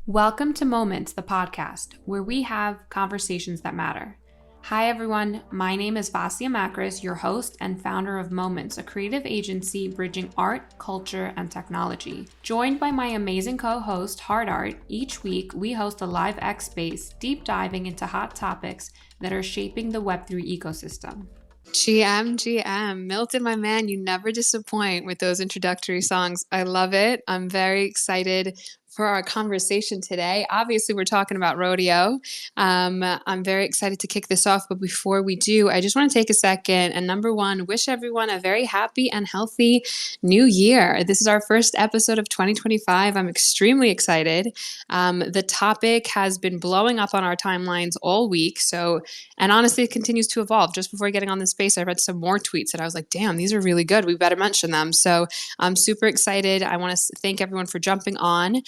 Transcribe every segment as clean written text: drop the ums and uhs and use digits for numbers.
Welcome to Moments, the podcast, where we have conversations that matter. Hi, everyone. My name is Vasia Makris, your host and founder of Moments, a creative agency bridging art, culture, and technology. Joined by my amazing co-host, HardArt, each week we host a live X space deep diving into hot topics that are shaping the Web3 ecosystem. GM, Milton, my man, you never disappoint with those introductory songs. I love it. I'm very excited for our conversation today. Obviously, we're talking about rodeo. I'm very excited to kick this off, but before we do, I just want to take a second and number one, wish everyone a very happy and healthy new year. This is our first episode of 2025. I'm extremely excited. The topic has been blowing up on our timelines all week. And honestly, it continues to evolve. Just before getting on this space, I read some more tweets and I was like, damn, these are really good. We better mention them. So I'm super excited. I want to thank everyone for jumping on.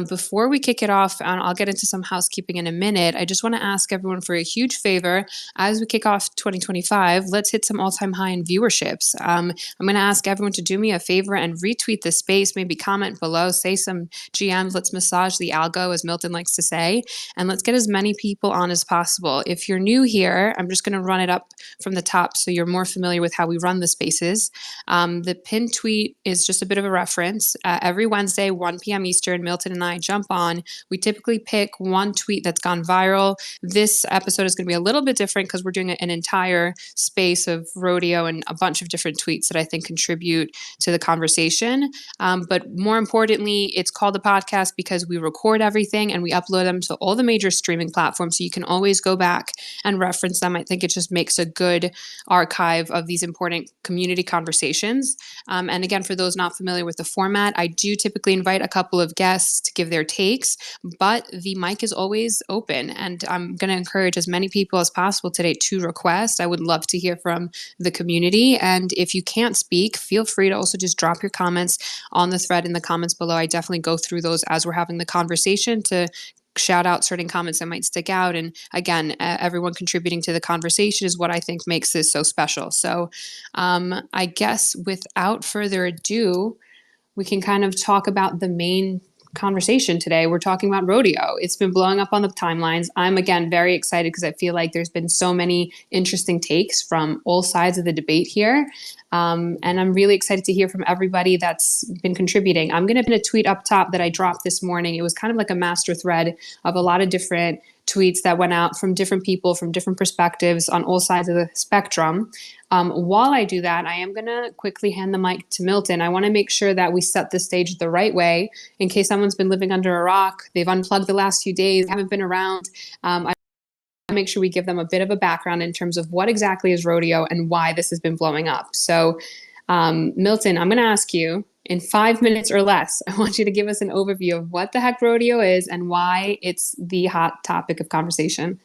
Before we kick it off, and I'll get into some housekeeping in a minute, I just want to ask everyone for a huge favor. As we kick off 2025, let's hit some all-time high in viewerships. I'm going to ask everyone to do me a favor and retweet the space, maybe comment below, say some GMs, let's massage the algo, as Milton likes to say, and let's get as many people on as possible. If you're new here, I'm just going to run it up from the top so you're more familiar with how we run the spaces. The pinned tweet is just a bit of a reference. Every Wednesday, 1 p.m. Eastern, Milton and I jump on. We typically pick one tweet that's gone viral. This episode is going to be a little bit different because we're doing an entire space of rodeo and a bunch of different tweets that I think contribute to the conversation. But more importantly, it's called a podcast because we record everything and we upload them to all the major streaming platforms. So you can always go back and reference them. I think it just makes a good archive of these important community conversations. And again, for those not familiar with the format, I do typically invite a couple of guests to give their takes, but the mic is always open. And I'm going to encourage as many people as possible today to request. I would love to hear from the community. And if you can't speak, feel free to also just drop your comments on the thread in the comments below. I definitely go through those as we're having the conversation to shout out certain comments that might stick out. And again, everyone contributing to the conversation is what I think makes this so special. So I guess without further ado, we can kind of talk about the main conversation today. We're talking about rodeo. It's been blowing up on the timelines. I'm again very excited because I feel like there's been so many interesting takes from all sides of the debate here. And I'm really excited to hear from everybody that's been contributing. I'm going to put a tweet up top that I dropped this morning. It was kind of like a master thread of a lot of different tweets that went out from different people, from different perspectives on all sides of the spectrum. While I do that, I am going to quickly hand the mic to Milton. I want to make sure that we set the stage the right way in case someone's been living under a rock, they've unplugged the last few days, haven't been around. I make sure we give them a bit of a background in terms of what exactly is rodeo and why this has been blowing up. So, Milton, I'm going to ask you in 5 minutes or less, I want you to give us an overview of what the heck rodeo is and why it's the hot topic of conversation.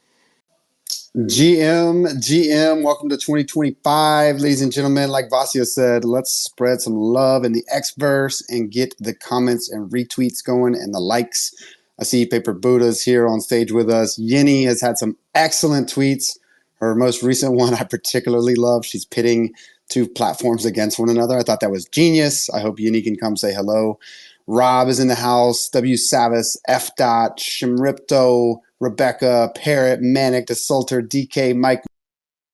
GM, welcome to 2025. Ladies and gentlemen, like Vasia said, let's spread some love in the X-verse and get the comments and retweets going and the likes. I see Paper Buddha's here on stage with us. Yeni has had some excellent tweets. Her most recent one I particularly love. She's pitting two platforms against one another. I thought that was genius. I hope Yeni can come say hello. Rob is in the house. W. Savis, F. Dot, Shimripto, Rebecca, Parrot, Manic, DeSulter, DK, Mike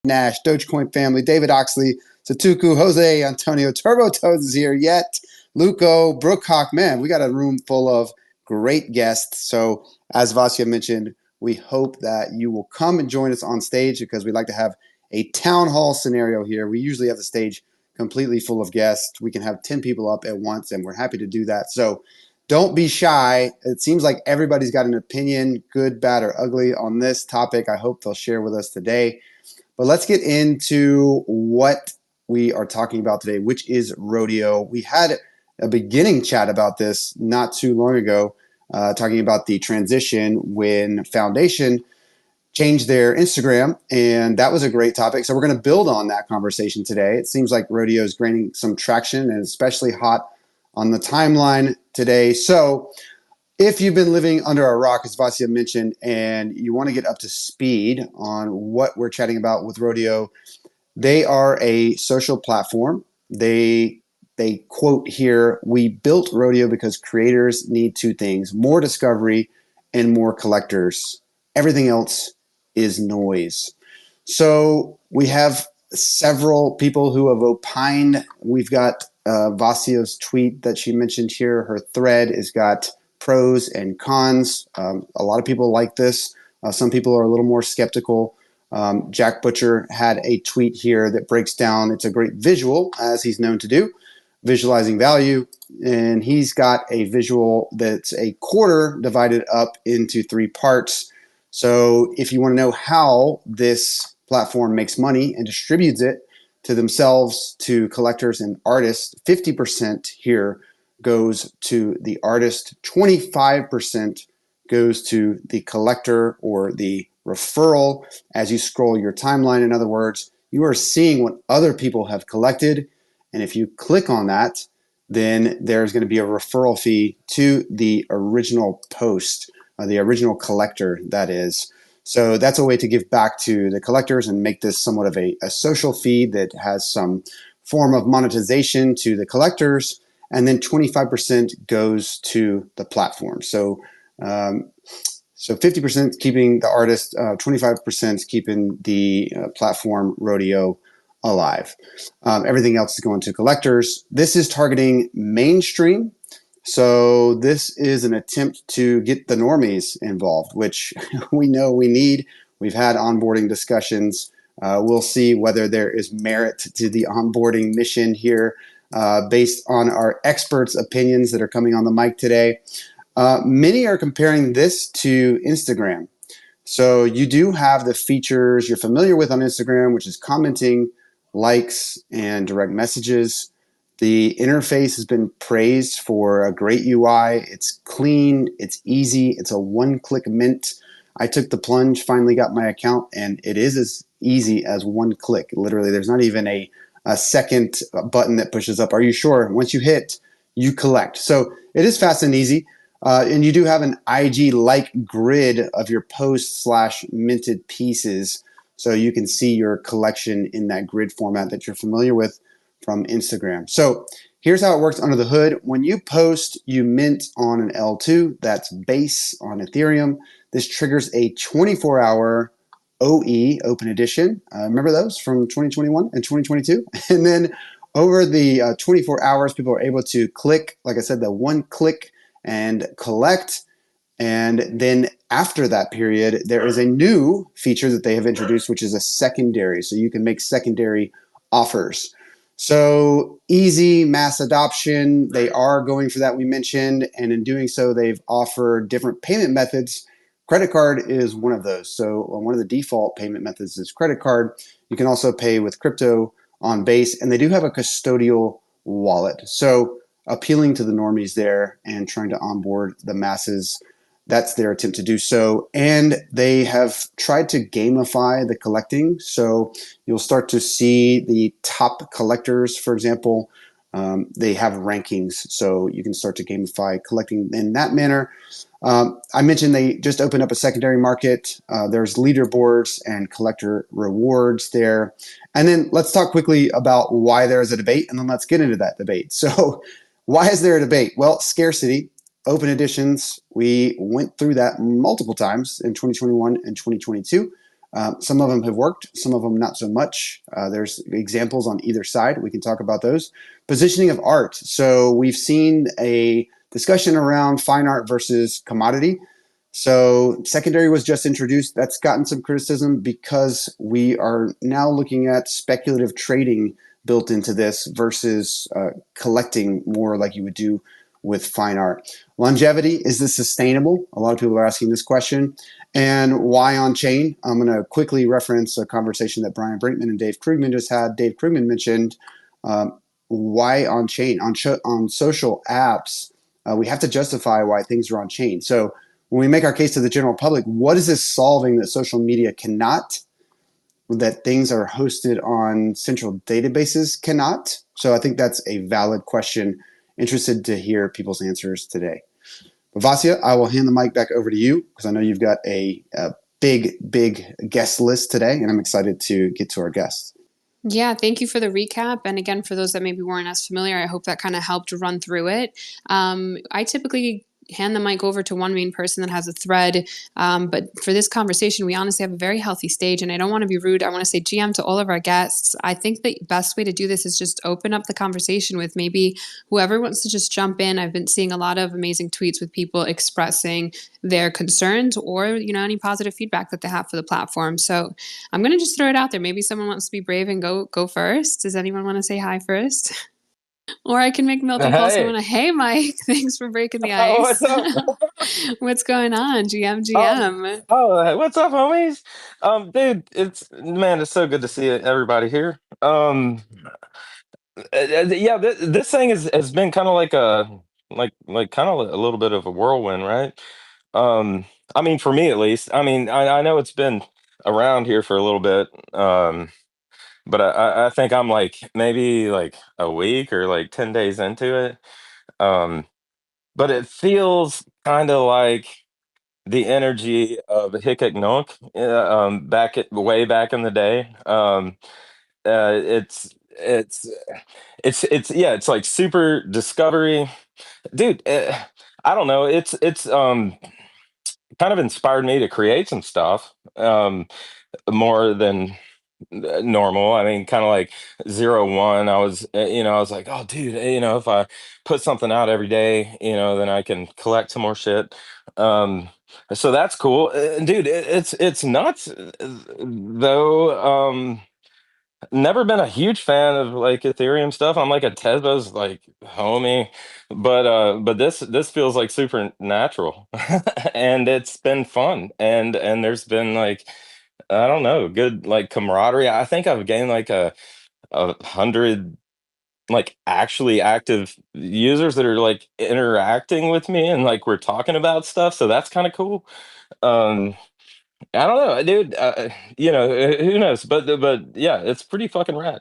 Nash, Dogecoin family, David Oxley, Satuku, Jose, Antonio, Turbo Toads is here yet. Luco, Brookhawk, man, we got a room full of great guests. So as Vasia mentioned, we hope that you will come and join us on stage because we like to have a town hall scenario here. We usually have the stage completely full of guests. We can have 10 people up at once and we're happy to do that. So don't be shy. It seems like everybody's got an opinion, good, bad, or ugly on this topic. I hope they'll share with us today. But let's get into what we are talking about today, which is rodeo. We had a beginning chat about this not too long ago, talking about the transition when Foundation changed their Instagram, and that was a great topic. So we're going to build on that conversation today. It seems like rodeo is gaining some traction and especially hot on the timeline today. So if you've been living under a rock, as Vasia mentioned, and you want to get up to speed on what we're chatting about with rodeo, they are a social platform. They quote here, "We built rodeo because creators need two things: more discovery and more collectors. Everything else is noise. So we have several people who have opined. We've got Vasia's tweet that she mentioned here. Her thread has got pros and cons. A lot of people like this. Some people are a little more skeptical. Jack Butcher had a tweet here that breaks down. It's a great visual, as he's known to do, visualizing value. And he's got a visual that's a quarter divided up into 3 parts. So if you want to know how this platform makes money and distributes it to themselves, to collectors and artists, 50% here goes to the artist, 25% goes to the collector or the referral. As you scroll your timeline, in other words, you are seeing what other people have collected. And if you click on that, then there's going to be a referral fee to the original post, the original collector, that is. So that's a way to give back to the collectors and make this somewhat of a social feed that has some form of monetization to the collectors. And then 25% goes to the platform. So 50% keeping the artist, 25% keeping the platform Rodeo alive. Everything else is going to collectors. This is targeting mainstream. So this is an attempt to get the normies involved, which we know we need. We've had onboarding discussions. We'll see whether there is merit to the onboarding mission here based on our experts' opinions that are coming on the mic today. Many are comparing this to Instagram. So you do have the features you're familiar with on Instagram, which is commenting, likes, and direct messages. The interface has been praised for a great UI. It's clean, it's easy, it's a one-click mint. I took the plunge, finally got my account, and it is as easy as one click. Literally, there's not even a second button that pushes up. Are you sure? Once you hit, you collect. So it is fast and easy. And you do have an IG-like grid of your post/minted pieces, so you can see your collection in that grid format that you're familiar with from Instagram. So here's how it works under the hood. When you post, you mint on an L2, that's base on Ethereum. This triggers a 24-hour OE, Open Edition. Remember those from 2021 and 2022? And then over the 24 hours, people are able to click, like I said, the one click and collect. And then after that period, there is a new feature that they have introduced, which is a secondary. So you can make secondary offers. So easy mass adoption. They are going for that, we mentioned. And in doing so, they've offered different payment methods. Credit card is one of those. So one of the default payment methods is credit card. You can also pay with crypto on Base. And they do have a custodial wallet. So appealing to the normies there and trying to onboard the masses. That's their attempt to do so. And they have tried to gamify the collecting. So you'll start to see the top collectors, for example, they have rankings. So you can start to gamify collecting in that manner. I mentioned they just opened up a secondary market. There's leaderboards and collector rewards there. And then let's talk quickly about why there is a debate, and then let's get into that debate. So why is there a debate? Well, scarcity. Open editions, we went through that multiple times in 2021 and 2022. Some of them have worked, some of them not so much. There's examples on either side. We can talk about those. Positioning of art. So we've seen a discussion around fine art versus commodity. So secondary was just introduced. That's gotten some criticism because we are now looking at speculative trading built into this versus collecting more like you would do with fine art. Longevity, is this sustainable? A lot of people are asking this question. And why on chain? I'm going to quickly reference a conversation that Brian Brinkman and Dave Krugman just had. Dave Krugman mentioned why on chain? On social apps, we have to justify why things are on chain. So when we make our case to the general public, what is this solving that social media cannot? That things are hosted on central databases cannot? So I think that's a valid question. Interested to hear people's answers today. But Vasia, I will hand the mic back over to you because I know you've got a big guest list today, and I'm excited to get to our guests. Yeah, thank you for the recap. And again, for those that maybe weren't as familiar, I hope that kind of helped run through it. I typically hand the mic over to one main person that has a thread. But for this conversation, we honestly have a very healthy stage, and I don't want to be rude. I want to say GM to all of our guests. I think the best way to do this is just open up the conversation with maybe whoever wants to just jump in. I've been seeing a lot of amazing tweets with people expressing their concerns or, any positive feedback that they have for the platform. So I'm going to just throw it out there. Maybe someone wants to be brave and go first. Does anyone want to say hi first? Or I can make Milton call someone Hey, Hey, Mike, thanks for breaking the oh, ice. what's up? What's going on? GM, Um, GM. what's up, homies? Dude, it's so good to see everybody here. Yeah, this thing has been kind of like like kind of a little bit of a whirlwind, right? Um, I mean, for me at least. I mean, I know it's been around here for a little bit. But I think I'm like maybe like a week or like 10 days into it. Um, but it feels kind of like the energy of Hickok Nook, way back in the day. It's yeah, it's like super discovery, dude. I don't know. It's kind of inspired me to create some stuff, more than normal. I mean, kind of like 0 1. I was like, oh, dude, if I put something out every day, then I can collect some more shit. Um, so that's cool, dude. It's nuts, though. Never been a huge fan of like Ethereum stuff. I'm like a Tezos like homie, but this feels like supernatural, and it's been fun, and there's been like I don't know, good like camaraderie. I think I've gained like a hundred like actually active users that are like interacting with me and like we're talking about stuff. So that's kind of cool. Um, I don't know, dude. Who knows? But yeah, it's pretty fucking rad.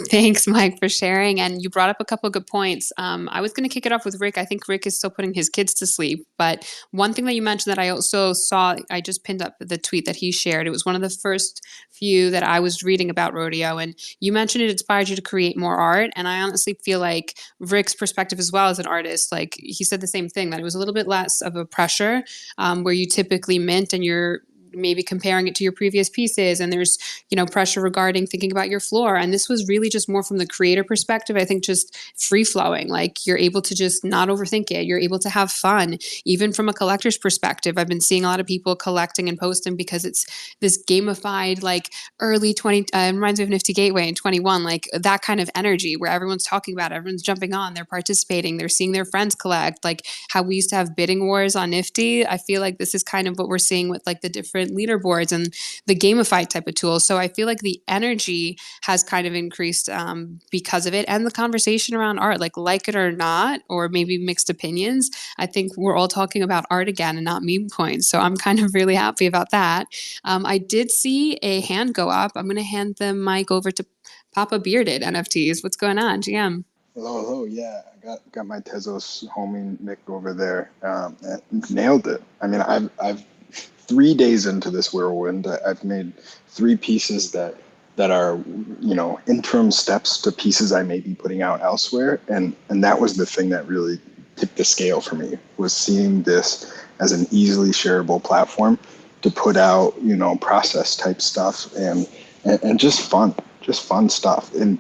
Thanks, Mike, for sharing. And you brought up a couple of good points. I was going to kick it off with Rick. I think Rick is still putting his kids to sleep. But one thing that you mentioned that I also saw, I just pinned up the tweet that he shared. It was one of the first few that I was reading about rodeo. And you mentioned it inspired you to create more art. And I honestly feel like Rick's perspective as well as an artist, like he said the same thing, that it was a little bit less of a pressure, where you typically mint and you're maybe comparing it to your previous pieces, and there's pressure regarding thinking about your floor. And this was really just more from the creator perspective. I think just free flowing, like you're able to just not overthink it, you're able to have fun. Even from a collector's perspective, I've been seeing a lot of people collecting and posting because it's this gamified, like early 20 reminds me of Nifty Gateway in 21, like that kind of energy where everyone's talking about it, everyone's jumping on, they're participating, they're seeing their friends collect, like how we used to have bidding wars on Nifty. I feel like this is kind of what we're seeing with like the different leaderboards and the gamified type of tools. So I feel like the energy has kind of increased, because of it, and the conversation around art, like it or not, or maybe mixed opinions. I think we're all talking about art again and not meme coins. So I'm kind of really happy about that. I did see a hand go up. I'm going to hand the mic over to Papa Bearded NFTs. What's going on, GM? Hello, hello. Yeah, I got my Tezos homie Nick over there. And nailed it. I mean, I've 3 days into this whirlwind. I've made three pieces that are interim steps to pieces I may be putting out elsewhere, and that was the thing that really tipped the scale for me, was seeing this as an easily shareable platform to put out process type stuff and just fun stuff. And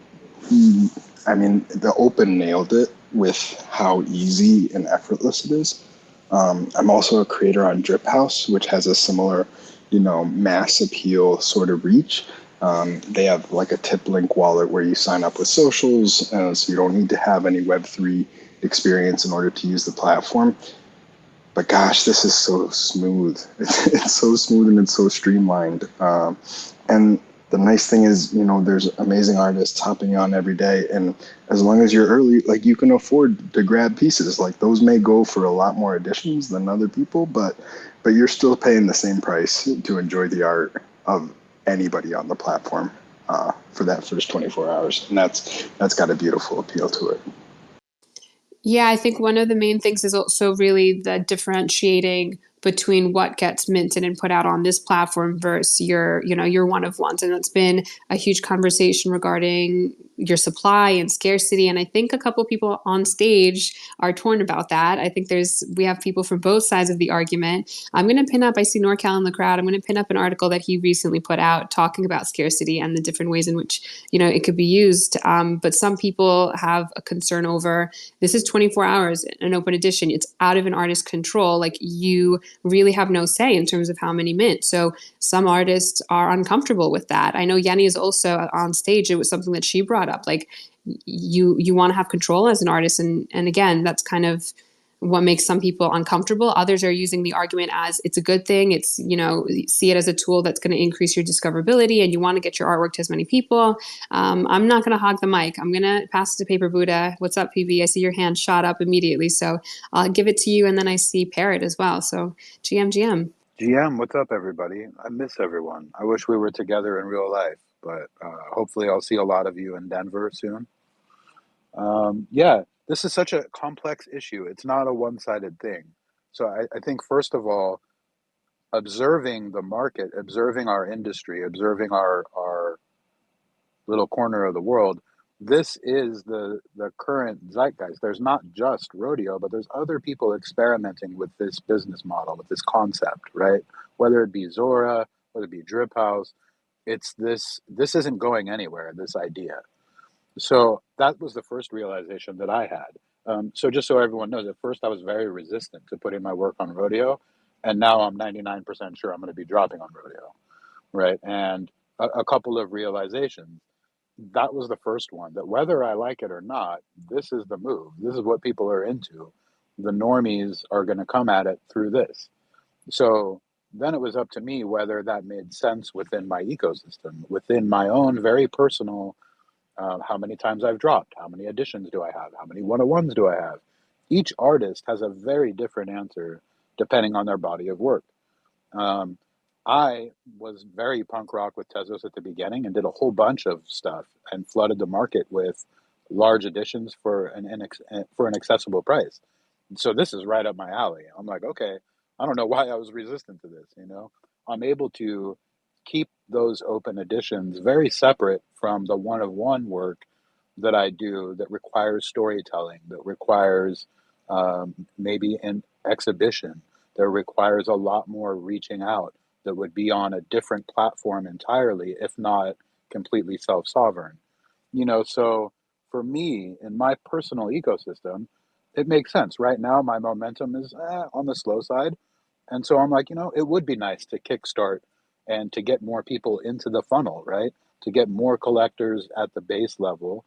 I mean, the open nailed it with how easy and effortless it is. I'm also a creator on Drip House, which has a similar, mass appeal sort of reach. They have like a tip link wallet where you sign up with socials, so you don't need to have any Web3 experience in order to use the platform. But gosh, this is so smooth. It's so smooth and it's so streamlined. And the nice thing is, there's amazing artists hopping on every day. And as long as you're early, like you can afford to grab pieces. Like those may go for a lot more editions than other people, but you're still paying the same price to enjoy the art of anybody on the platform for that first 24 hours. And that's got a beautiful appeal to it. Yeah, I think one of the main things is also really the differentiating between what gets minted and put out on this platform versus your one of ones. And it's been a huge conversation regarding your supply and scarcity. And I think a couple people on stage are torn about that. I think we have people from both sides of the argument. I'm going to pin up, I see NorCal in the crowd. I'm going to pin up an article that he recently put out talking about scarcity and the different ways in which, it could be used. But some people have a concern over, this is 24 hours, an open edition. It's out of an artist's control. Like, you really have no say in terms of how many mint. So some artists are uncomfortable with that. I know Yenny is also on stage. It was something that she brought up. Like, you want to have control as an artist. And again, that's kind of what makes some people uncomfortable. Others are using the argument as it's a good thing. It's, see it as a tool that's going to increase your discoverability and you want to get your artwork to as many people. I'm not going to hog the mic. I'm going to pass it to Paper Buddha. What's up, PB? I see your hand shot up immediately. So I'll give it to you. And then I see Parrot as well. So GM. GM, what's up, everybody? I miss everyone. I wish we were together in real life, but hopefully I'll see a lot of you in Denver soon. Yeah, this is such a complex issue. It's not a one-sided thing. So I think, first of all, observing the market, observing our industry, observing our little corner of the world, this is the current zeitgeist. There's not just rodeo, but there's other people experimenting with this business model, with this concept, right? Whether it be Zora, whether it be Drip House, it's this isn't going anywhere, this idea. So that was the first realization that I had. So just so everyone knows, at first I was very resistant to putting my work on rodeo, and now I'm 99% sure I'm going to be dropping on rodeo, right? And a couple of realizations. That was the first one, that whether I like it or not, this is the move. This is what people are into. The normies are going to come at it through this. So then it was up to me whether that made sense within my ecosystem, within my own very personal, how many times I've dropped, how many editions do I have, how many one-on-ones do I have. Each artist has a very different answer depending on their body of work. I was very punk rock with Tezos at the beginning and did a whole bunch of stuff and flooded the market with large editions for an accessible price. So this is right up my alley. I'm like, okay, I don't know why I was resistant to this, I'm able to keep those open editions very separate from the one-of-one work that I do that requires storytelling, that requires maybe an exhibition, that requires a lot more reaching out, that would be on a different platform entirely, if not completely self-sovereign. So for me, in my personal ecosystem, it makes sense. Right now, my momentum is on the slow side. And so I'm like, it would be nice to kickstart and to get more people into the funnel, right? To get more collectors at the base level,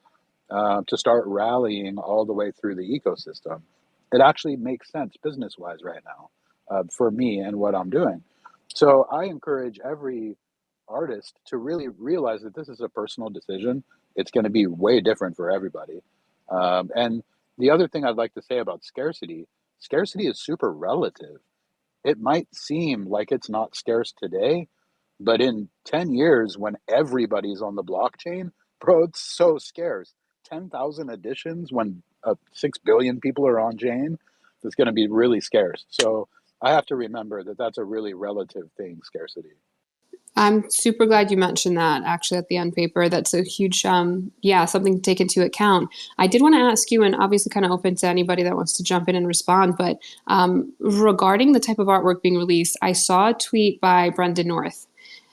to start rallying all the way through the ecosystem. It actually makes sense business-wise right now for me and what I'm doing. So I encourage every artist to really realize that this is a personal decision. It's going to be way different for everybody. And the other thing I'd like to say about scarcity is super relative. It might seem like it's not scarce today, but in 10 years, when everybody's on the blockchain, bro, it's so scarce. 10,000 editions when 6 billion people are on chain, it's going to be really scarce. So I have to remember that that's a really relative thing, scarcity. I'm super glad you mentioned that actually at the end paper. That's a huge, something to take into account. I did want to ask you, and obviously kind of open to anybody that wants to jump in and respond, but regarding the type of artwork being released, I saw a tweet by Brendan North.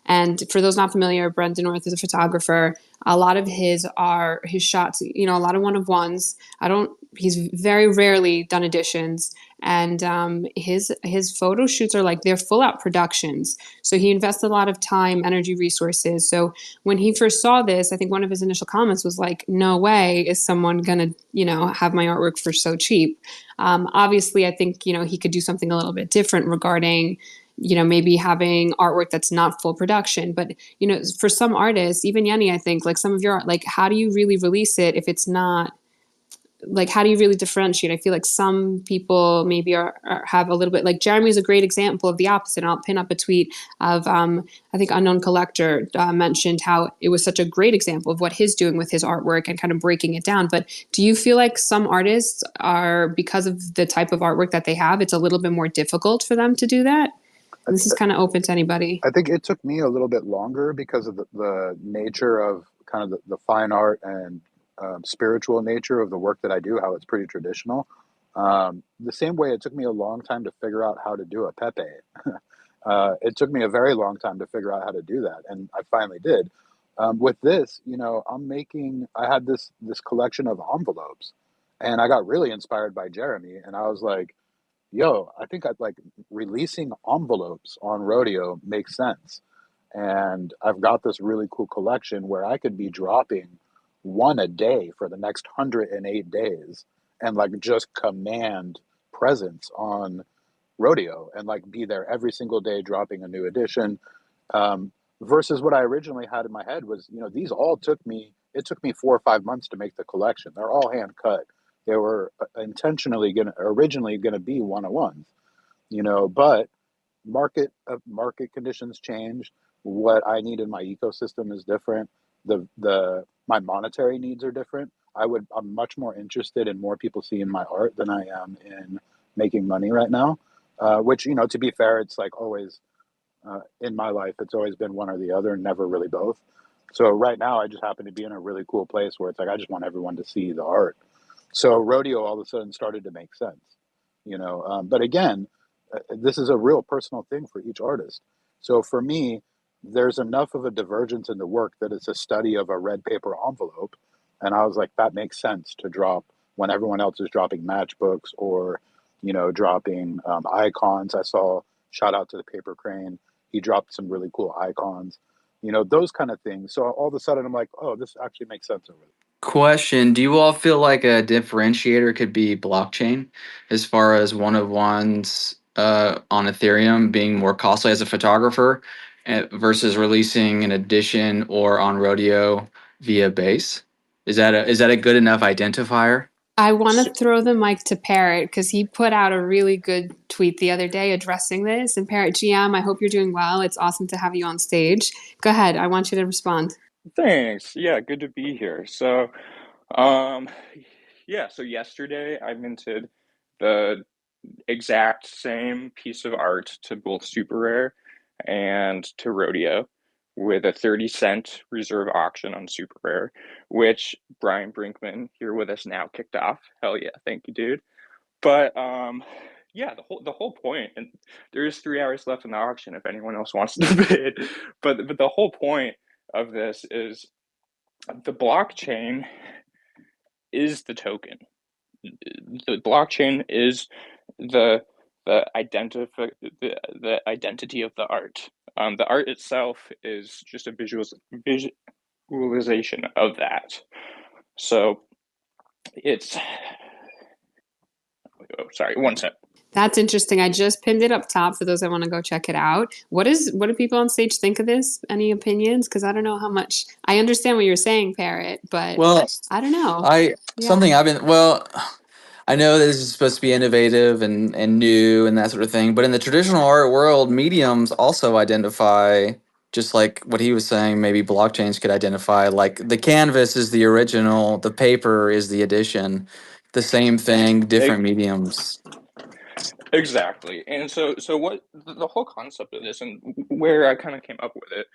And for those not familiar, Brendan North is a photographer. A lot of his are his shots, a lot of one-of-ones. He's very rarely done editions. And his photo shoots are they're full out productions. So he invested a lot of time, energy, resources. So when he first saw this, I think one of his initial comments was like, no way is someone going to, have my artwork for so cheap. Obviously, I think, he could do something a little bit different regarding maybe having artwork that's not full production. But, for some artists, even Yenny, I think, some of your art, how do you really release it if it's not, how do you really differentiate? I feel like some people maybe have a little bit, Jeremy is a great example of the opposite. And I'll pin up a tweet of, I think Unknown Collector mentioned how it was such a great example of what he's doing with his artwork and kind of breaking it down. But do you feel like some artists are, because of the type of artwork that they have, it's a little bit more difficult for them to do that? And this is kind of open to anybody. I think it took me a little bit longer because of the nature of kind of the fine art and spiritual nature of the work that I do, how it's pretty traditional. The same way it took me a long time to figure out how to do a Pepe. It took me a very long time to figure out how to do that, and I finally did. With this, I had this collection of envelopes, and I got really inspired by Jeremy, and I was like, yo, I think I'd like releasing envelopes on Rodeo makes sense. And I've got this really cool collection where I could be dropping one a day for the next 108 days and like just command presence on Rodeo and like be there every single day dropping a new edition. Um, versus what I originally had in my head was, these all it took me 4 or 5 months to make the collection. They're all hand cut. They were originally gonna be one-on-ones, but market conditions change. What I need in my ecosystem is different. My monetary needs are different. I'm much more interested in more people seeing my art than I am in making money right now. Which, to be fair, it's like always in my life, it's always been one or the other, never really both. So right now, I just happen to be in a really cool place where it's like I just want everyone to see the art. So Rodeo all of a sudden started to make sense, But again, this is a real personal thing for each artist. So for me, there's enough of a divergence in the work that it's a study of a red paper envelope, and I was like, that makes sense to drop when everyone else is dropping matchbooks or, dropping icons. I saw shout out to the Paper Crane. He dropped some really cool icons, those kind of things. So all of a sudden, I'm like, oh, this actually makes sense over there. Question: do you all feel like a differentiator could be blockchain as far as one of ones on Ethereum being more costly as a photographer versus releasing an edition or on Rodeo via base? Is that a good enough identifier? I want to throw the mic to Parrot because he put out a really good tweet the other day addressing this. And Parrot GM, I hope you're doing well. It's awesome to have you on stage. Go ahead. I want you to respond. Thanks. Yeah, good to be here. So, um, so yesterday I minted the exact same piece of art to both Super Rare and to Rodeo with a 30-cent reserve auction on Super Rare, which Brian Brinkman here with us now kicked off. Hell yeah, thank you, dude. But the whole point, and there is 3 hours left in the auction if anyone else wants to bid. But the whole point of this is the blockchain is the token. The blockchain is the the identity of the art. The art itself is just a visualization of that. So it's sorry, one sec. That's interesting. I just pinned it up top for those that want to go check it out. What do people on stage think of this? Any opinions? Because I don't know how much I understand what you're saying, Parrot, but Well, I don't know. I know this is supposed to be innovative and new and that sort of thing, but in the traditional art world, mediums also identify, just like what he was saying, maybe blockchains could identify, like the canvas is the original, the paper is the edition, the same thing, different mediums. Exactly. And so what the whole concept of this and where I kind of came up with it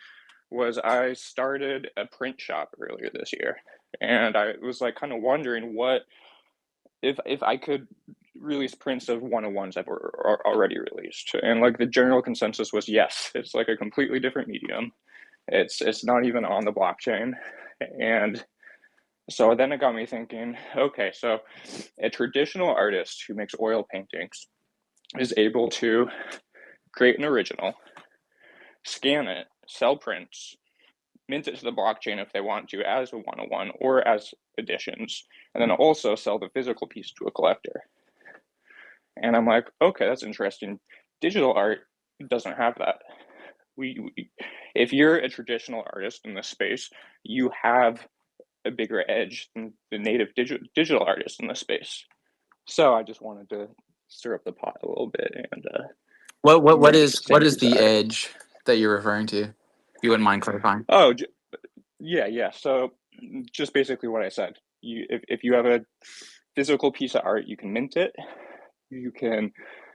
was I started a print shop earlier this year. And I was like kind of wondering what if I could release prints of one-on-ones that were already released. And like the general consensus was yes, it's like a completely different medium. It's not even on the blockchain. And so then it got me thinking, okay, so a traditional artist who makes oil paintings is able to create an original, scan it, sell prints, mint it to the blockchain if they want to as a one-on-one or as editions, and then also sell the physical piece to a collector. And I'm like, okay, that's interesting. Digital art doesn't have that. If you're a traditional artist in this space, you have a bigger edge than the native digital artist in this space. So I just wanted to stir up the pot a little bit and What maybe is just what think is things the out. edge that you're referring to? If you wouldn't mind clarifying. Oh, yeah. So just basically what I said. If you have a physical piece of art, you can mint it. You can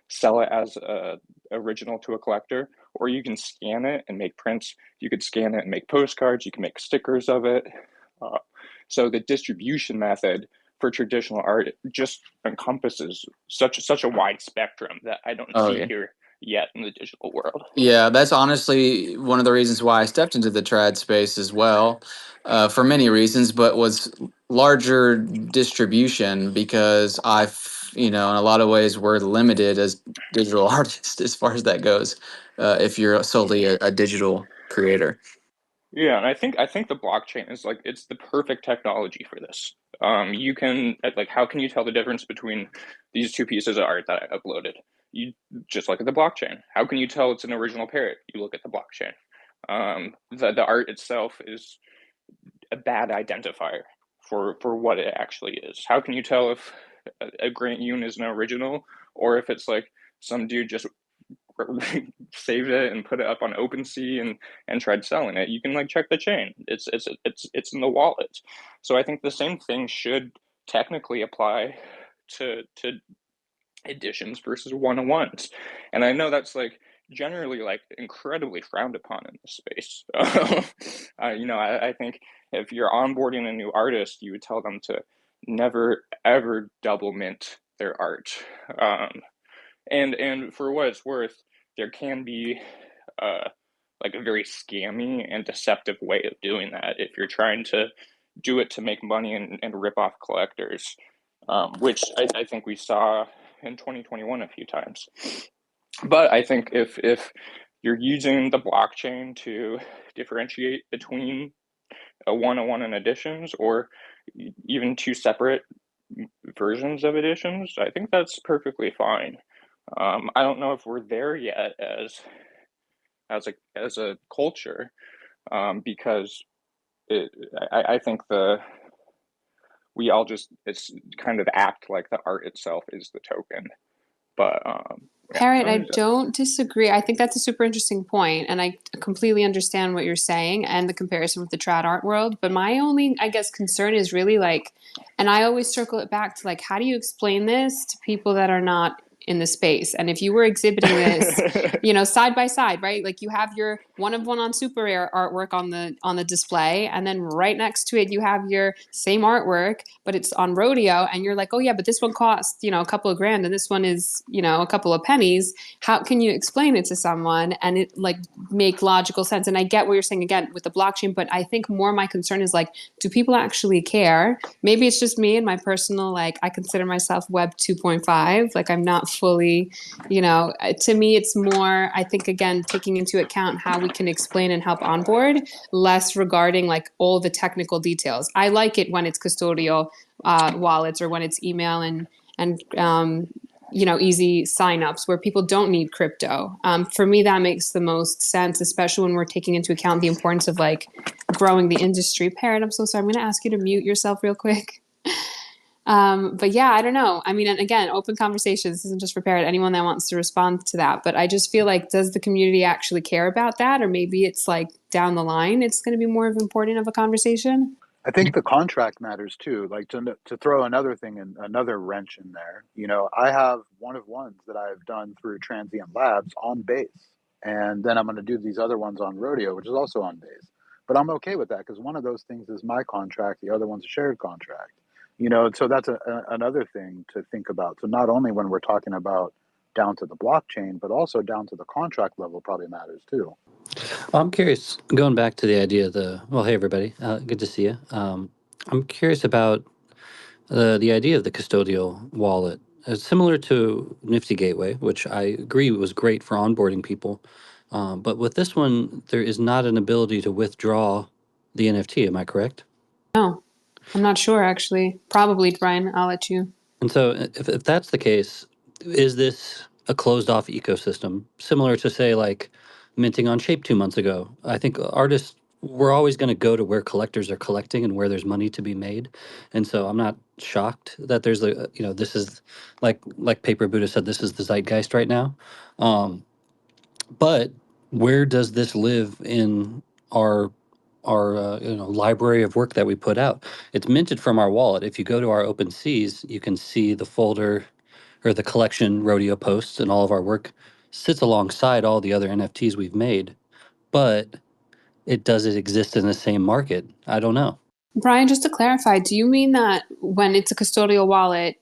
sell it as a original to a collector, or you can scan it and make prints. You could scan it and make postcards. You can make stickers of it. Uh, so the distribution method for traditional art just encompasses such a wide spectrum that I don't Oh, see yeah. here yet in the digital world. Yeah, that's honestly one of the reasons why I stepped into the trad space as well, for many reasons, but was larger distribution because in a lot of ways, we're limited as digital artists as far as that goes, if you're solely a digital creator. Yeah, and I think the blockchain is like it's the perfect technology for this. You can like how can you tell the difference between these two pieces of art that I uploaded? You just look at the blockchain. How can you tell it's an original parrot? You look at the blockchain. The art itself is a bad identifier for what it actually is. How can you tell if a Grant Yoon is an original or if it's like some dude just saved it and put it up on OpenSea and tried selling it? You can like check the chain. It's in the wallet. So I think the same thing should technically apply to editions versus one-on-ones. And I know that's like generally like incredibly frowned upon in this space. I think if you're onboarding a new artist, you would tell them to never ever double mint their art. And for what it's worth, there can be uh, like a very scammy and deceptive way of doing that if you're trying to do it to make money and rip off collectors, which I think we saw in 2021 a few times. But I think if you're using the blockchain to differentiate between a one-on-one and editions, or even two separate versions of editions, I think that's perfectly fine. I don't know if we're there yet as a culture, because it, I think we all just it's kind of act like the art itself is the token. But yeah, Parrot, I don't disagree. I think that's a super interesting point, and I completely understand what you're saying and the comparison with the trad art world. But my only, I guess, concern is really like, and I always circle it back to like, how do you explain this to people that are not in the space? And if you were exhibiting this, side by side, right? Like you have your one of one on super rare artwork on the display, and then right next to it you have your same artwork, but it's on rodeo, and you're like, oh yeah, but this one costs a couple of grand, and this one is a couple of pennies. How can you explain it to someone and it like make logical sense? And I get what you're saying again with the blockchain, but I think more my concern is like, do people actually care? Maybe it's just me and my personal, like, I consider myself web 2.5, like I'm not fully, to me it's more, I think, again, taking into account how we can explain and help onboard, less regarding like all the technical details. I like it when it's custodial wallets, or when it's email and easy signups where people don't need crypto. For me, that makes the most sense, especially when we're taking into account the importance of like growing the industry. Parrot, I'm so sorry. I'm going to ask you to mute yourself real quick. But yeah, I don't know. I mean, and again, open conversations. This isn't just for Parrot. Anyone that wants to respond to that. But I just feel like, does the community actually care about that? Or maybe it's like down the line, it's going to be more of important of a conversation. I think the contract matters too. Like to throw another thing in, another wrench in there. I have one of ones that I've done through Transient Labs on base, and then I'm going to do these other ones on Rodeo, which is also on base. But I'm okay with that because one of those things is my contract, the other one's a shared contract. So that's another thing to think about. So not only when we're talking about down to the blockchain, but also down to the contract level probably matters too. Well, I'm curious, going back to the idea of hey, everybody, good to see you. I'm curious about the idea of the custodial wallet. It's similar to Nifty Gateway, which I agree was great for onboarding people. But with this one, there is not an ability to withdraw the NFT. Am I correct? No, I'm not sure actually. Probably, Brian. I'll let you. And so, if that's the case, is this a closed off ecosystem similar to, say, like minting on Shape 2 months ago? I think artists, we're always going to go to where collectors are collecting and where there's money to be made. And so I'm not shocked that there's this is like Paper Buddha said, this is the zeitgeist right now. But where does this live in our library of work that we put out? It's minted from our wallet. If you go to our OpenSeas, you can see the folder or the collection rodeo posts and all of our work sits alongside all the other NFTs we've made, but does it exist in the same market? I don't know. Brian, just to clarify, do you mean that when it's a custodial wallet,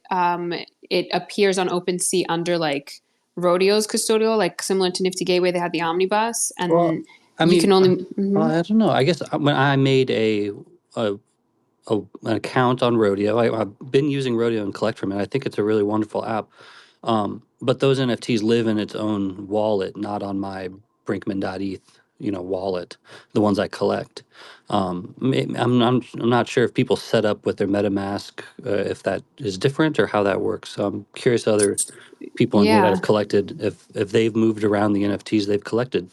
it appears on OpenSea under like Rodeo's custodial, like similar to Nifty Gateway, they had the omnibus, Well, and I you mean, can only. Mhm. I don't know. I guess when I made a an account on Rodeo, I've been using Rodeo and collect from it. I think it's a really wonderful app. But those NFTs live in its own wallet, not on my Brinkman.eth, wallet, the ones I collect. I'm not sure if people set up with their MetaMask, if that is different or how that works. So I'm curious other people in here that Yeah. have collected, if they've moved around the NFTs they've collected.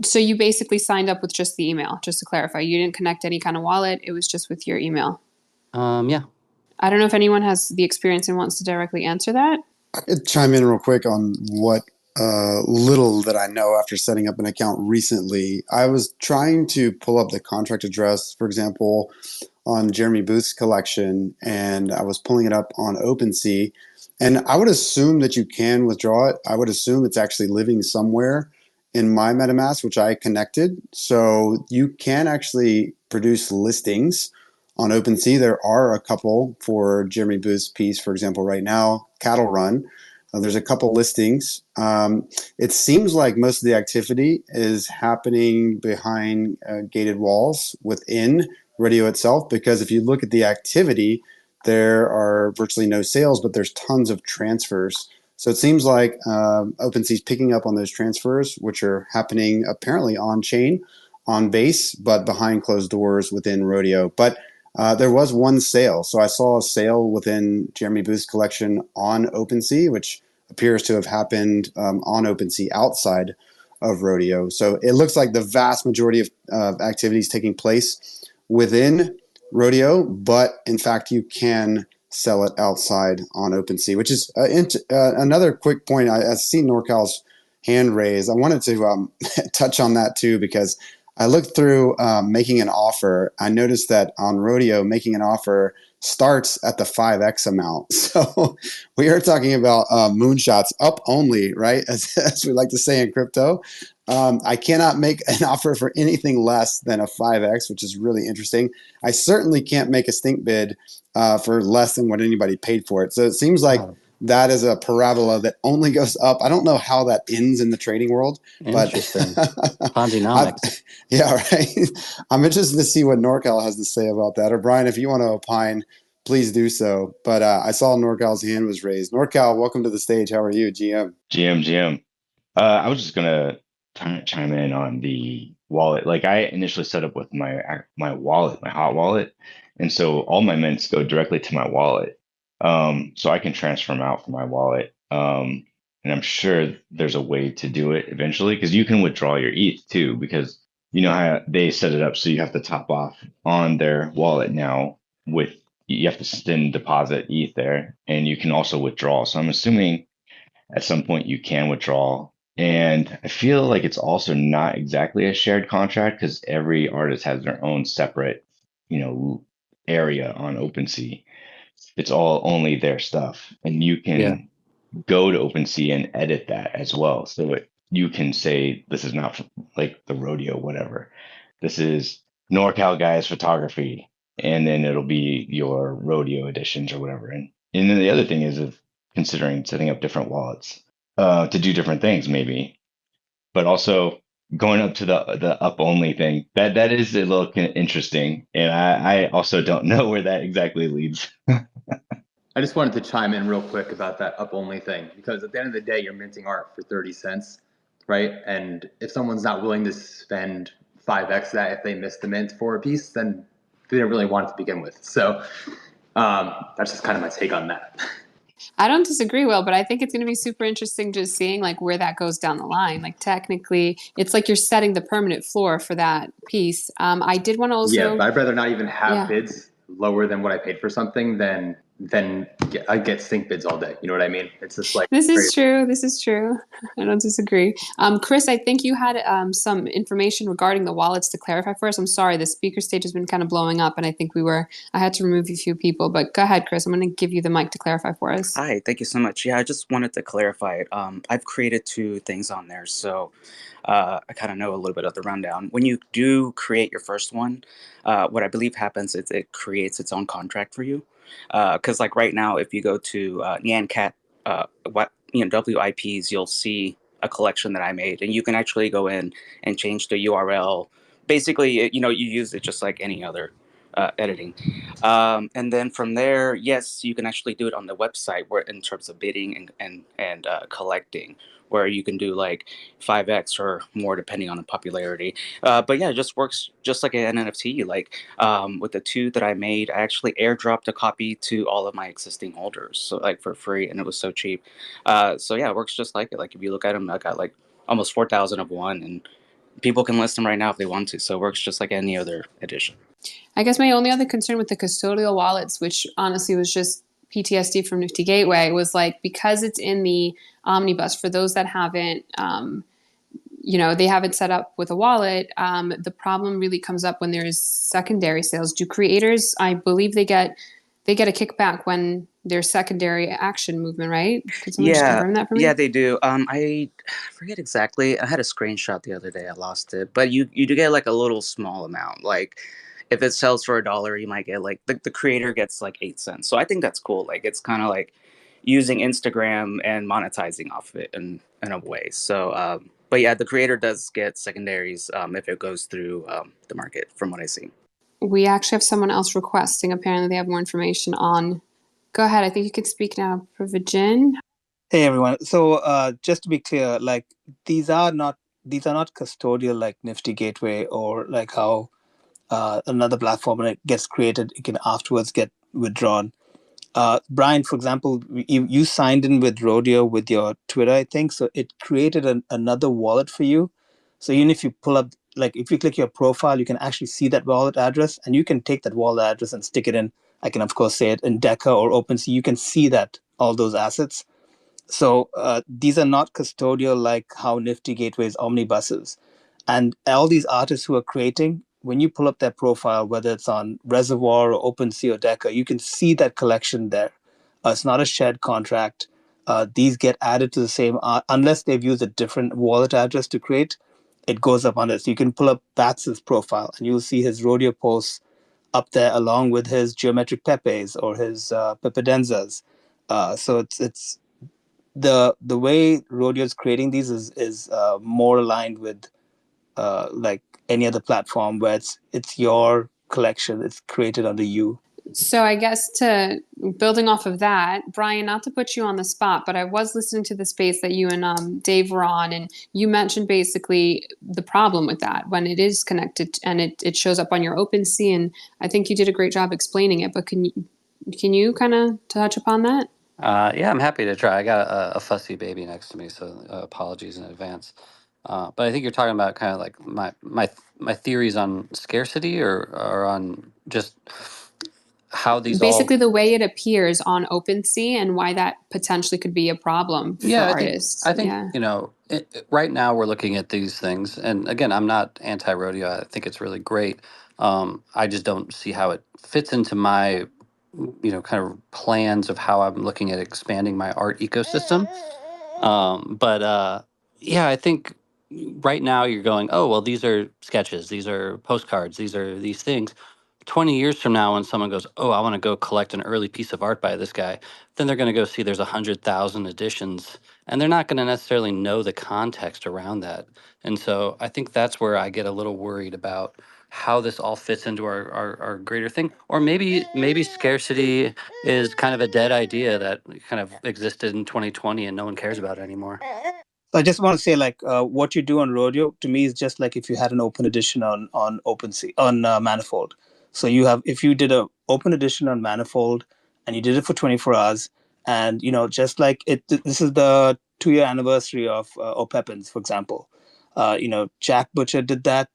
So you basically signed up with just the email, just to clarify. You didn't connect any kind of wallet. It was just with your email. Yeah. I don't know if anyone has the experience and wants to directly answer that. I could chime in real quick on what little that I know after setting up an account recently. I was trying to pull up the contract address, for example, on Jeremy Booth's collection, and I was pulling it up on OpenSea. And I would assume that you can withdraw it. I would assume it's actually living somewhere in my MetaMask, which I connected. So you can actually produce listings on OpenSea. There are a couple for Jeremy Booth's piece, for example, right now, Cattle Run. There's a couple listings. It seems like most of the activity is happening behind gated walls within Rodeo itself, because if you look at the activity, there are virtually no sales, but there's tons of transfers. So it seems like OpenSea's picking up on those transfers, which are happening apparently on chain, on base, but behind closed doors within Rodeo. But there was one sale. So I saw a sale within Jeremy Booth's collection on OpenSea, which appears to have happened on OpenSea outside of Rodeo. So it looks like the vast majority of activities taking place within Rodeo, but in fact, you can sell it outside on OpenSea, which is another quick point. I see NorCal's hand raised. I wanted to touch on that too, because I looked through making an offer. I noticed that on Rodeo, making an offer starts at the 5x amount. So we are talking about moonshots up only, right? As we like to say in crypto. I cannot make an offer for anything less than a 5x, which is really interesting. I certainly can't make a stink bid for less than what anybody paid for it. So it seems like that is a parabola that only goes up. I don't know how that ends in the trading world, Interesting. but Ponzi-nomics. yeah, right. I'm interested to see what NorCal has to say about that. Or Brian, if you want to opine, please do so. But I saw NorCal's hand was raised. NorCal, welcome to the stage. How are you, GM? GM. I was just gonna chime in on the wallet. Like I initially set up with my wallet, my hot wallet, and so all my mints go directly to my wallet. So I can transfer them out from my wallet. And I'm sure there's a way to do it eventually, because you can withdraw your ETH too, because you know how they set it up so you have to top off on their wallet now with you have to send deposit ETH there, and you can also withdraw. So I'm assuming at some point you can withdraw. And I feel like it's also not exactly a shared contract because every artist has their own separate, area on OpenSea. It's all only their stuff, and you Yeah. can go to OpenSea and edit that as well. So you can say this is not like the rodeo, whatever. This is NorCal Guys Photography, and then it'll be your rodeo editions or whatever. And then the other thing is of considering setting up different wallets to do different things, maybe, but also going up to the up only thing. That is a little interesting, and I also don't know where that exactly leads. I just wanted to chime in real quick about that up only thing, because at the end of the day, you're minting art for 30 cents, right? And if someone's not willing to spend 5x that if they miss the mint for a piece, then they didn't really want it to begin with. So that's just kind of my take on that. I don't disagree, Will, but I think it's going to be super interesting just seeing like where that goes down the line. Like technically, it's like you're setting the permanent floor for that piece. I did want to also... Yeah, but I'd rather not even have bids lower than what I paid for something than then I get stink bids all day. You know what I mean? It's just like This is true. This is true. I don't disagree. Chris, I think you had some information regarding the wallets to clarify for us. I'm sorry, the speaker stage has been kind of blowing up, and I think I had to remove a few people. But go ahead, Chris. I'm going to give you the mic to clarify for us. Hi, thank you so much. Yeah, I just wanted to clarify it. I've created 2 things on there, so I kind of know a little bit of the rundown. When you do create your first one, what I believe happens is it creates its own contract for you. Because like right now, if you go to Nyancat, WIPs, you'll see a collection that I made, and you can actually go in and change the URL. Basically, you use it just like any other editing. And then from there, yes, you can actually do it on the website where in terms of bidding and collecting, where you can do like 5x or more depending on the popularity. But yeah, it just works just like an NFT. Like with the 2 that I made, I actually airdropped a copy to all of my existing holders, so like for free, and it was so cheap. So yeah, it works just like it. Like if you look at them, I got like almost 4,000 of one, and people can list them right now if they want to. So it works just like any other edition. I guess my only other concern with the custodial wallets, which honestly was just PTSD from Nifty Gateway, was like because it's in the omnibus, for those that haven't, they haven't set up with a wallet, the problem really comes up when there's secondary sales. Do creators, I believe they get a kickback when there's secondary action movement, right? Could someone just confirm that for me? Yeah, they do. I forget exactly. I had a screenshot the other day. I lost it, but you do get like a little small amount. Like if it sells for $1, you might get like the creator gets like 8 cents. So I think that's cool. Like it's kind of like using Instagram and monetizing off of it in a way. So, but yeah, the creator does get secondaries if it goes through the market, from what I see. We actually have someone else requesting. Apparently, they have more information on. Go ahead. I think you could speak now, Pravijin. Hey everyone. So just to be clear, like these are not custodial like Nifty Gateway or like how another platform when it gets created, it can afterwards get withdrawn. Brian, for example, you signed in with Rodeo with your Twitter, I think. So it created another wallet for you. So even if you pull up, like if you click your profile, you can actually see that wallet address, and you can take that wallet address and stick it in. I can of course say it in Deca or OpenSea. You can see that all those assets. So these are not custodial like how Nifty Gateway's omnibuses. And all these artists who are creating, when you pull up their profile, whether it's on Reservoir or OpenSea or Deca, you can see that collection there. It's not a shared contract. These get added to the same, unless they've used a different wallet address to create, it goes up on it. So you can pull up Bats's profile and you'll see his rodeo posts up there along with his geometric pepes or his pepedenzas. So it's the way Rodeo is creating these is more aligned with like any other platform where it's your collection. It's created under you. So I guess building off of that, Brian, not to put you on the spot, but I was listening to the space that you and Dave were on, and you mentioned basically the problem with that when it is connected and it shows up on your OpenSea, and I think you did a great job explaining it. But can you kind of touch upon that? Yeah, I'm happy to try. I got a fussy baby next to me, so apologies in advance. But I think you're talking about kind of like my theories on scarcity or on just how these basically the way it appears on OpenSea and why that potentially could be a problem for artists. I think right now we're looking at these things, and again, I'm not anti-rodeo. I think it's really great. I just don't see how it fits into my kind of plans of how I'm looking at expanding my art ecosystem. But yeah, I think right now you're going, oh, well, these are sketches, these are postcards, these are these things. 20 years from now, when someone goes, oh, I want to go collect an early piece of art by this guy, then they're going to go see there's 100,000 editions, and they're not going to necessarily know the context around that. And so I think that's where I get a little worried about how this all fits into our greater thing. Or maybe scarcity is kind of a dead idea that kind of existed in 2020 and no one cares about it anymore. I just want to say, like, what you do on Rodeo to me is just like if you had an open edition on OpenSea on Manifold. So if you did a open edition on Manifold and you did it for 24 hours, and just like this is the 2-year anniversary of O'Peppins, for example. Jack Butcher did that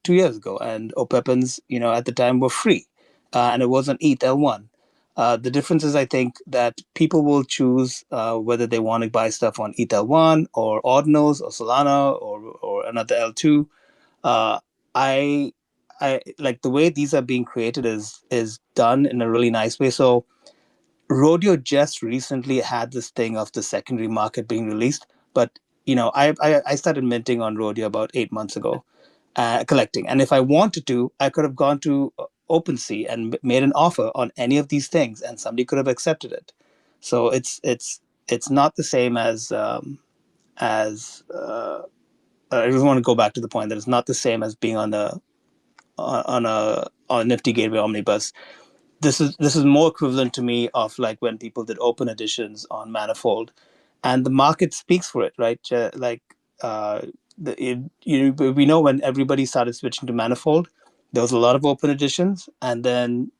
2 years ago, and O'Peppins, at the time were free, and it was on ETH L1. The difference is, I think, that people will choose whether they want to buy stuff on ETH-L1 or Ordinals or Solana or another L2. I I like the way these are being created is done in a really nice way. So Rodeo just recently had this thing of the secondary market being released, but I started minting on Rodeo about 8 months ago, collecting. And if I wanted to, I could have gone to OpenSea and made an offer on any of these things, and somebody could have accepted it. So it's not the same as I just want to go back to the point that it's not the same as being on Nifty Gateway Omnibus. This is more equivalent to me of like when people did open editions on Manifold, and the market speaks for it, right? Like we know when everybody started switching to Manifold, there was a lot of open editions, and then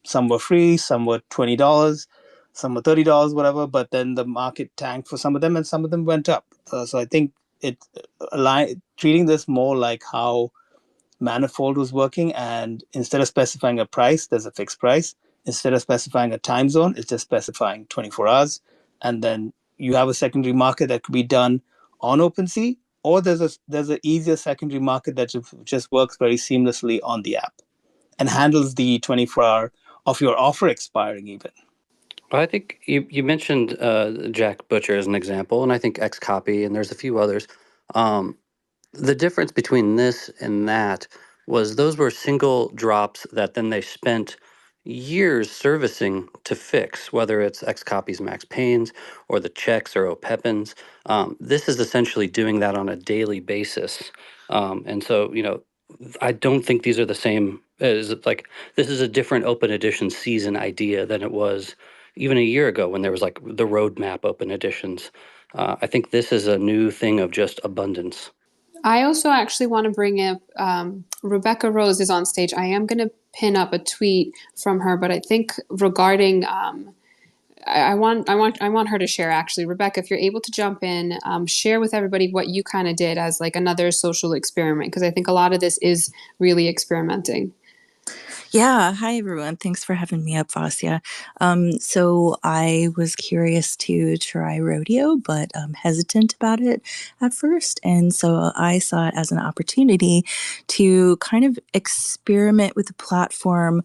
some were free, some were $20, some were $30, whatever. But then the market tanked for some of them, and some of them went up. So I think it treating this more like how Manifold was working, and instead of specifying a price, there's a fixed price. Instead of specifying a time zone, it's just specifying 24 hours. And then you have a secondary market that could be done on OpenSea, or there's an easier secondary market that just works very seamlessly on the app and handles the 24-hour of your offer expiring even. Well, I think you mentioned Jack Butcher as an example, and I think Xcopy, and there's a few others. The difference between this and that was those were single drops that then they spent years servicing to fix, whether it's Xcopy's Max Pains or the checks or OPEPINs. This is essentially doing that on a daily basis. And so, I don't think these are the same as like this is a different open edition season idea than it was even a year ago when there was like the roadmap open editions. I think this is a new thing of just abundance. I also actually want to bring up Rebecca Rose is on stage. I am going to pin up a tweet from her, but I think regarding I want her to share actually. Rebecca, if you're able to jump in, share with everybody what you kind of did as like another social experiment, because I think a lot of this is really experimenting. Yeah. Hi, everyone. Thanks for having me up, Vasia. So I was curious to try rodeo, but hesitant about it at first. And so I saw it as an opportunity to kind of experiment with the platform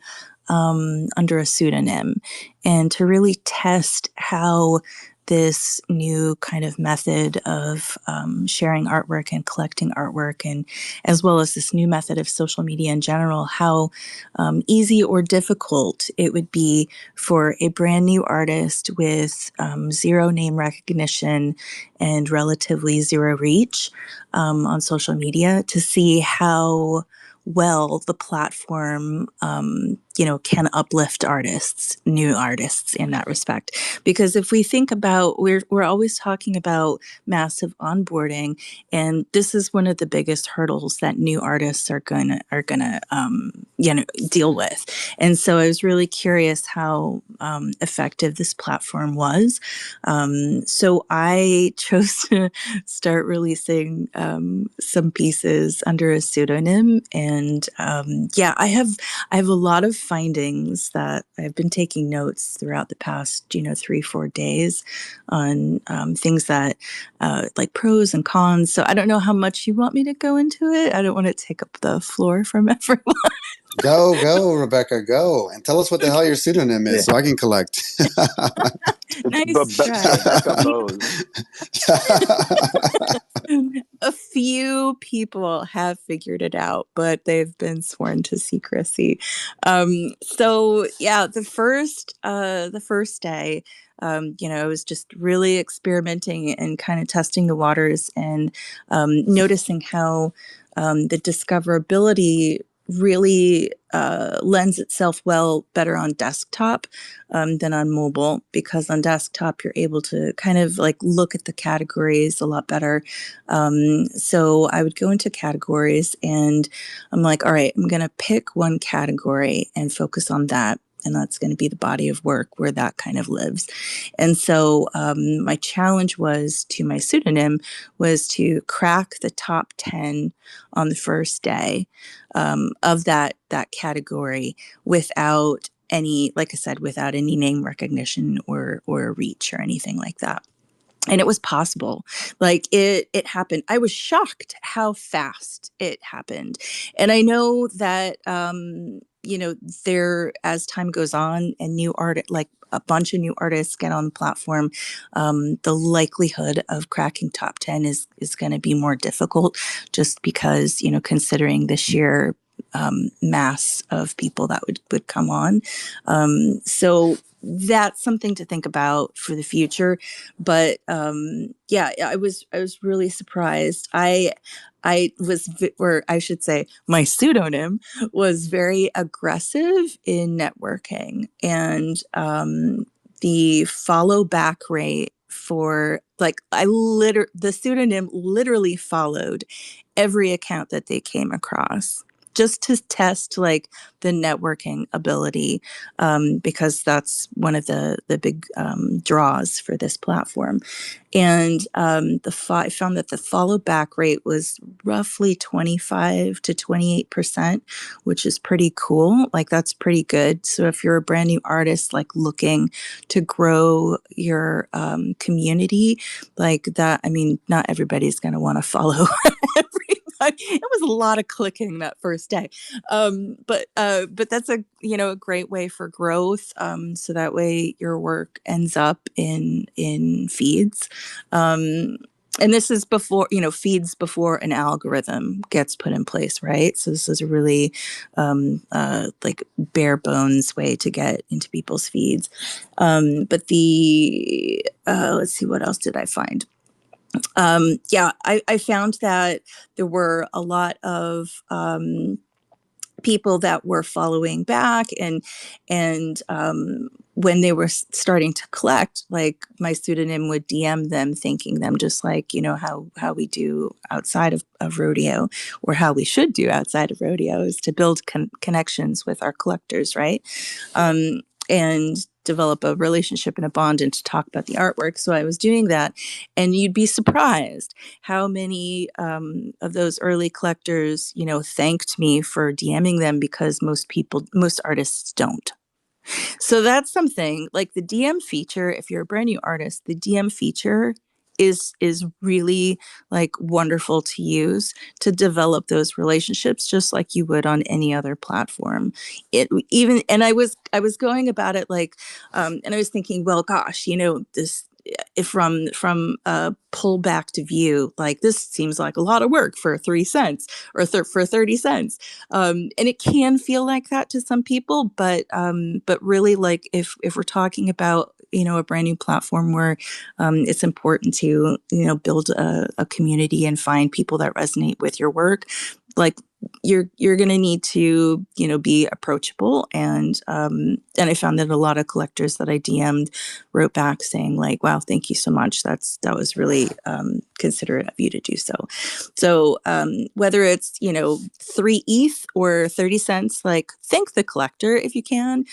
under a pseudonym and to really test how this new kind of method of sharing artwork and collecting artwork, and as well as this new method of social media in general, how easy or difficult it would be for a brand new artist with zero name recognition and relatively zero reach on social media to see how well the platform can uplift artists, new artists in that respect. Because if we think about, we're always talking about massive onboarding, and this is one of the biggest hurdles that new artists are gonna deal with. And so I was really curious how effective this platform was. So I chose to start releasing some pieces under a pseudonym, and I have a lot of findings that I've been taking notes throughout the past 3-4 days on things that like pros and cons. So I don't know how much you want me to go into it. I don't want to take up the floor from everyone. Go, Rebecca, go. And tell us what the hell your pseudonym is so I can collect. Nice try. Rebecca Bose. A few people have figured it out, but they've been sworn to secrecy. The first day, I was just really experimenting and kind of testing the waters and noticing how the discoverability really lends itself better on desktop than on mobile, because on desktop you're able to kind of like look at the categories a lot better. So I would go into categories and I'm like, all right, I'm going to pick one category and focus on that. And that's going to be the body of work where that kind of lives. And so my challenge to my pseudonym was to crack the top 10 on the first day of that category without any, like I said, without any name recognition or reach or anything like that. And it was possible. Like it happened. I was shocked how fast it happened. And I know that, there, as time goes on and like a bunch of new artists get on the platform, the likelihood of cracking top 10 is going to be more difficult, just because, considering the sheer mass of people that would come on. So that's something to think about for the future. But I was really surprised. Or I should say, my pseudonym was very aggressive in networking, and the follow back rate for, like, the pseudonym literally followed every account that they came across, just to test like the networking ability, because that's one of the big draws for this platform. And I found that the follow back rate was roughly 25 to 28%, which is pretty cool. Like, that's pretty good. So if you're a brand new artist, like looking to grow your community like that, I mean, not everybody's going to want to follow everybody. It was a lot of clicking that first day. But that's a great way for growth. So that way your work ends up in feeds. And this is before, feeds before an algorithm gets put in place, right? So this is a really like bare bones way to get into people's feeds. But let's see, what else did I find? I found that there were a lot of people that were following back, and when they were starting to collect, like, my pseudonym would DM them, thanking them, just like, how we do outside of rodeo, or how we should do outside of rodeo, is to build connections with our collectors, right? And develop a relationship and a bond, and to talk about the artwork. So I was doing that, and you'd be surprised how many of those early collectors, thanked me for DMing them, because most artists don't. So that's something, like the DM feature. If you're a brand new artist, the DM feature is really like wonderful to use to develop those relationships, just like you would on any other platform. And I was going about it like, and I was thinking, well, gosh, this, from pull back to view, like, this seems like a lot of work for 3 cents, or for 30 cents. And it can feel like that to some people, but really, like, if we're talking about, a brand new platform where it's important to, build a community and find people that resonate with your work, like, you're going to need to, be approachable. And I found that a lot of collectors that I DM'd wrote back saying, like, wow, thank you so much. That was really considerate of you to do so. So whether it's, 3 ETH or 30 cents, like, thank the collector if you can.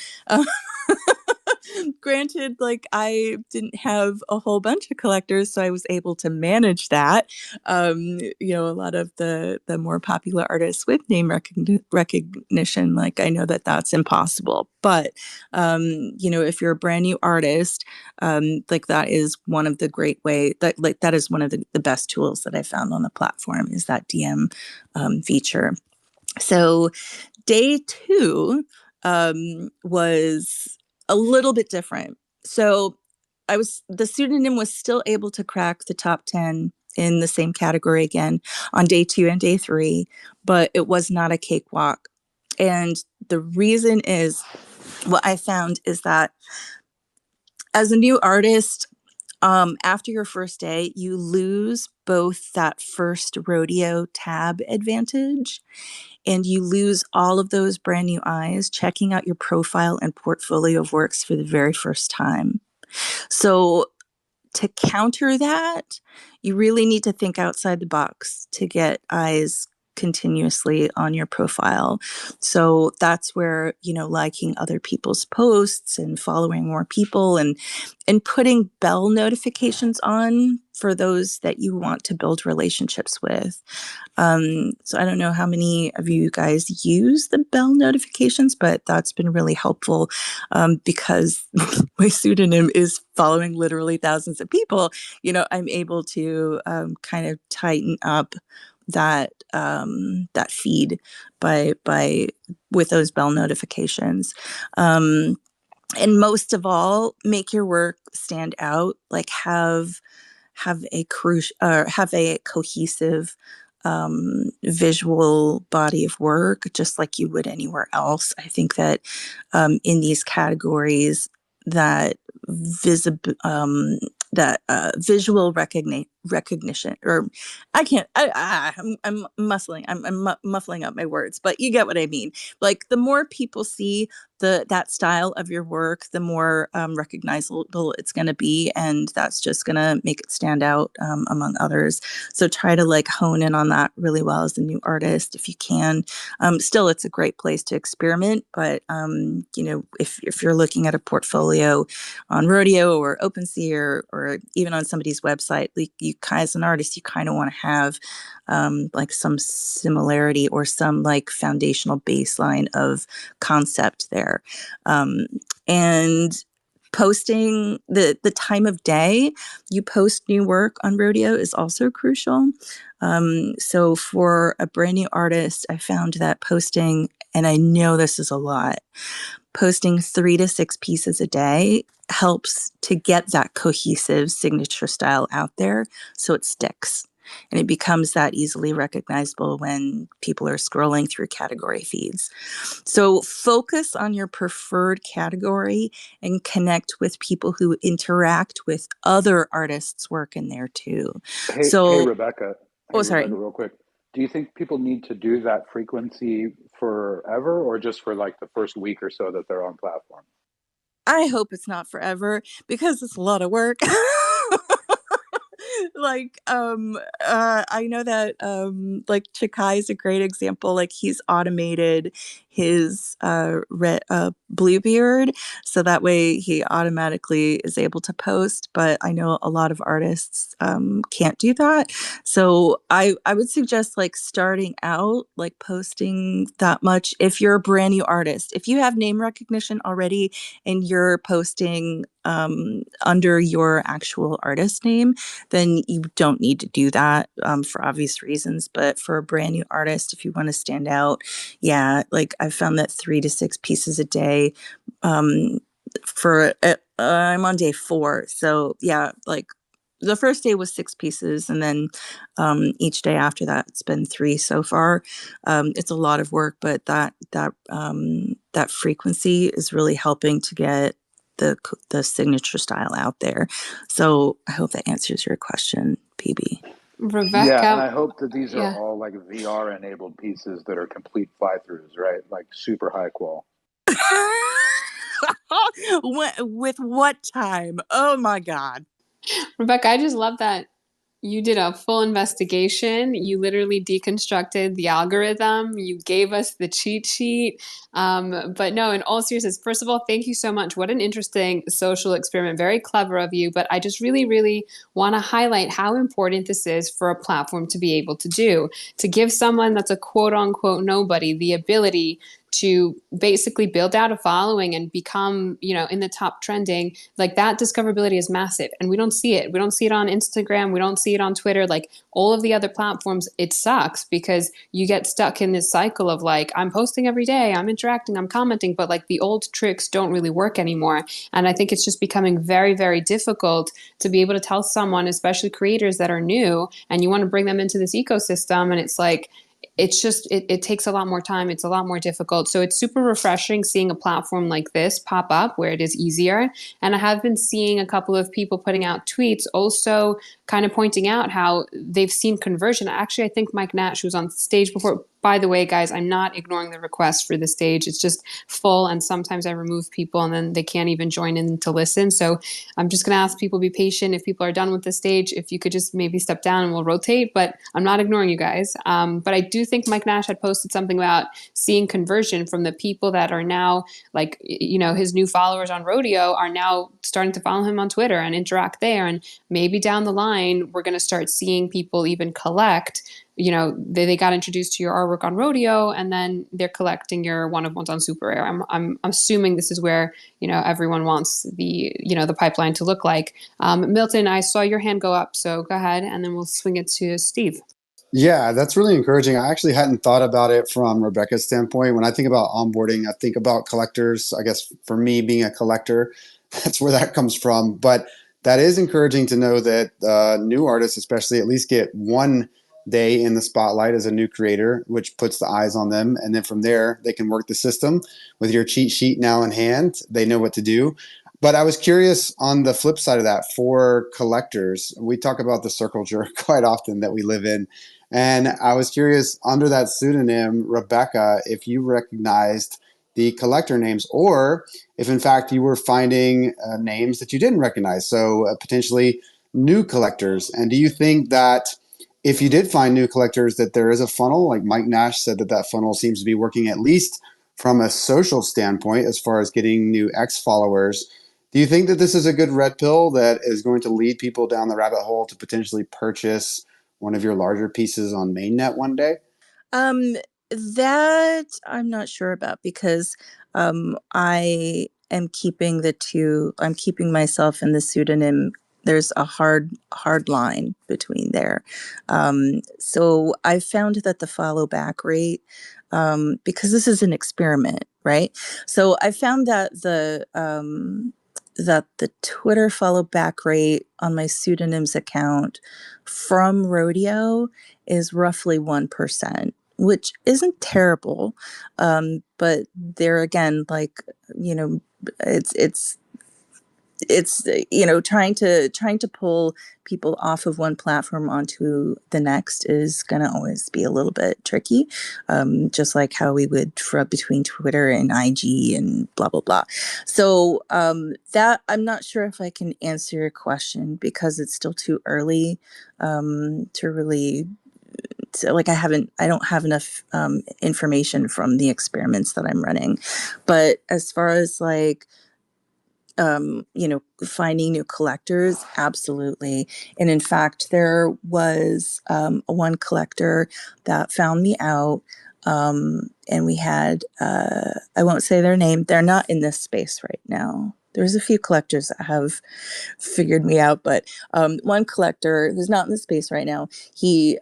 Granted, like, I didn't have a whole bunch of collectors, so I was able to manage that. A lot of the more popular artists with name recognition, like, I know that that's impossible. But, if you're a brand new artist, like, that is one of the great that is one of the best tools that I found on the platform, is that DM feature. So day 2 was a little bit different. So the pseudonym was still able to crack the top 10 in the same category again on day 2 and day 3, but it was not a cakewalk. And the reason is, what I found is that as a new artist, after your first day, you lose both that first rodeo tab advantage, and you lose all of those brand new eyes checking out your profile and portfolio of works for the very first time. So to counter that, you really need to think outside the box to get eyes continuously on your profile. So that's where, liking other people's posts and following more people and putting bell notifications on for those that you want to build relationships with. So I don't know how many of you guys use the bell notifications, but that's been really helpful because my pseudonym is following literally thousands of people. I'm able to kind of tighten up that feed by with those bell notifications. And most of all, make your work stand out. Like have a have a cohesive visual body of work, just like you would anywhere else. I think that in these categories, that visual recognition, or I'm muffling up my words, but you get what I mean. Like the more people see that style of your work, the more recognizable it's going to be, and that's just going to make it stand out among others. So try to like hone in on that really well as a new artist if you can. Still, it's a great place to experiment, but if you're looking at a portfolio on Rodeo or OpenSea or even on somebody's website, like you as an artist, you kind of want to have like some similarity or some like foundational baseline of concept there. And posting the time of day you post new work on Rodeo is also crucial. So for a brand new artist, I found that posting, and I know this is a lot, posting 3 to 6 pieces a day helps to get that cohesive signature style out there so it sticks. And it becomes that easily recognizable when people are scrolling through category feeds. So focus on your preferred category and connect with people who interact with other artists' work in there too. Hey, Rebecca. Hey, Sorry. Rebecca, real quick. Do you think people need to do that frequency forever or just for like the first week or so that they're on platform? I hope it's not forever because it's a lot of work. I know that like Chikai is a great example. Like he's automated his Bluebeard, so that way he automatically is able to post. But I know a lot of artists can't do that. So I would suggest like starting out like posting that much if you're a brand new artist. If you have name recognition already and you're posting under your actual artist name, then you don't need to do that for obvious reasons. But for a brand new artist, if you want to stand out, yeah, like I've found that 3 to 6 pieces a day I'm on day 4. So yeah, like the first day was 6 pieces, and then each day after that, it's been 3 so far. It's a lot of work, but that frequency is really helping to get the signature style out there. So I hope that answers your question, PB. Yeah, and Rebecca, I hope that these are yeah. all like VR enabled pieces that are complete fly-throughs, right? Like super high qual. With what time? Oh my God. Rebecca, I just love that you did a full investigation. You literally deconstructed the algorithm. You gave us the cheat sheet. But no, in all seriousness, first of all, thank you so much. What an interesting social experiment. Very clever of you. But I just really, really want to highlight how important this is for a platform to be able to do. To give someone that's a quote unquote nobody the ability to basically build out a following and become, in the top trending, like that discoverability is massive. And we don't see it. We don't see it on Instagram. We don't see it on Twitter. Like all of the other platforms, it sucks because you get stuck in this cycle of like, I'm posting every day, I'm interacting, I'm commenting, but like the old tricks don't really work anymore. And I think it's just becoming very, very difficult to be able to tell someone, especially creators that are new, and you want to bring them into this ecosystem. And it's like, it takes a lot more time. It's a lot more difficult. So it's super refreshing seeing a platform like this pop up where it is easier. And I have been seeing a couple of people putting out tweets also kind of pointing out how they've seen conversion. Actually, I think Mike Nash, who was on stage before, by the way, guys, I'm not ignoring the request for the stage. It's just full, and sometimes I remove people and then they can't even join in to listen. So I'm just going to ask people to be patient. If people are done with the stage, if you could just maybe step down and we'll rotate. But I'm not ignoring you guys. But I do think Mike Nash had posted something about seeing conversion from the people that are now, like, you know, his new followers on Rodeo are now starting to follow him on Twitter and interact there. And maybe down the line, we're going to start seeing people even collect, you know, they got introduced to your artwork on Rodeo, and then they're collecting your one-of-ones on Super Rare. I'm assuming this is where, you know, everyone wants the, you know, the pipeline to look like. Milton, I saw your hand go up, so go ahead, and then we'll swing it to Steve. Yeah, that's really encouraging. I actually hadn't thought about it from Rebecca's standpoint. When I think about onboarding, I think about collectors. I guess for me, being a collector, that's where that comes from. But that is encouraging to know that new artists, especially, at least get one day in the spotlight as a new creator, which puts the eyes on them. And then from there, they can work the system with your cheat sheet now in hand. They know what to do. But I was curious on the flip side of that for collectors. We talk about the circle jerk quite often that we live in. And I was curious, under that pseudonym, Rebecca, if you recognized the collector names, or if in fact you were finding names that you didn't recognize, so potentially new collectors. And do you think that if you did find new collectors, that there is a funnel? Like Mike Nash said, that that funnel seems to be working, at least from a social standpoint, as far as getting new X followers. Do you think that this is a good red pill that is going to lead people down the rabbit hole to potentially purchase one of your larger pieces on mainnet one day? Um, that I'm not sure about, because I am keeping the two. I'm keeping myself in the pseudonym. There's a hard line between there. So I found that the follow back rate, because this is an experiment, right? So I found that the Twitter follow back rate on my pseudonyms account from Rodeo is roughly 1%, which isn't terrible. But there again, like, you know, it's you know, trying to pull people off of one platform onto the next is going to always be a little bit tricky, just like how we would between Twitter and IG and blah blah blah. So that I'm not sure if I can answer your question, because it's still too early to really, like, I don't have enough information from the experiments that I'm running. But as far as like, you know, finding new collectors, absolutely. And in fact, there was one collector that found me out, and we had, I won't say their name, they're not in this space right now. There's a few collectors that have figured me out, but one collector who's not in the space right now, he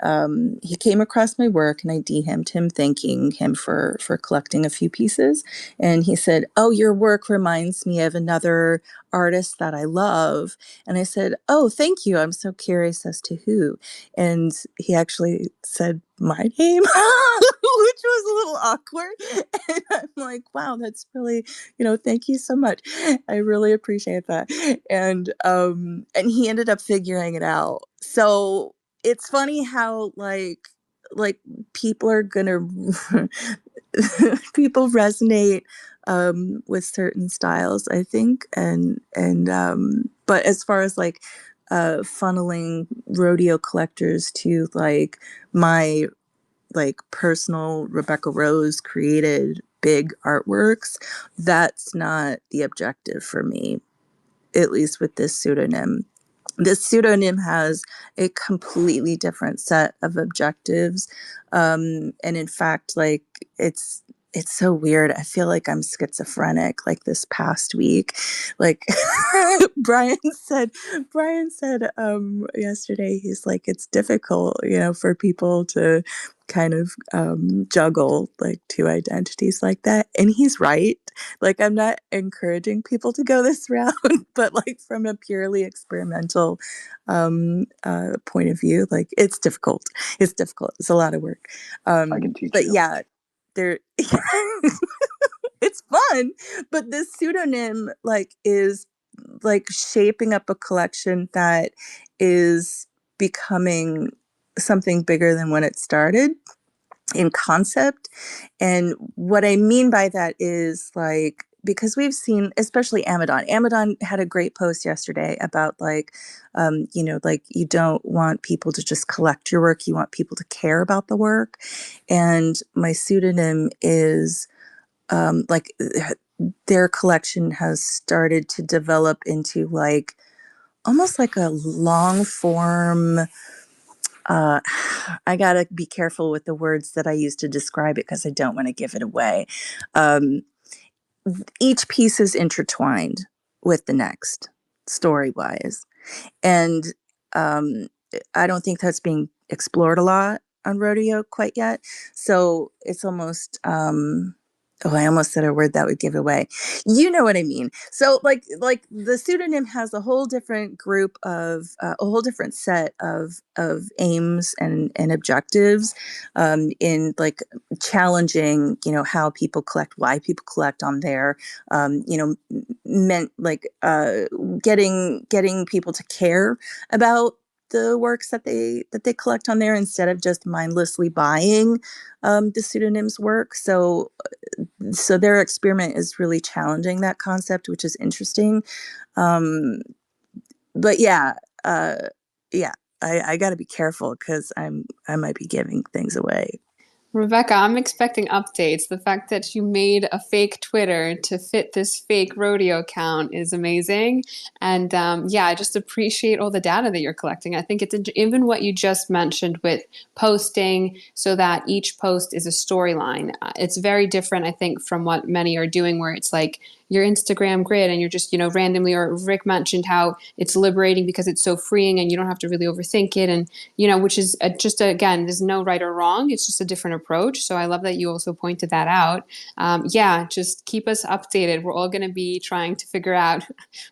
came across my work, and I DM'd him thanking him for collecting a few pieces, and he said, "Oh, your work reminds me of another artist that I love." And I said, "Oh, thank you. I'm so curious as to who." And he actually said my name, which was a little awkward. And I'm like, wow, that's really, you know, thank you so much. I really appreciate that. And he ended up figuring it out. So it's funny how like people are gonna people resonate with certain styles, I think. And but as far as like funneling Rodeo collectors to like my like personal Rebecca Rose created big artworks, that's not the objective for me, at least with this pseudonym. This pseudonym has a completely different set of objectives. And in fact, like, it's so weird. I feel like I'm schizophrenic. Like this past week, like Brian said yesterday, he's like, it's difficult, you know, for people to kind of juggle like two identities like that. And he's right. Like, I'm not encouraging people to go this route, but like from a purely experimental point of view, like it's difficult. It's difficult. It's a lot of work. I can teach But you. yeah, there it's fun. But this pseudonym like is like shaping up a collection that is becoming something bigger than when it started. in concept. And what I mean by that is like, because we've seen, especially Amazon had a great post yesterday about like, like you don't want people to just collect your work, you want people to care about the work. And my pseudonym is like their collection has started to develop into like almost like a long form. I gotta be careful with the words that I use to describe it because I don't want to give it away. Um, each piece is intertwined with the next, story wise, and um, I don't think that's being explored a lot on rodeo quite yet. So it's almost oh, I almost said a word that would give it away. You know what I mean. So like the pseudonym has a whole different group of a whole different set of aims and objectives in like challenging, how people collect, why people collect on there, meant like getting people to care about the works that they collect on there instead of just mindlessly buying the pseudonyms work. So their experiment is really challenging that concept, which is interesting. But yeah, uh, yeah, I got to be careful because I might be giving things away. Rebecca, I'm expecting updates. The fact that you made a fake Twitter to fit this fake rodeo account is amazing. And yeah, I just appreciate all the data that you're collecting. I think it's even what you just mentioned with posting so that each post is a storyline. It's very different, I think, from what many are doing, where it's like your Instagram grid and you're just, randomly, or Rick mentioned how it's liberating because it's so freeing and you don't have to really overthink it. And, which is just, again, there's no right or wrong. It's just a different approach. So I love that you also pointed that out. Yeah, just keep us updated. We're all going to be trying to figure out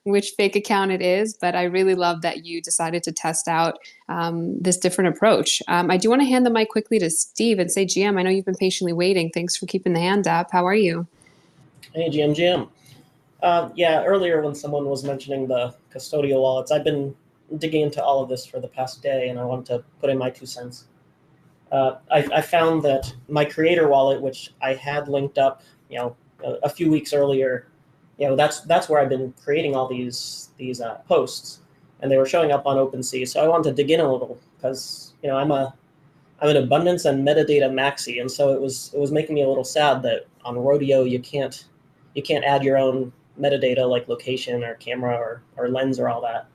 which fake account it is, but I really love that you decided to test out this different approach. I do want to hand the mic quickly to Steve and say, GM, I know you've been patiently waiting. Thanks for keeping the hand up. How are you? Hey, GM. Yeah, earlier when someone was mentioning the custodial wallets, I've been digging into all of this for the past day, and I want to put in my 2 cents. I found that my creator wallet, which I had linked up, a few weeks earlier, that's where I've been creating all these posts, and they were showing up on OpenSea. So I wanted to dig in a little because I'm an abundance and metadata maxi, and so it was making me a little sad that on Rodeo you can't add your own metadata like location or camera or lens or all that.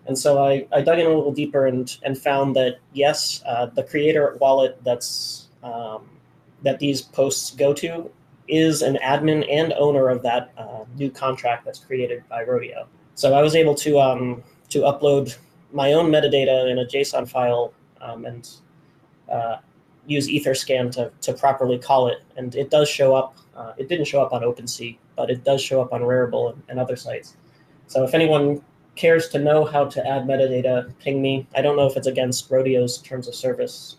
And so I dug in a little deeper and found that yes, the creator wallet that these posts go to is an admin and owner of that new contract that's created by Rodeo. So I was able to upload my own metadata in a JSON file and use Etherscan to properly call it, and it does show up. It didn't show up on OpenSea, but it does show up on Rarible and other sites. So if anyone cares to know how to add metadata, ping me. I don't know if it's against Rodeo's terms of service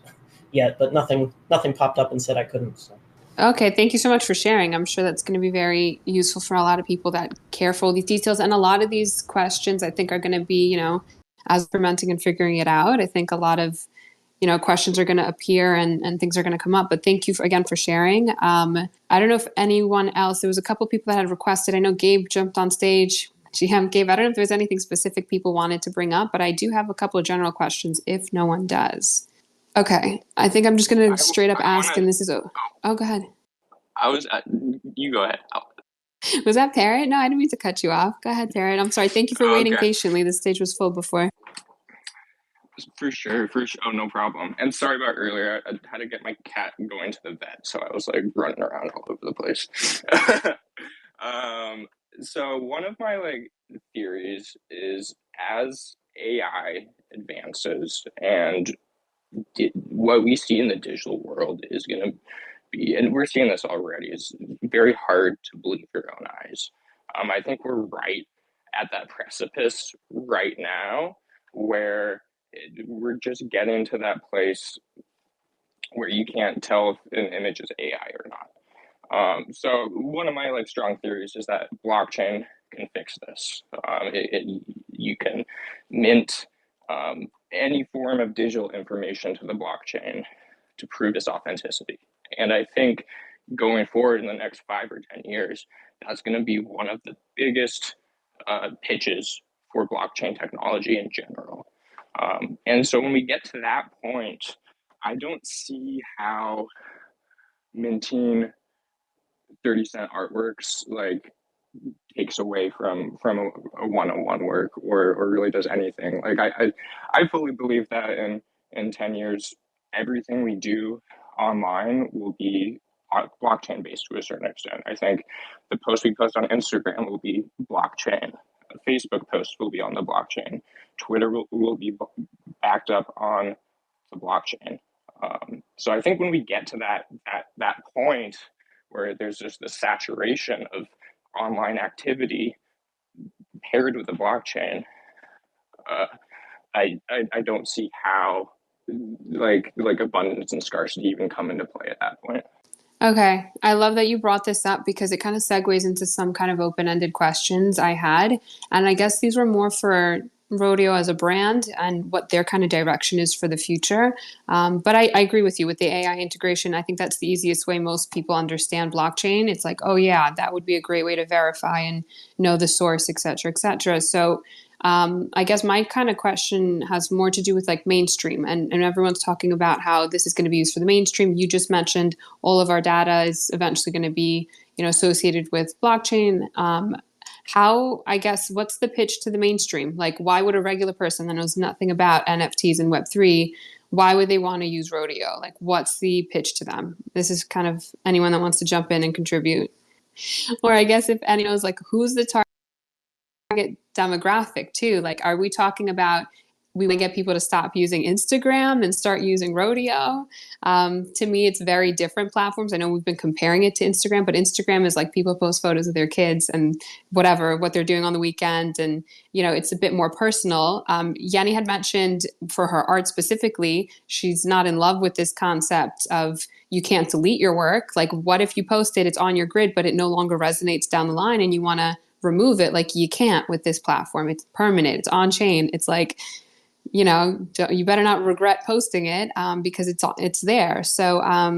yet, but nothing popped up and said I couldn't. So. Okay, thank you so much for sharing. I'm sure that's going to be very useful for a lot of people that care for all these details. And a lot of these questions, I think, are going to be, as experimenting and figuring it out. I think a lot of, questions are going to appear and things are going to come up. But thank you again for sharing. I don't know if anyone else, there was a couple people that had requested. I know Gabe jumped on stage. GM Gabe, I don't know if there's anything specific people wanted to bring up, but I do have a couple of general questions if no one does. Okay, I think I'm just going to straight up ask, and this is oh, go ahead. You go ahead. Was that Parrot? No, I didn't mean to cut you off. Go ahead, Parrot. I'm sorry. Thank you for waiting patiently. The stage was full before. For sure. Oh, no problem. And sorry about earlier. I had to get my cat going to the vet, so I was like running around all over the place. So one of my theories is as AI advances and what we see in the digital world is going to be, and we're seeing this already, is very hard to believe your own eyes. I think we're right at that precipice right now where we're just getting to that place where you can't tell if an image is AI or not. So one of my strong theories is that blockchain can fix this. You can mint any form of digital information to the blockchain to prove its authenticity. And I think going forward in the next 5 or 10 years, that's going to be one of the biggest pitches for blockchain technology in general. And so when we get to that point, I don't see how minting 30-cent artworks like takes away from a one-on-one work or really does anything. Like I fully believe that in 10 years, everything we do online will be blockchain based to a certain extent. I think the post we post on Instagram will be blockchain. A Facebook post will be on the blockchain. Twitter will be backed up on the blockchain. So I think when we get to that point where there's just the saturation of online activity paired with the blockchain, I don't see how like abundance and scarcity even come into play at that point. Okay, I love that you brought this up because it kind of segues into some kind of open-ended questions I had. And I guess these were more for Rodeo as a brand and what their kind of direction is for the future. But I agree with you with the AI integration. I think that's the easiest way most people understand blockchain. It's like, oh yeah, that would be a great way to verify and know the source, et cetera, et cetera. So I guess my kind of question has more to do with like mainstream, and everyone's talking about how this is going to be used for the mainstream. You just mentioned all of our data is eventually going to be, associated with blockchain. How, I guess, what's the pitch to the mainstream? Like, why would a regular person that knows nothing about NFTs and Web3, why would they want to use Rodeo? Like, what's the pitch to them? This is kind of anyone that wants to jump in and contribute. Or I guess if anyone knows, like, who's the target demographic too? Like, are we talking about we want to get people to stop using Instagram and start using Rodeo? To me, it's very different platforms. I know we've been comparing it to Instagram, but Instagram is like people post photos of their kids and what they're doing on the weekend. And, it's a bit more personal. Yenny had mentioned for her art specifically, she's not in love with this concept of you can't delete your work. Like, what if you post it, it's on your grid, but it no longer resonates down the line and you want to remove it? Like, you can't with this platform. It's permanent. It's on chain. It's like, you better not regret posting it because it's there. So I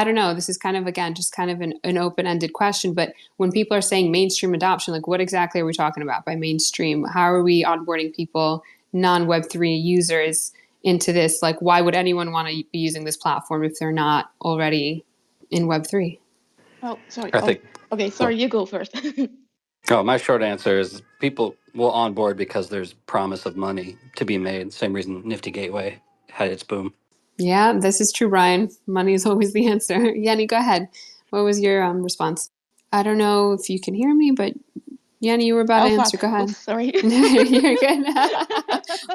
don't know. This is kind of, again, just kind of an open-ended question. But when people are saying mainstream adoption, like what exactly are we talking about by mainstream? How are we onboarding people, non-Web3 users into this? Like, why would anyone want to be using this platform if they're not already in Web3? Oh, sorry. I think. Okay, sorry, you go first. Oh, my short answer is people will onboard because there's promise of money to be made. Same reason Nifty Gateway had its boom. Yeah, this is true, Ryan. Money is always the answer. Yenny, go ahead. What was your response? I don't know if you can hear me, but Yenny, you were about to answer. Fuck. Go ahead. Oops, sorry. You're good.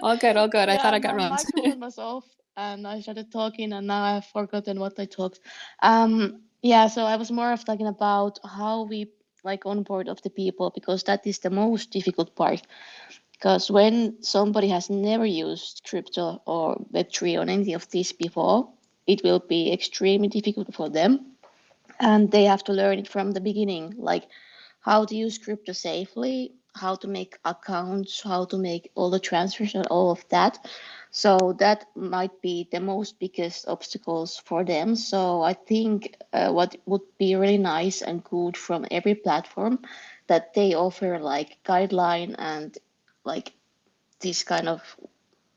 All good, all good. I thought Yeah, I got my wrong. microphone was off and I started talking and now I've forgotten what I talked. So I was more of talking about how we like onboard of the people because that is the most difficult part. Because when somebody has never used crypto or Web3 or any of these before, it will be extremely difficult for them. And they have to learn it from the beginning, like how to use crypto safely, how to make accounts, how to make all the transfers and all of that. So that might be the most biggest obstacles for them. So I think what would be really nice and good from every platform that they offer like guideline and like this kind of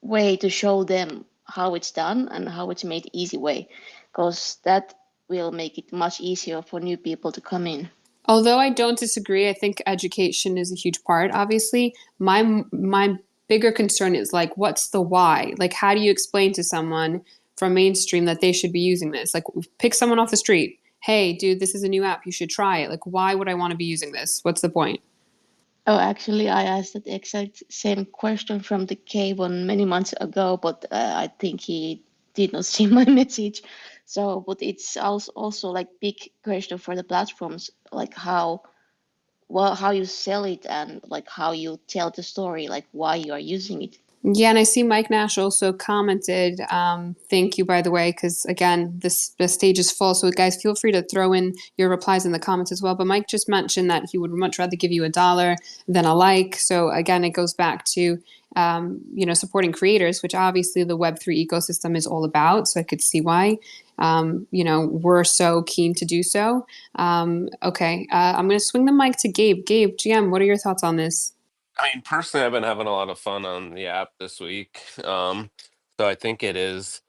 way to show them how it's done and how it's made easy way, because that will make it much easier for new people to come in. Although I don't disagree, I think education is a huge part, obviously. My bigger concern is like, what's the why? Like, how do you explain to someone from mainstream that they should be using this? Like, pick someone off the street. Hey, dude, this is a new app. You should try it. Like, why would I want to be using this? What's the point? Oh, actually, I asked that exact same question from the K1 many months ago, but I think he did not see my message. So, but it's also like big question for the platforms, like how you sell it and like how you tell the story, like why you are using it. Yeah, and I see Mike Nash also commented. Thank you, by the way, because again, the stage is full. So, guys, feel free to throw in your replies in the comments as well. But Mike just mentioned that he would much rather give you $1 than a like. So, again, it goes back to supporting creators, which obviously the Web3 ecosystem is all about. So, I could see why we're so keen to do so. Okay, I'm going to swing the mic to Gabe. Gabe, GM, what are your thoughts on this? I mean, personally, I've been having a lot of fun on the app this week. So I think it is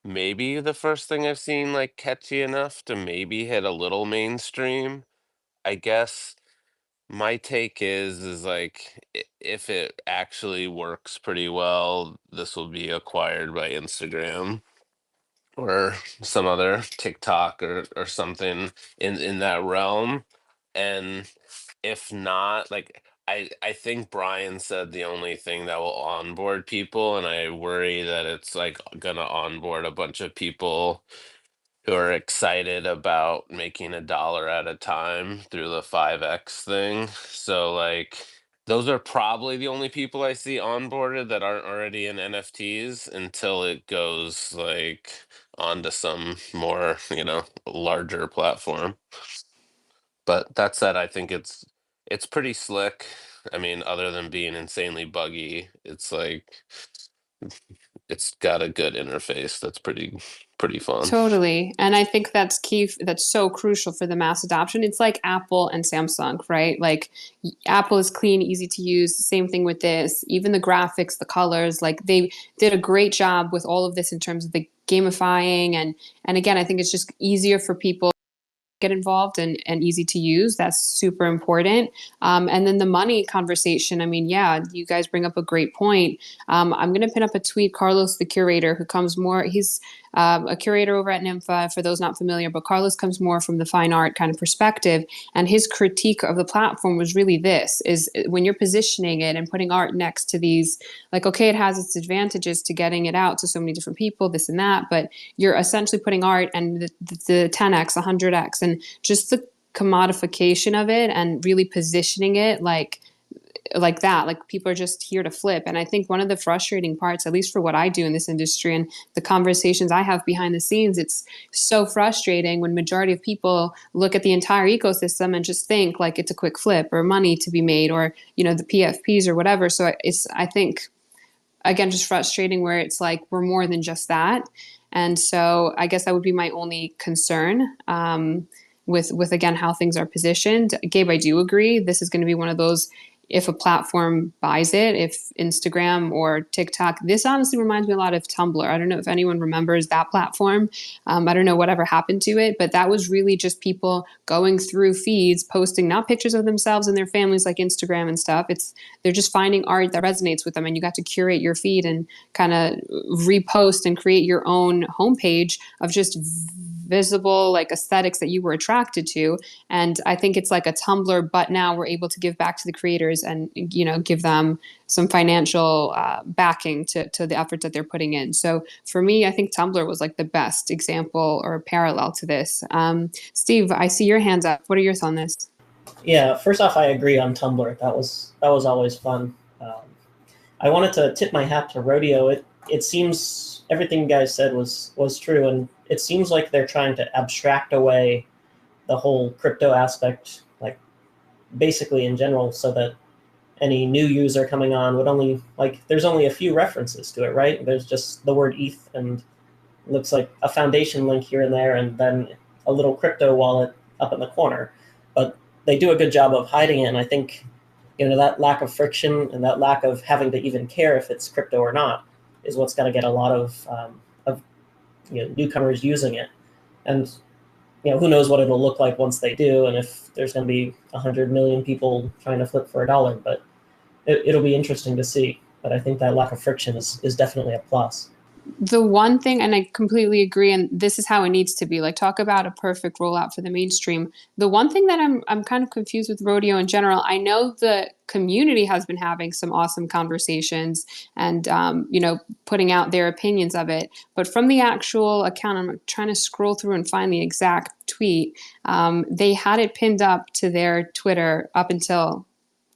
maybe the first thing I've seen like catchy enough to maybe hit a little mainstream. I guess my take is like if it actually works pretty well, this will be acquired by Instagram or some other TikTok or something in that realm. And if not, like I think Brian said the only thing that will onboard people, and I worry that it's like gonna onboard a bunch of people who are excited about making $1 at a time through the 5x thing. So like those are probably the only people I see onboarded that aren't already in NFTs until it goes like onto some more, larger platform. But that said, I think it's pretty slick. I mean, other than being insanely buggy, it's like it's got a good interface that's pretty fun. Totally. And I think that's key. That's so crucial for the mass adoption. It's like Apple and Samsung, right? Like Apple is clean, easy to use. Same thing with this. Even the graphics, the colors, like they did a great job with all of this in terms of the gamifying. And again, I think it's just easier for people get involved and easy to use. That's super important. And then the money conversation. I mean, yeah, you guys bring up a great point. I'm going to pin up a tweet. Carlos, the curator, who comes more, he's a curator over at Nympha, for those not familiar, but Carlos comes more from the fine art kind of perspective. And his critique of the platform was really this, is when you're positioning it and putting art next to these, like, okay, it has its advantages to getting it out to so many different people, this and that, but you're essentially putting art and the 10x, 100x, and just the commodification of it and really positioning it like that, like people are just here to flip. And I think one of the frustrating parts, at least for what I do in this industry and the conversations I have behind the scenes, it's so frustrating when majority of people look at the entire ecosystem and just think like it's a quick flip or money to be made or the PFPs or whatever. So I think again, just frustrating where it's like we're more than just that. And so I guess that would be my only concern with again how things are positioned. Gabe, I do agree. This is going to be one of those, if a platform buys it, if Instagram or TikTok, this honestly reminds me a lot of Tumblr. I don't know if anyone remembers that platform. I don't know whatever happened to it, but that was really just people going through feeds, posting not pictures of themselves and their families like Instagram and stuff. They're just finding art that resonates with them, and you got to curate your feed and kind of repost and create your own homepage of just visible like aesthetics that you were attracted to. And I think it's like a Tumblr, but now we're able to give back to the creators and give them some financial backing to the efforts that they're putting in. So for me, I think Tumblr was like the best example or parallel to this. Steve, I see your hands up. What are your thoughts on this? Yeah, first off, I agree on Tumblr. That was always fun. I wanted to tip my hat to Rodeo. It seems everything you guys said was true, and it seems like they're trying to abstract away the whole crypto aspect, like basically in general, so that any new user coming on would only there's only a few references to it, right? There's just the word ETH and it looks like a foundation link here and there, and then a little crypto wallet up in the corner. But they do a good job of hiding it, and I think that lack of friction and that lack of having to even care if it's crypto or not is what's going to get a lot of newcomers using it. And who knows what it'll look like once they do, and if there's going to be 100 million people trying to flip for $1, but it'll be interesting to see. But I think that lack of friction is definitely a plus. The one thing, and I completely agree, and this is how it needs to be, like talk about a perfect rollout for the mainstream. The one thing that I'm kind of confused with Rodeo in general, I know the community has been having some awesome conversations and, putting out their opinions of it. But from the actual account, I'm trying to scroll through and find the exact tweet. They had it pinned up to their Twitter up until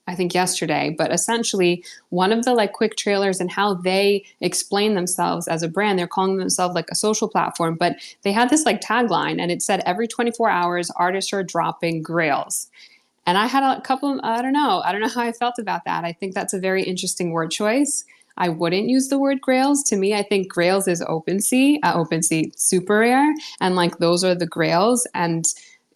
I think yesterday, but essentially one of the like quick trailers and how they explain themselves as a brand, they're calling themselves like a social platform, but they had this like tagline and it said every 24 hours artists are dropping grails. And I had a couple, I don't know how I felt about that. I think that's a very interesting word choice. I wouldn't use the word grails. To me, I think grails is OpenSea super rare, and like those are the grails. And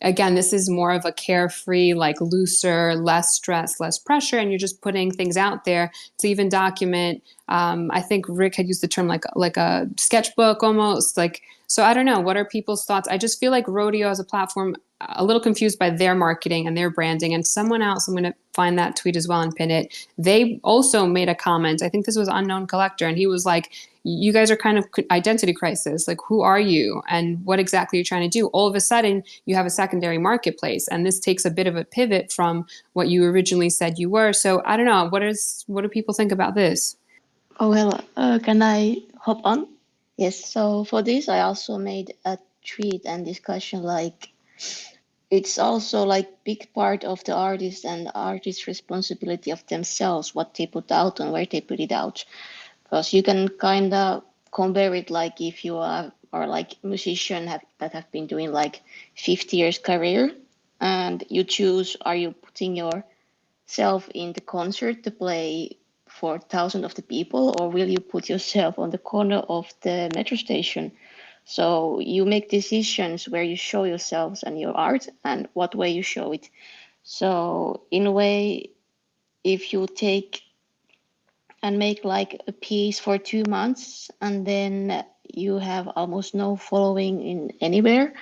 again, this is more of a carefree, like looser, less stress, less pressure, and you're just putting things out there to even document. I think Rick had used the term like a sketchbook almost. Like, so I don't know. What are people's thoughts? I just feel like Rodeo as a platform, a little confused by their marketing and their branding. And someone else, I'm going to find that tweet as well and pin it. They also made a comment. I think this was Unknown Collector, and he was like, you guys are kind of identity crisis. Like, who are you and what exactly you're trying to do? All of a sudden, you have a secondary marketplace, and this takes a bit of a pivot from what you originally said you were. So I don't know. What do people think about this? Oh, well, can I hop on? Yes, so for this, I also made a tweet and discussion like it's also like big part of the artist and artist responsibility of themselves, what they put out and where they put it out. Because you can kind of compare it like if you are like musician that have been doing like 50 years career and you choose, are you putting yourself in the concert to play for thousands of the people, or will you put yourself on the corner of the metro station? So you make decisions where you show yourselves and your art and what way you show it. So in a way, if you take and make like a piece for 2 months and then you have almost no following in anywhere,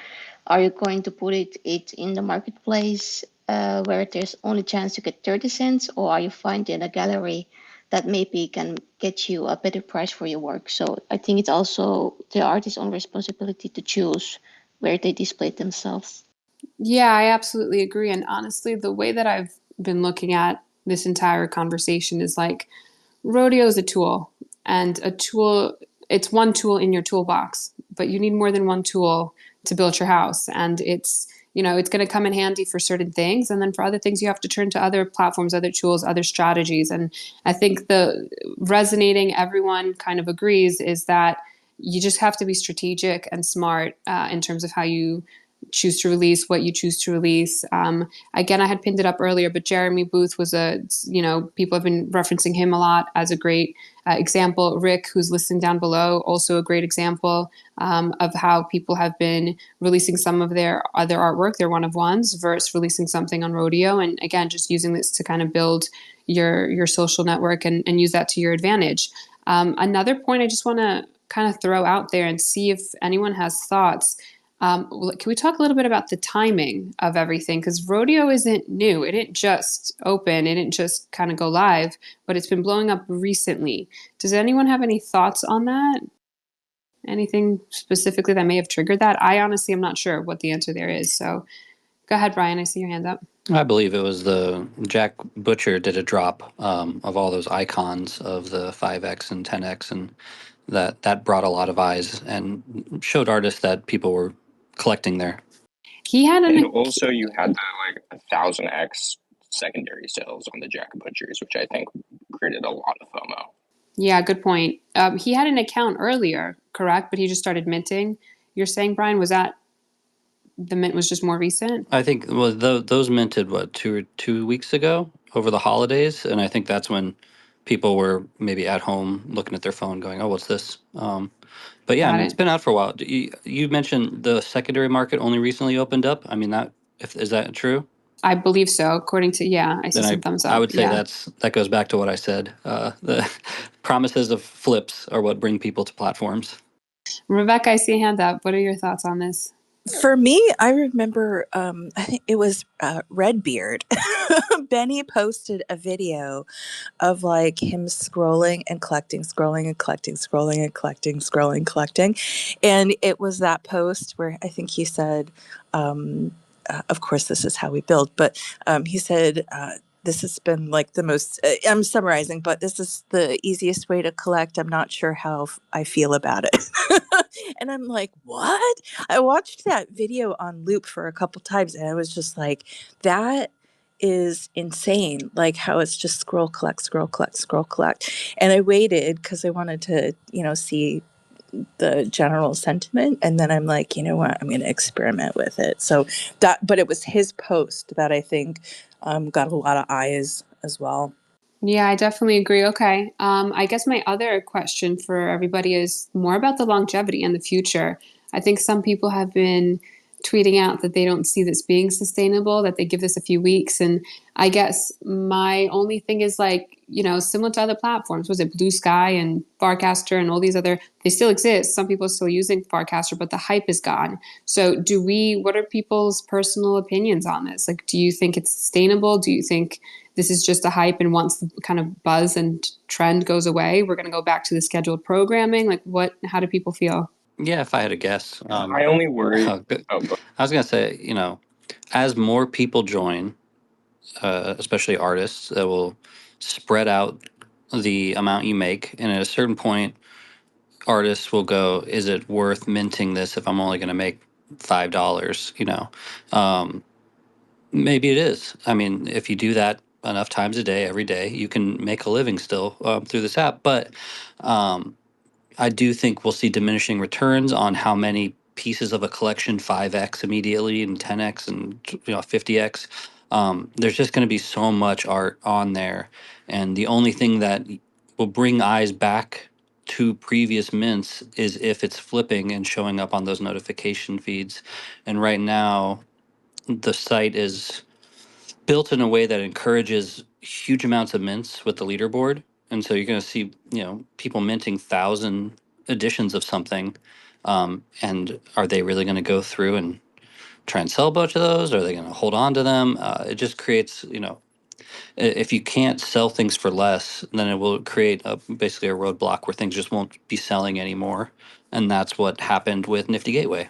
are you going to put it in the marketplace where there's only chance to get 30 cents, or are you finding a gallery that maybe can get you a better price for your work? So I think it's also the artist's own responsibility to choose where they display themselves. Yeah, I absolutely agree. And honestly, the way that I've been looking at this entire conversation is like rodeo is a tool, and a tool, it's one tool in your toolbox, but you need more than one tool to build your house. And it's, it's going to come in handy for certain things. And then for other things, you have to turn to other platforms, other tools, other strategies. And I think the resonating, everyone kind of agrees, is that you just have to be strategic and smart in terms of how you choose to release what you choose to release. Again, I had pinned it up earlier, but Jeremy Booth was people have been referencing him a lot as a great example. Rick, who's listening down below, also a great example of how people have been releasing some of their other artwork, their one-of-ones, versus releasing something on Rodeo. And again, just using this to kind of build your social network and use that to your advantage. Another point I just want to kind of throw out there and see if anyone has thoughts. Can we talk a little bit about the timing of everything? Because Rodeo isn't new. It didn't just open. It didn't just kind of go live, but it's been blowing up recently. Does anyone have any thoughts on that? Anything specifically that may have triggered that? I honestly am not sure what the answer there is. So go ahead, Brian. I see your hand up. I believe it was the Jack Butcher did a drop of all those icons of the 5X and 10X, and that brought a lot of eyes and showed artists that people were collecting there. He had and also you had the like 1000x secondary sales on the Jack Butchers, which I think created a lot of FOMO. Yeah, good point. He had an account earlier, correct? But he just started minting. You're saying, Brian, was that the mint was just more recent? I think those minted what 2 weeks ago over the holidays, and I think that's when people were maybe at home looking at their phone, going, "Oh, what's this?" But yeah, I mean, it's been out for a while. You mentioned the secondary market only recently opened up. I mean, is that true? I believe so. According to I see some thumbs up. I would say that goes back to what I said. The promises of flips are what bring people to platforms. Rebecca, I see a hand up. What are your thoughts on this? For me, I remember, I think it was Redbeard. Benny posted a video of like him scrolling and collecting, scrolling and collecting, scrolling and collecting, scrolling, collecting. And it was that post where I think he said, of course, this is how we build, but he said, this has been like the most, I'm summarizing, but this is the easiest way to collect. I'm not sure how I feel about it. And I'm like, what? I watched that video on loop for a couple times and I was just like, that is insane. Like how it's just scroll, collect, scroll, collect, scroll, collect. And I waited because I wanted to, see the general sentiment. And then I'm like, you know what, I'm going to experiment with it. So but it was his post that I think got a lot of eyes as well. Yeah, I definitely agree. Okay. I guess my other question for everybody is more about the longevity and the future. I think some people have been tweeting out that they don't see this being sustainable, that they give this a few weeks. And I guess my only thing is like, similar to other platforms, was it Blue Sky and Farcaster and all these other, they still exist. Some people are still using Farcaster, but the hype is gone. So what are people's personal opinions on this? Like, do you think it's sustainable? Do you think this is just a hype, and once the kind of buzz and trend goes away, we're going to go back to the scheduled programming? Like how do people feel? Yeah, if I had a guess, I only worry. Oh, go. I was gonna say, as more people join, especially artists, that will spread out the amount you make, and at a certain point, artists will go, "Is it worth minting this if I'm only going to make $5?" Maybe it is. I mean, if you do that enough times a day, every day, you can make a living still through this app. But um, I do think we'll see diminishing returns on how many pieces of a collection 5x immediately and 10x and 50x. There's just going to be so much art on there, and the only thing that will bring eyes back to previous mints is if it's flipping and showing up on those notification feeds. And right now, the site is built in a way that encourages huge amounts of mints with the leaderboard. And so you're going to see, people minting 1,000 editions of something. And are they really going to go through and try and sell a bunch of those? Or are they going to hold on to them? It just creates, if you can't sell things for less, then it will create basically a roadblock where things just won't be selling anymore. And that's what happened with Nifty Gateway.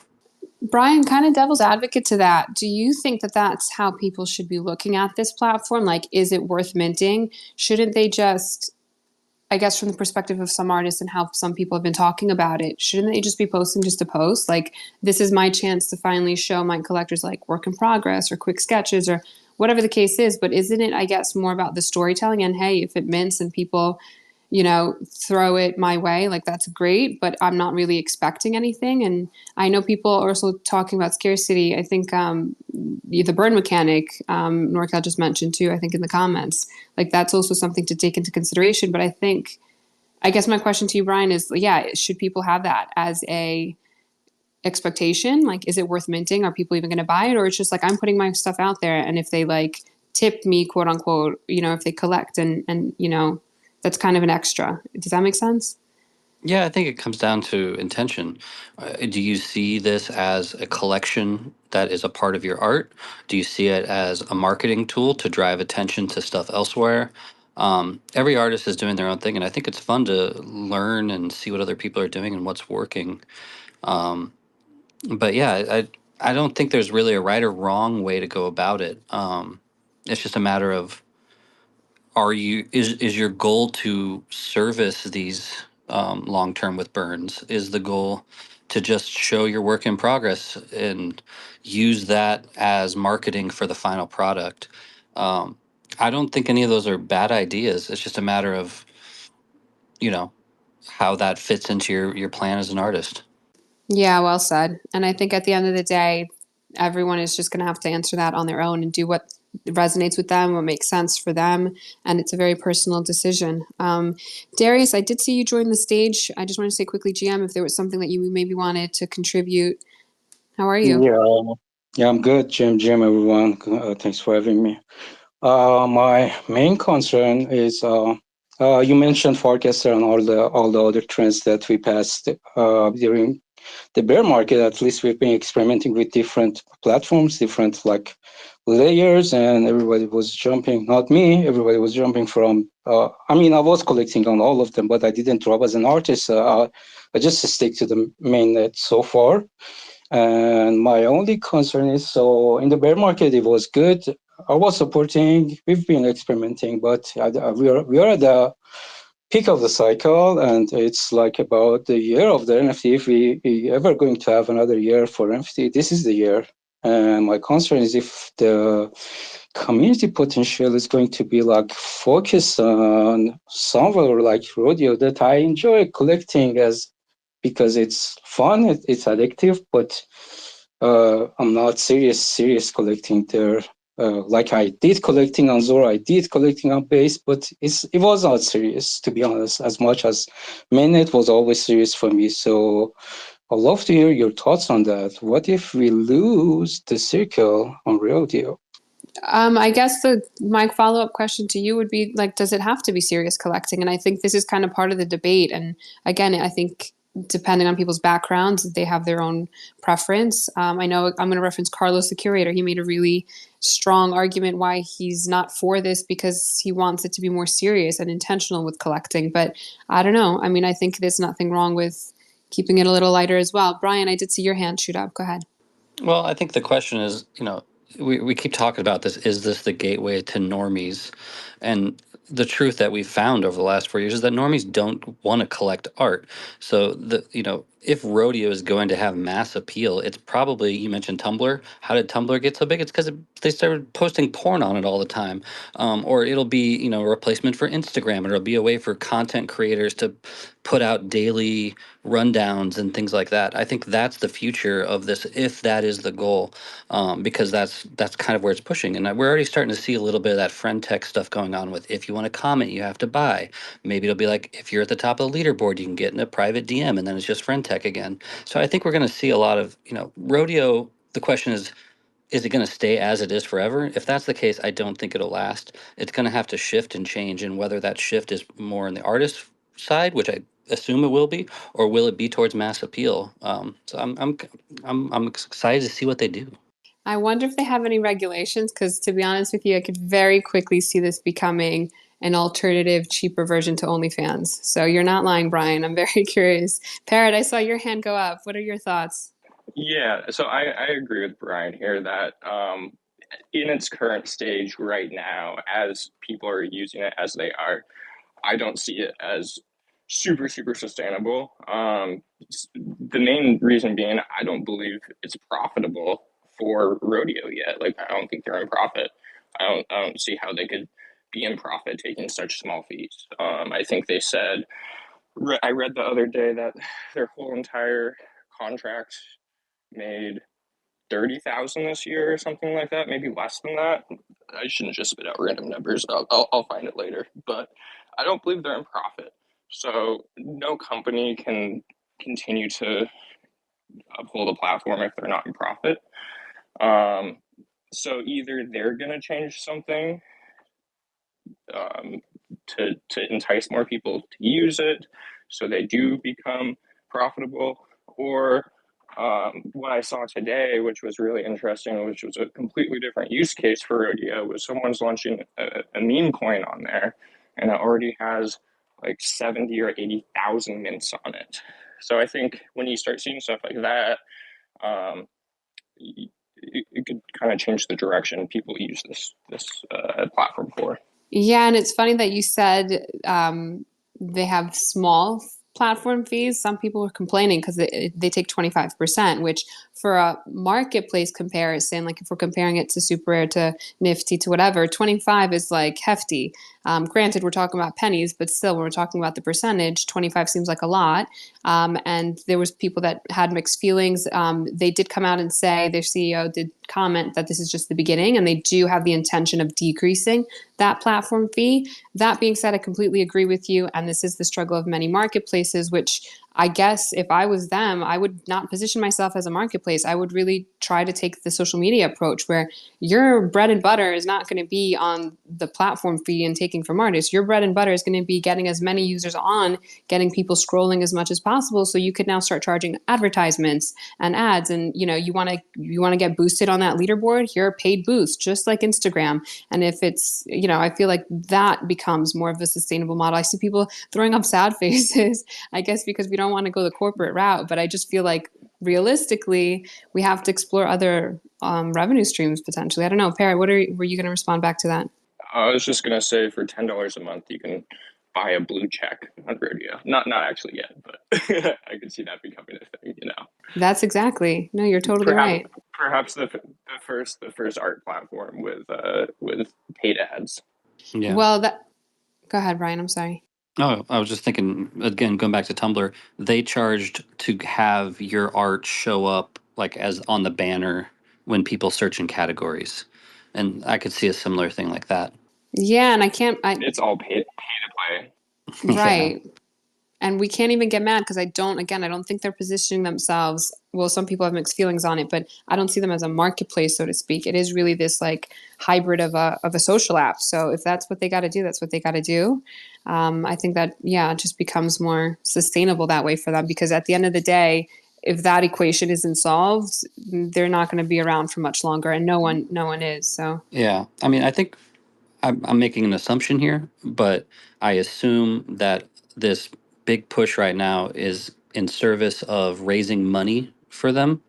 Brian, kind of devil's advocate to that. Do you think that that's how people should be looking at this platform? Like, is it worth minting? Shouldn't they just, I guess from the perspective of some artists and how some people have been talking about it, shouldn't they just be posting just to post? Like, this is my chance to finally show my collectors like work in progress or quick sketches or whatever the case is. But isn't it, I guess, more about the storytelling? And hey, if it mints and people, throw it my way, like that's great, but I'm not really expecting anything. And I know people are also talking about scarcity. I think the burn mechanic, Norcal just mentioned too, I think in the comments, like that's also something to take into consideration. But I guess my question to you, Brian, is, yeah, should people have that as a expectation? Like, is it worth minting? Are people even going to buy it? Or it's just like, I'm putting my stuff out there, and if they like tip me, quote unquote, if they collect and that's kind of an extra. Does that make sense? Yeah, I think it comes down to intention. Do you see this as a collection that is a part of your art? Do you see it as a marketing tool to drive attention to stuff elsewhere? Every artist is doing their own thing, and I think it's fun to learn and see what other people are doing and what's working. But yeah, I don't think there's really a right or wrong way to go about it. It's just a matter of, is your goal to service these long term with burns? Is the goal to just show your work in progress and use that as marketing for the final product? I don't think any of those are bad ideas. It's just a matter of, how that fits into your plan as an artist. Yeah, well said. And I think at the end of the day, everyone is just going to have to answer that on their own and do what resonates with them, what makes sense for them. And it's a very personal decision. Darius, I did see you join the stage. I just want to say quickly, GM, if there was something that you maybe wanted to contribute. How are you? Yeah, I'm good, Jim, everyone. Thanks for having me. My main concern is you mentioned forecaster and all the other trends that we passed during the bear market. At least we've been experimenting with different platforms, different like layers, and everybody was jumping. Not me. Everybody was jumping from. I was collecting on all of them, but I didn't drop as an artist. I just stick to the main net so far. And my only concern is, so in the bear market, it was good. I was supporting, we've been experimenting, but we are at the peak of the cycle, and it's like about the year of the NFT. If we ever going to have another year for NFT, this is the year. And my concern is if the community potential is going to be like focused on somewhere like rodeo that I enjoy collecting as because it's fun, it's addictive, but I'm not serious collecting there. Like I did collecting on Zora, I did collecting on Base, but it was not serious, to be honest, as much as mainnet was always serious for me. So I'd love to hear your thoughts on that. What if we lose the circle on rodeo? I guess my follow-up question to you would be like, does it have to be serious collecting? And I think this is kind of part of the debate. And again, I think depending on people's backgrounds, they have their own preference. I know I'm going to reference Carlos, the curator. He made a really strong argument why he's not for this because he wants it to be more serious and intentional with collecting. But I don't know. I mean, I think there's nothing wrong with keeping it a little lighter as well. Brian, I did see your hand shoot up. Go ahead. Well, I think the question is, we keep talking about this. Is this the gateway to normies? And the truth that we've found over the last 4 years is that normies don't want to collect art. So if rodeo is going to have mass appeal, it's probably, you mentioned Tumblr. How did Tumblr get so big? It's because they started posting porn on it all the time. Or it'll be, a replacement for Instagram, and it'll be a way for content creators to put out daily rundowns and things like that. I think that's the future of this, if that is the goal, because that's kind of where it's pushing. And we're already starting to see a little bit of that friend tech stuff going on with, if you want to comment, you have to buy. Maybe it'll be like, if you're at the top of the leaderboard, you can get in a private DM, and then it's just friend tech again. So I think we're going to see a lot of, rodeo. The question is it going to stay as it is forever? If that's the case, I don't think it'll last. It's going to have to shift and change, and whether that shift is more on the artist side, which I assume it will be, or will it be towards mass appeal? So I'm excited to see what they do. I wonder if they have any regulations, because to be honest with you, I could very quickly see this becoming an alternative, cheaper version to OnlyFans. So you're not lying, Brian. I'm very curious. Parrot, I saw your hand go up. What are your thoughts? Yeah, so I agree with Brian here that in its current stage right now, as people are using it as they are, I don't see it as super sustainable. The main reason being, I don't believe it's profitable for rodeo yet. Like, I don't think they're in profit. I don't see how they could be in profit taking such small fees. I think they said, I read the other day that their whole entire contract made 30,000 this year or something like that, maybe less than that. I shouldn't just spit out random numbers. I'll find it later. But I don't believe they're in profit. So no company can continue to uphold a platform if they're not in profit. So either they're going to change something to entice more people to use it so they do become profitable, or what I saw today, which was really interesting, which was a completely different use case for rodeo, was someone's launching a meme coin on there, and it already has like 70 or 80,000 mints on it. So I think when you start seeing stuff like that, it could kind of change the direction people use this platform for. Yeah, and it's funny that you said they have small platform fees. Some people are complaining because they take 25%, which for a marketplace comparison, like if we're comparing it to Super Rare, to Nifty, to whatever, 25 is like hefty. Granted, we're talking about pennies, but still, when we're talking about the percentage, 25 seems like a lot. And there was people that had mixed feelings. They did come out and say, their CEO did comment that this is just the beginning, and they do have the intention of decreasing that platform fee. That being said, I completely agree with you, and this is the struggle of many marketplaces, which I guess if I was them, I would not position myself as a marketplace. I would really try to take the social media approach where your bread and butter is not going to be on the platform fee and taking from artists. Your bread and butter is going to be getting as many users on, getting people scrolling as much as possible. So you could now start charging advertisements and ads. And you want to get boosted on that leaderboard, here are paid boosts, just like Instagram. And if it's, I feel like that becomes more of a sustainable model. I see people throwing up sad faces, I guess because we don't want to go the corporate route, but I just feel like realistically we have to explore other revenue streams potentially. I don't know, Parrot, were you going to respond back to that? I was just gonna say, for $10 a month, you can buy a blue check on rodeo. Not actually yet, but I could see that becoming a thing. That's exactly. No, you're totally Perhaps right. perhaps the first art platform with paid ads. Yeah. Well, go ahead, Brian. I'm sorry. Oh, I was just thinking again, going back to Tumblr, they charged to have your art show up like as on the banner when people search in categories. And I could see a similar thing like that. Yeah, and It's all pay to play. Yeah. right. And we can't even get mad because I don't think they're positioning themselves. Well, some people have mixed feelings on it, but I don't see them as a marketplace, so to speak. It is really this like hybrid of a social app. So if that's what they got to do, that's what they got to do. I think that, yeah, it just becomes more sustainable that way for them, because at the end of the day, if that equation isn't solved, they're not going to be around for much longer, and no one is. So Yeah. I mean, I think I'm making an assumption here, but I assume that this big push right now is in service of raising money for them.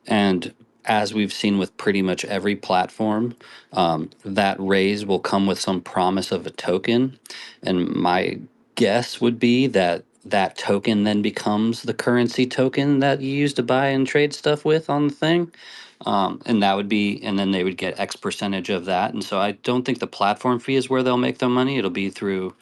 And as we've seen with pretty much every platform, that raise will come with some promise of a token. And my guess would be that that token then becomes the currency token that you use to buy and trade stuff with on the thing. And that would be, and then they would get X percentage of that. And so I don't think the platform fee is where they'll make their money. It'll be through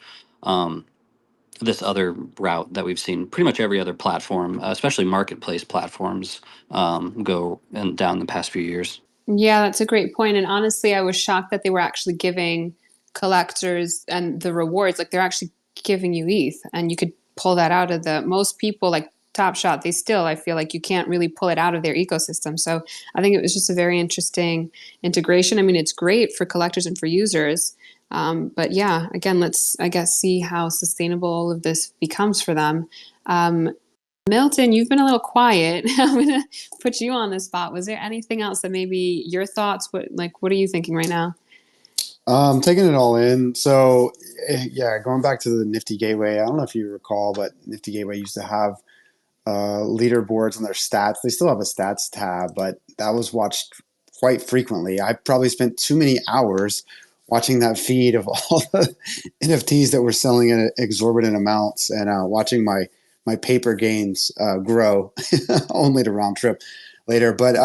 this other route that we've seen pretty much every other platform, especially marketplace platforms, go and down the past few years. yeah, that's a great point. And honestly, I was shocked that they were actually giving collectors and the rewards, like they're actually giving you ETH, and you could pull that out of the most people like Top Shot. They still, I feel like you can't really pull it out of their ecosystem. So I think it was just a very interesting integration. I mean, it's great for collectors and for users. But yeah, again, let's, I guess, see how sustainable all of this becomes for them. Milton, you've been a little quiet. I'm going to put you on the spot. Was there anything else that maybe your thoughts, what are you thinking right now? Taking it all in. So, yeah, going back to the Nifty Gateway, I don't know if you recall, but Nifty Gateway used to have leaderboards on their stats. They still have a stats tab, but that was watched quite frequently. I probably spent too many hours watching that feed of all the NFTs that were selling at exorbitant amounts, and watching my paper gains grow, only to round trip later. But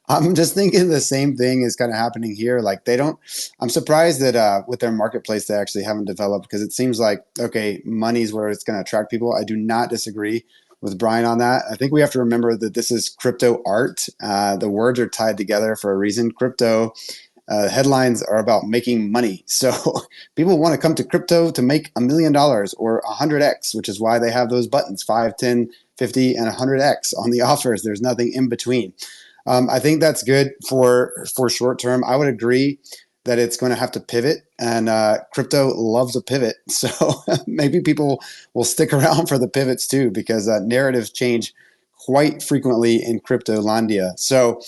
I'm just thinking the same thing is kind of happening here. Like I'm surprised that with their marketplace, they actually haven't developed, because it seems like, okay, money's where it's going to attract people. I do not disagree with Brian on that. I think we have to remember that this is crypto art. The words are tied together for a reason. Crypto headlines are about making money. So people want to come to crypto to make $1 million or 100x, which is why they have those buttons, 5, 10, 50, and 100x on the offers. There's nothing in between. I think that's good for short term. I would agree that it's going to have to pivot, and crypto loves a pivot. So maybe people will stick around for the pivots too, because narratives change quite frequently in Cryptolandia. So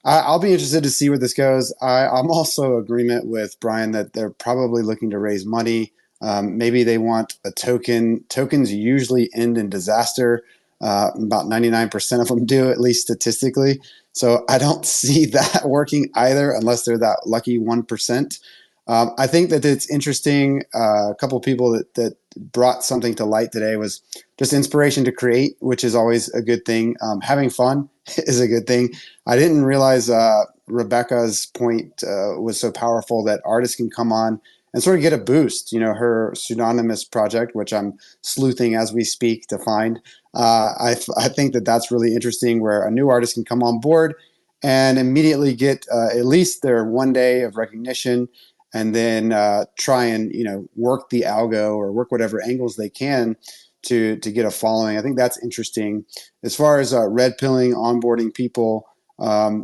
I'll be interested to see where this goes. I'm also in agreement with Brian that they're probably looking to raise money. Maybe they want a token. Tokens usually end in disaster. About 99% of them do, at least statistically. So I don't see that working either, unless they're that lucky 1%. I think that it's interesting. A couple of people that brought something to light today was just inspiration to create, which is always a good thing. Having fun is a good thing. I didn't realize Rebecca's point was so powerful, that artists can come on and sort of get a boost. Her pseudonymous project, which I'm sleuthing as we speak to find. I think that that's really interesting, where a new artist can come on board and immediately get at least their one day of recognition, and then try and work the algo or work whatever angles they can to get a following. I think that's interesting. As far as red pilling, onboarding people, I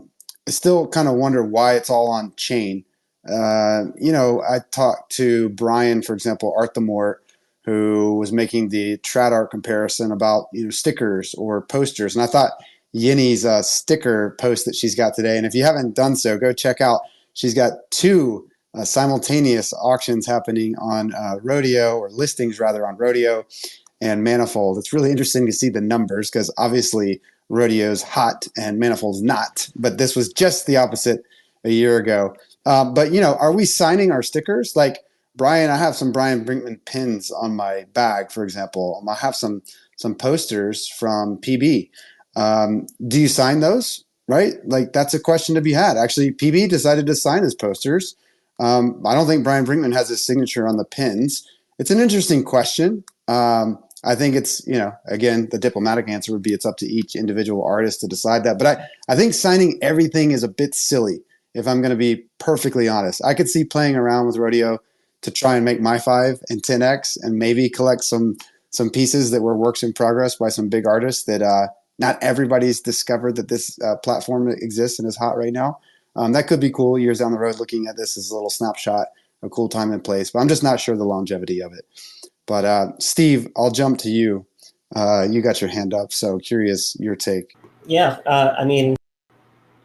still kind of wonder why it's all on chain. I talked to Brian, for example, Art the Mort, who was making the trad art comparison about stickers or posters, and I thought Yinny's sticker post that she's got today, and if you haven't done so, go check out. She's got two simultaneous auctions happening on Rodeo, or listings rather, on Rodeo and Manifold. It's really interesting to see the numbers, because obviously Rodeo's hot and Manifold's not, but this was just the opposite a year ago. But are we signing our stickers? Like Brian, I have some Brian Brinkman pins on my bag, for example. I have some posters from PB. Do you sign those? right? Like that's a question to be had. Actually, PB decided to sign his posters. I don't think Brian Brinkman has his signature on the pins. It's an interesting question. I think it's, again, the diplomatic answer would be it's up to each individual artist to decide that. But I think signing everything is a bit silly, if I'm going to be perfectly honest. I could see playing around with Rodeo to try and make my 5 and 10x and maybe collect some pieces that were works in progress by some big artists that not everybody's discovered that this platform exists and is hot right now. That could be cool years down the road, looking at this as a little snapshot, a cool time and place, but I'm just not sure the longevity of it. But Steve, I'll jump to you. You got your hand up, so curious your take. Yeah, I mean,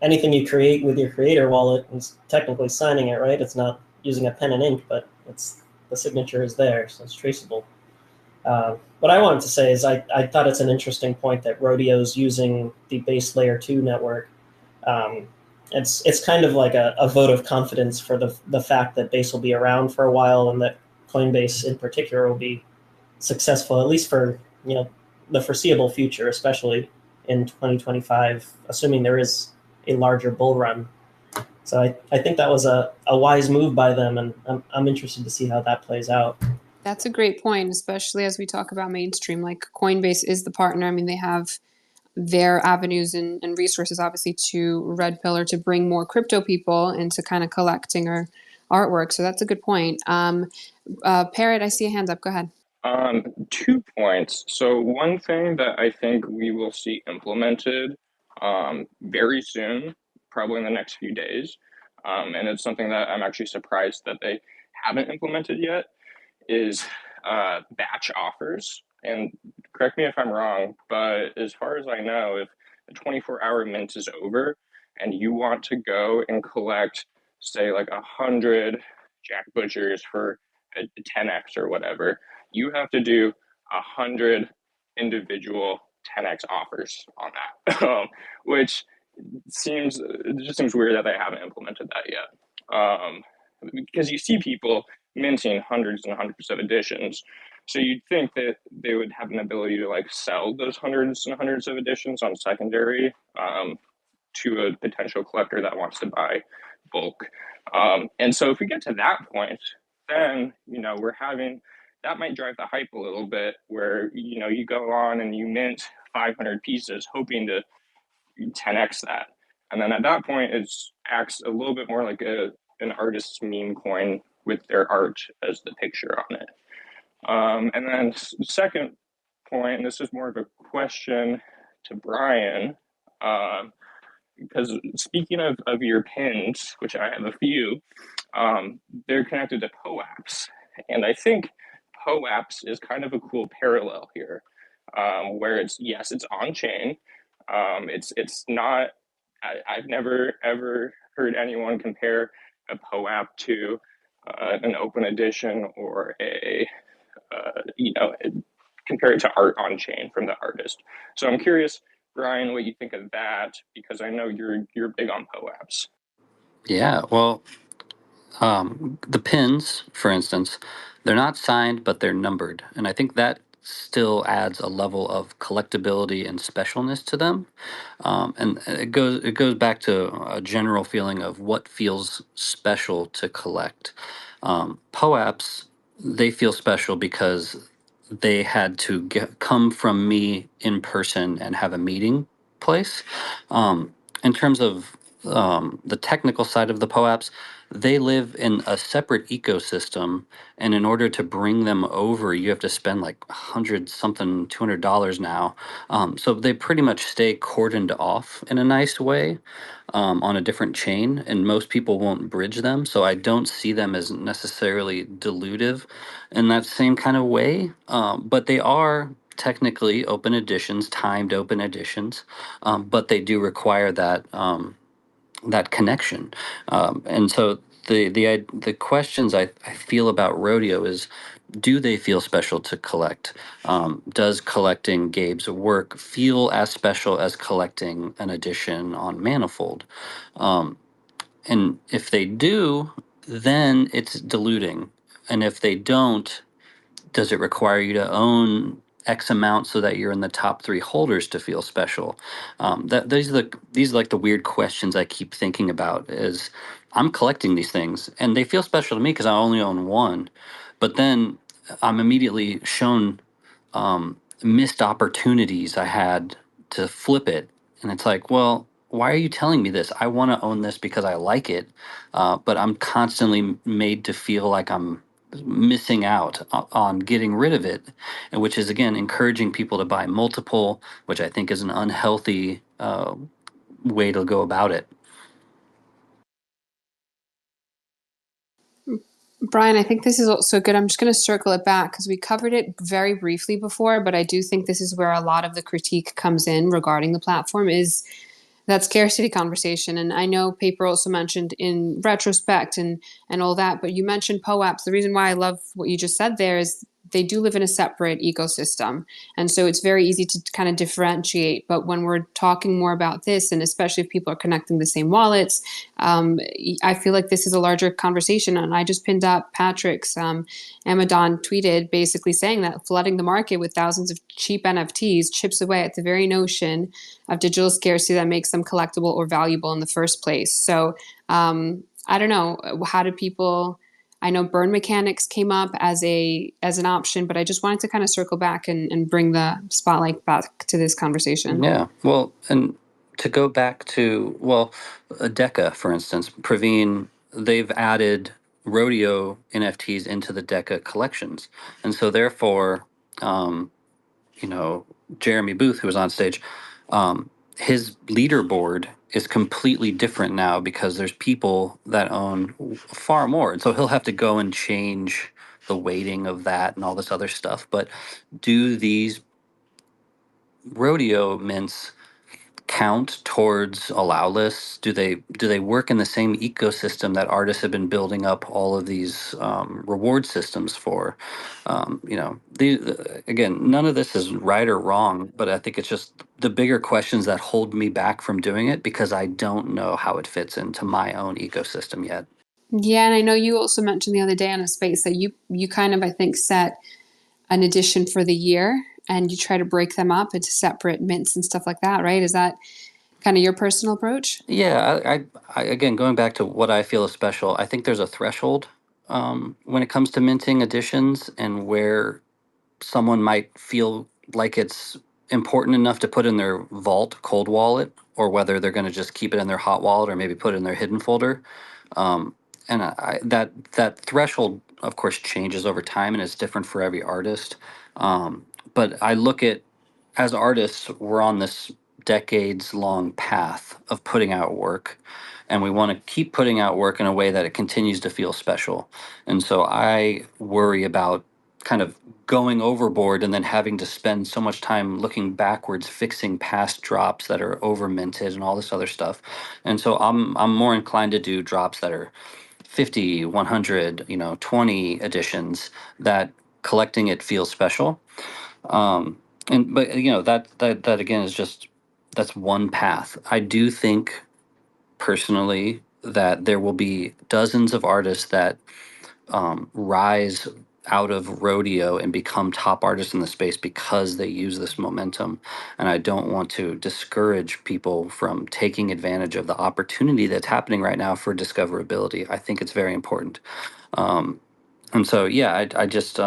anything you create with your creator wallet is technically signing it, right? It's not using a pen and ink, but the signature is there, so it's traceable. What I wanted to say is I thought it's an interesting point that Rodeo's using the base layer 2 network. It's kind of like a vote of confidence for the fact that Base will be around for a while and that Coinbase in particular will be successful, at least for the foreseeable future, especially in 2025, assuming there is a larger bull run. So I think that was a wise move by them, and I'm interested to see how that plays out. That's a great point, especially as we talk about mainstream. Like Coinbase is the partner. I mean, they have their avenues and resources, obviously, to Red Pillar to bring more crypto people into kind of collecting or artwork. So that's a good point. Parrot, I see a hand up. Go ahead. 2 points. So one thing that I think we will see implemented very soon, probably in the next few days, and it's something that I'm actually surprised that they haven't implemented yet, is batch offers. And correct me if I'm wrong, but as far as I know, if the 24-hour mint is over and you want to go and collect, say, like 100 Jack Butchers for a 10x or whatever, you have to do 100 individual 10x offers on that, which it just seems weird that they haven't implemented that yet. Because you see people minting hundreds and hundreds of editions, so you'd think that they would have an ability to like sell those hundreds and hundreds of editions on secondary to a potential collector that wants to buy bulk. And so if we get to that point, then we're having that might drive the hype a little bit, where you go on and you mint 500 pieces hoping to 10x that, and then at that point it acts a little bit more like an artist's meme coin with their art as the picture on it. And then second point, and this is more of a question to Brian, because speaking of your pins, which I have a few, they're connected to POAPs, and I think POAPs is kind of a cool parallel here, where it's on chain. It's not. I've never ever heard anyone compare a POAP to an open edition or compare it to art on chain from the artist. So I'm curious, Brian, what you think of that, because I know you're big on POAPs. Yeah, well, the pins, for instance, they're not signed, but they're numbered. And I think that still adds a level of collectability and specialness to them. And it goes back to a general feeling of what feels special to collect. POAPs, they feel special because they had to come from me in person and have a meeting place. In terms of the technical side of the POAPs, they live in a separate ecosystem, and in order to bring them over, you have to spend like $200 now. So they pretty much stay cordoned off in a nice way on a different chain, and most people won't bridge them. So I don't see them as necessarily dilutive in that same kind of way. But they are technically open editions, timed open editions, but they do require that connection. And so the questions I feel about Rodeo is, do they feel special to collect? Does collecting Gabe's work feel as special as collecting an edition on Manifold? And if they do, then it's diluting. And if they don't, does it require you to own X amount so that you're in the top 3 holders to feel special? These are like the weird questions I keep thinking about. Is I'm collecting these things and they feel special to me because I only own one, but then I'm immediately shown missed opportunities I had to flip it. And it's like, well, why are you telling me this? I want to own this because I like it, but I'm constantly made to feel like I'm missing out on getting rid of it, and which is again encouraging people to buy multiple, which I think is an unhealthy way to go about it. Brian, I think this is also good. I'm just going to circle it back because we covered it very briefly before, but I do think this is where a lot of the critique comes in regarding the platform is that scarcity conversation. And I know Paper also mentioned in retrospect and all that, but you mentioned POAPs. The reason why I love what you just said there is they do live in a separate ecosystem. And so it's very easy to kind of differentiate. But when we're talking more about this, and especially if people are connecting the same wallets, I feel like this is a larger conversation. And I just pinned up Patrick's Amadon tweeted basically saying that flooding the market with thousands of cheap NFTs chips away at the very notion of digital scarcity that makes them collectible or valuable in the first place. So I don't know, how do people? I know burn mechanics came up as an option, but I just wanted to kind of circle back and bring the spotlight back to this conversation. Yeah, well, and to go back to, well, Deca, for instance, Praveen, they've added rodeo NFTs into the Deca collections, and so therefore, um, you know, Jeremy Booth, who was on stage, um, his leaderboard is completely different now because there's people that own far more. And so he'll have to go and change the weighting of that and all this other stuff. But do these rodeo mints count towards allow lists? Do they work in the same ecosystem that artists have been building up all of these reward systems for? Again, none of this is right or wrong, but I think it's just the bigger questions that hold me back from doing it because I don't know how it fits into my own ecosystem yet. Yeah, and I know you also mentioned the other day on a space that you kind of I think set an edition for the year and you try to break them up into separate mints and stuff like that, right? Is that kind of your personal approach? Yeah, I again going back to what I feel is special. I think there's a threshold when it comes to minting editions and where someone might feel like it's important enough to put in their vault cold wallet or whether they're going to just keep it in their hot wallet or maybe put it in their hidden folder. um, and that threshold of course changes over time and it's different for every artist. But I look at, as artists, we're on this decades long path of putting out work and we want to keep putting out work in a way that it continues to feel special. And so I worry about kind of going overboard and then having to spend so much time looking backwards fixing past drops that are over minted and all this other stuff. And so I'm more inclined to do drops that are 50, 100, 20 editions that collecting it feels special. And but that again is just, that's one path. I do think personally that there will be dozens of artists that rise out of rodeo and become top artists in the space because they use this momentum. And I don't want to discourage people from taking advantage of the opportunity that's happening right now for discoverability. I think it's very important. And so, yeah, I just,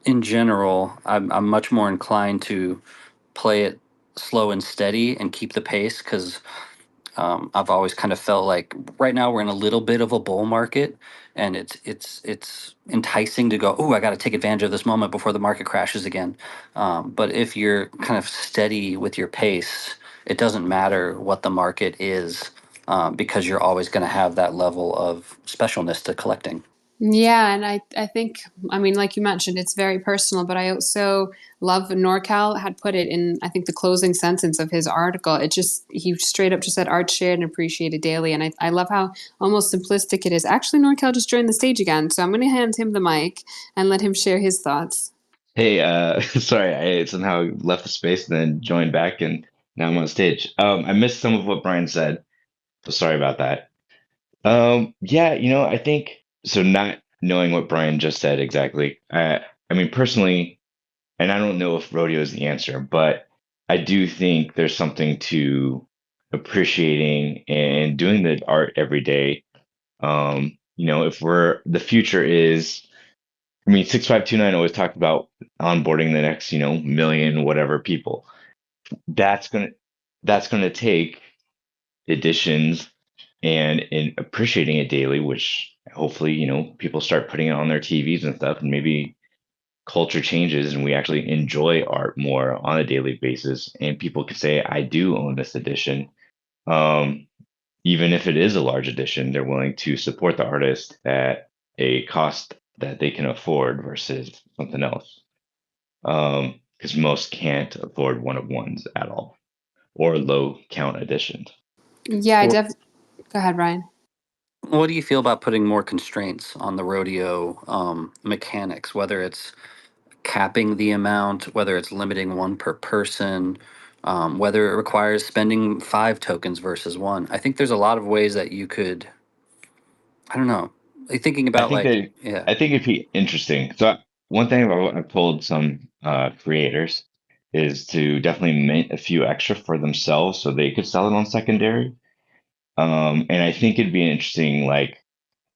in general, I'm much more inclined to play it slow and steady and keep the pace because I've always kind of felt like right now we're in a little bit of a bull market, and it's enticing to go, oh, I got to take advantage of this moment before the market crashes again. But if you're kind of steady with your pace, it doesn't matter what the market is, because you're always going to have that level of specialness to collecting. Yeah, and I think, I mean, like you mentioned, it's very personal, but I also love NorCal had put it in, I think, the closing sentence of his article. It just, he straight up just said art shared and appreciated daily. And I love how almost simplistic it is. Actually, NorCal just joined the stage again. So I'm going to hand him the mic and let him share his thoughts. Hey, sorry, I somehow left the space and then joined back, and now I'm on stage. I missed some of what Brian said, so sorry about that. Yeah, I think so. Not knowing what Brian just said exactly, I mean, personally, And I don't know if rodeo is the answer, but I do think there's something to appreciating and doing the art every day. If the future is, I mean, 6529 always talked about onboarding the next, million whatever people. That's gonna that's gonna take editions and appreciating it daily, which hopefully, people start putting it on their TVs and stuff, and maybe culture changes and we actually enjoy art more on a daily basis, and people can say, I do own this edition. Um, Even if it is a large edition, they're willing to support the artist at a cost that they can afford versus something else. Because most can't afford one of ones at all or low count editions. Yeah, Well, go ahead, Ryan. what do you feel about putting more constraints on the rodeo mechanics, whether it's capping the amount, whether it's limiting one per person, whether it requires spending 5 tokens versus one? I think there's a lot of ways that you could, I don't know, thinking I about think like, that yeah. I think it'd be interesting. So one thing I've told some creators is to definitely mint a few extra for themselves so they could sell it on secondary. And I think it'd be interesting, like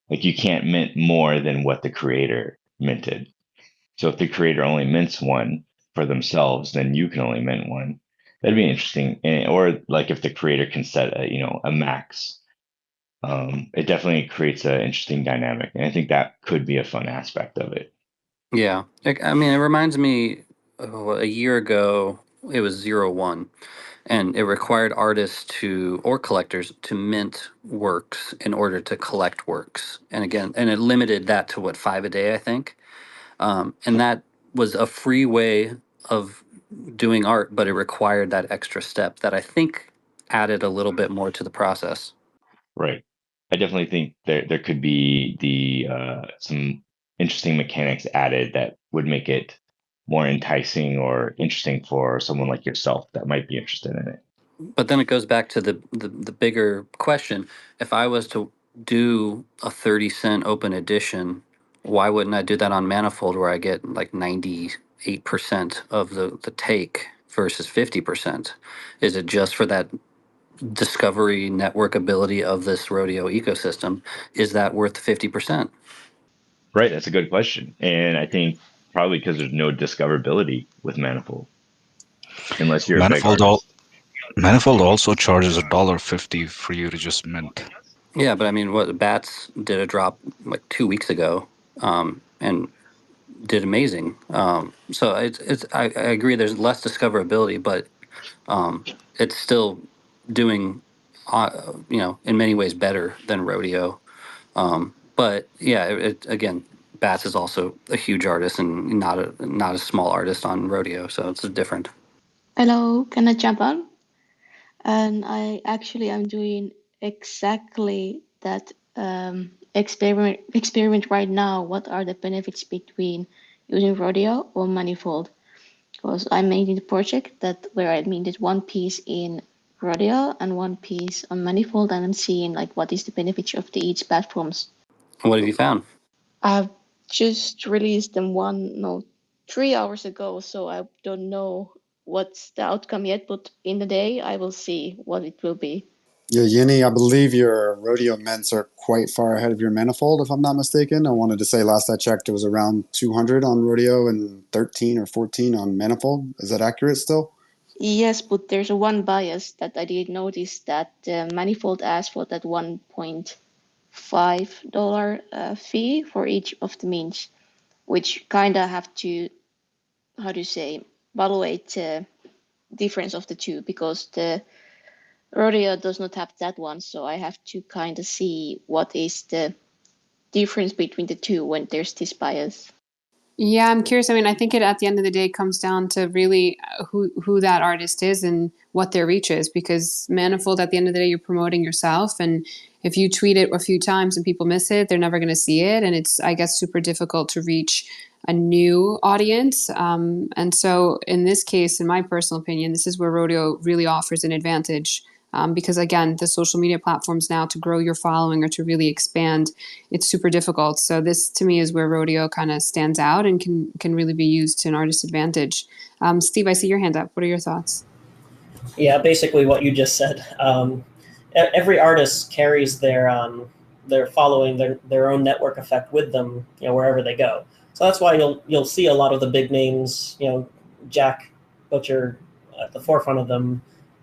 you can't mint more than what the creator minted. So if the creator only mints one for themselves, then you can only mint one. That'd be interesting. Or like if the creator can set a max, it definitely creates an interesting dynamic, and I think that could be a fun aspect of it. Yeah. I mean, it reminds me of a year ago, it was 01, and it required artists or collectors to mint works in order to collect works. And again, and it limited that to what, 5 a day, I think. And that was a free way of doing art, but it required that extra step that I think added a little bit more to the process. Right. I definitely think there could be the some interesting mechanics added that would make it more enticing or interesting for someone like yourself that might be interested in it. But then it goes back to the bigger question. If I was to do a 30-cent open edition, why wouldn't I do that on Manifold where I get like 98% of the take versus 50%? Is it just for that discovery network ability of this rodeo ecosystem? Is that worth 50%? Right, that's a good question. And I think probably because there's no discoverability with Manifold, unless you're a big Manifold all artist. Manifold also charges $1.50 for you to just mint. Yeah, but I mean, what Bats did a drop like 2 weeks ago, and did amazing. So I agree. There's less discoverability, but it's still doing, in many ways better than rodeo. But yeah, again, Bats is also a huge artist and not a small artist on rodeo, so it's different. Hello, can I jump on? And I'm doing exactly that experiment right now. What are the benefits between using rodeo or manifold? Because I'm making a project where I minted one piece in rodeo and one piece on manifold, and I'm seeing like what is the benefit of the each platforms. What have you found? I've just released them 3 hours ago, so I don't know what's the outcome yet, but in the day I will see what it will be. Yeah, Yini, I believe your rodeo mints are quite far ahead of your manifold, if I'm not mistaken. I wanted to say last I checked, it was around 200 on rodeo and 13 or 14 on manifold. Is that accurate still? Yes, but there's a one bias that I did notice that manifold asked for that $1.5 fee for each of the mints, which kind of have to, how do you say, evaluate the difference of the two, because the rodeo does not have that one, so I have to kind of see what is the difference between the two when there's this bias. Yeah, I'm curious. I mean, I think it at the end of the day comes down to really who that artist is and what their reach is. Because Manifold, at the end of the day, you're promoting yourself, and if you tweet it a few times and people miss it, they're never going to see it, and it's, I guess, super difficult to reach a new audience. And so, in this case, in my personal opinion, this is where rodeo really offers an advantage because again, the social media platforms now to grow your following or to really expand, it's super difficult. So this to me is where rodeo kind of stands out and can really be used to an artist's advantage. Steve, I see your hand up. What are your thoughts? Yeah, basically what you just said. Every artist carries their following, their own network effect with them, wherever they go. So that's why you'll see a lot of the big names, Jack Butcher at the forefront of them,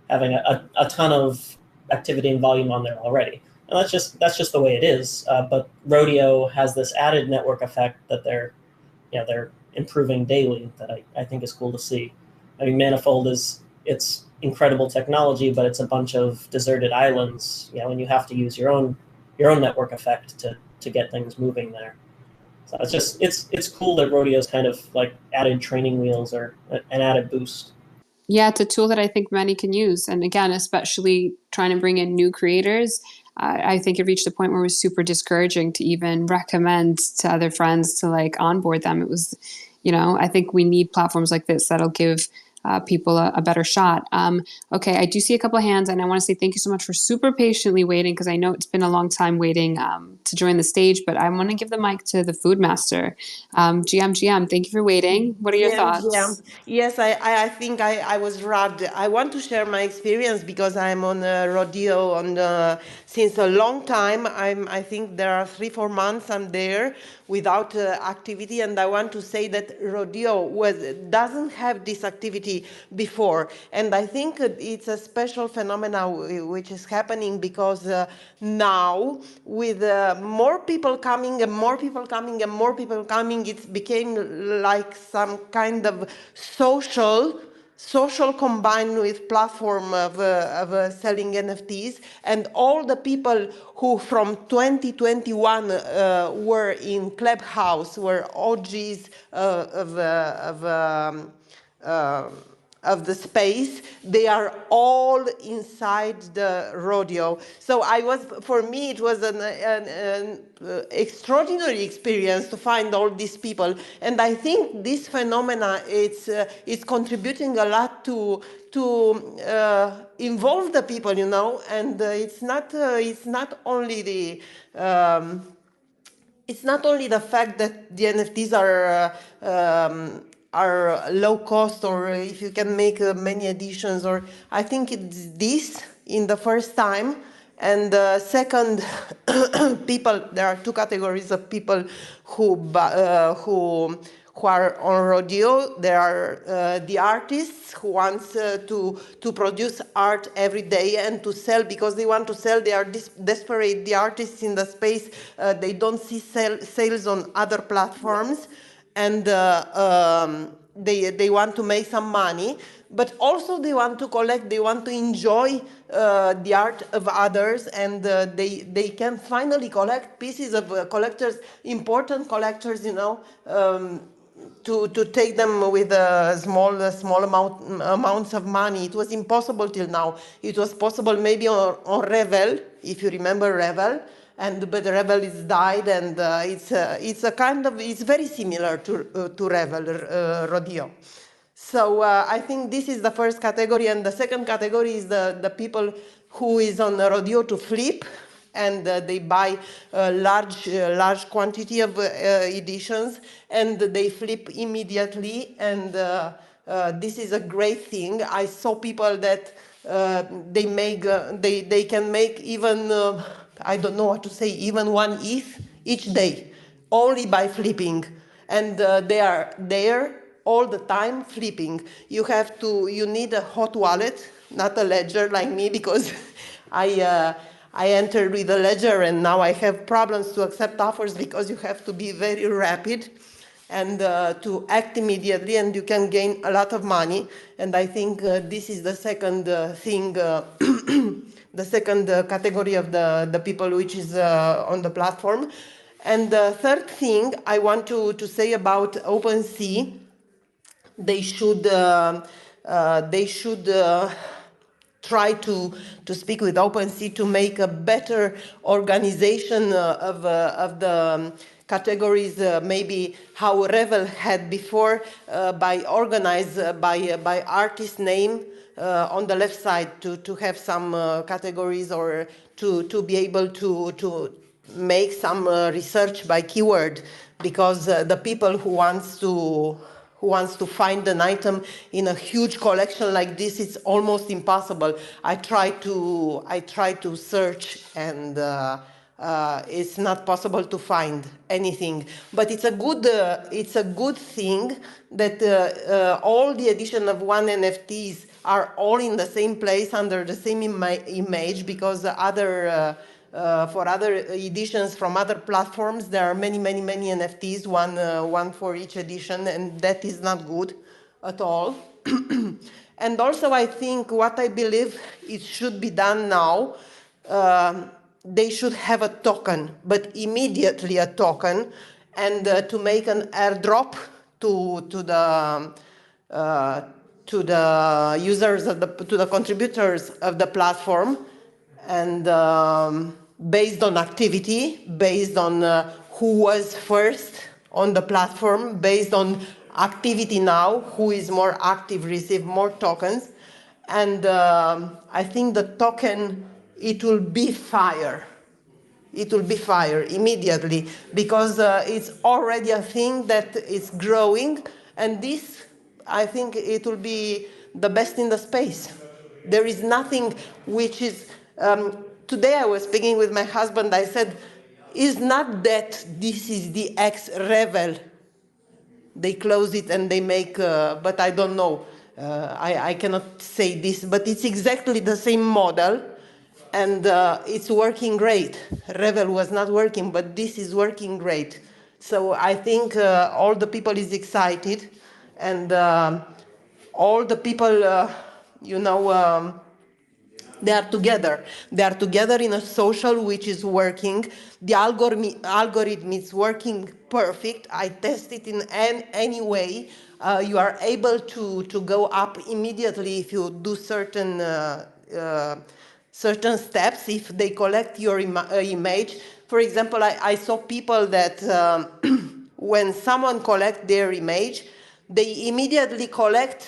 having a ton of activity and volume on there already. And that's just the way it is. But rodeo has this added network effect that they're improving daily that I think is cool to see. I mean, Manifold it's incredible technology, but it's a bunch of deserted islands, and you have to use your own network effect to get things moving there. So it's cool that rodeo's kind of like added training wheels or an added boost. Yeah, it's a tool that I think many can use. And again, especially trying to bring in new creators, I think it reached a point where it was super discouraging to even recommend to other friends to like onboard them. It was, I think we need platforms like this that'll give people a better shot. Okay, I do see a couple of hands, and I want to say thank you so much for super patiently waiting, because I know it's been a long time waiting to join the stage, but I want to give the mic to the Food Master. GM, thank you for waiting. What are your thoughts? Yes, I think I was robbed. I want to share my experience because I'm on a rodeo since a long time. I think there are 3-4 months I'm there without activity, and I want to say that rodeo doesn't have this activity before, and I think it's a special phenomenon which is happening because now with more people coming and more people coming and more people coming, it became like some kind of social combined with platform of selling NFTs, and all the people who from 2021 were in Clubhouse were OGs of the space. They are all inside the rodeo. So for me, it was an extraordinary experience to find all these people. And I think this phenomena it's contributing a lot to involve the people, and it's not only the it's not only the fact that the NFTs are low cost, or if you can make many editions, or I think it's this in the first time. And second, there are two categories of people who are on rodeo. There are the artists who wants to produce art every day and to sell because they want to sell. They are desperate. The artists in the space, they don't see sales on other platforms, and they want to make some money, but also they want to collect, they want to enjoy the art of others, and they can finally collect pieces of important collectors, to take them with small amounts of money. It was impossible till now. It was possible maybe on Revel, if you remember Revel, but Revel is died, and it's very similar to Revel rodeo. So I think this is the first category, and the second category is the people who is on the rodeo to flip, and they buy a large quantity of editions, and they flip immediately, and this is a great thing. I saw people that they can make even I don't know what to say, even one ETH each day, only by flipping, and they are there all the time flipping. You need a hot wallet, not a ledger like me, because I entered with a ledger, and now I have problems to accept offers because you have to be very rapid and to act immediately, and you can gain a lot of money. And I think this is the second thing, the second category of the people which is on the platform. And the third thing I want to say about OpenSea, they should try to speak with OpenSea to make a better organization of the categories, maybe how Revel had before, by organized by artist name, on the left side to have some categories or to be able to make some research by keyword, because the people who wants to find an item in a huge collection like this, it's almost impossible. I try to search, and it's not possible to find anything. But it's a good thing that all the edition of one NFTs are all in the same place under the same image, because for other editions from other platforms, there are many NFTs, one for each edition, and that is not good at all. And also, I think what I believe it should be done now, they should have a token, but immediately a token, and to make an airdrop to uh, the users to the contributors of the platform, and based on activity, based on who was first on the platform, based on activity now, who is more active receive more tokens. And I think the token, it will be fire. It will be fire immediately, because it's already a thing that is growing, and this, I think it will be the best in the space. There is nothing which is. Today I was speaking with my husband. I said, "Is not that this is the ex Revel? They close it and they make, but I don't know. I cannot say this, but it's exactly the same model, and it's working great. Revel was not working, but this is working great. So I think all the people is excited, and all the people, you know. They are together. They are together in a social which is working. The algorithm is working perfect. I test it in any way. You are able to go up immediately if you do certain steps, if they collect your image. For example, I saw people that when someone collects their image, they immediately collect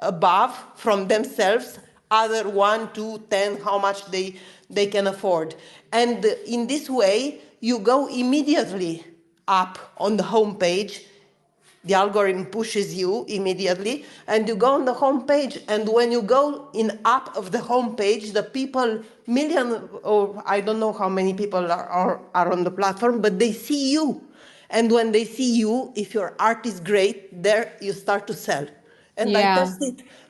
above from themselves other 1, 2, 10, how much they can afford. And in this way, you go immediately up on the home page. The algorithm pushes you immediately, and you go on the home page. And when you go in up of the home page, the people, million, or I don't know how many people are on the platform, but they see you. And when they see you, if your art is great, there you start to sell. And Yeah.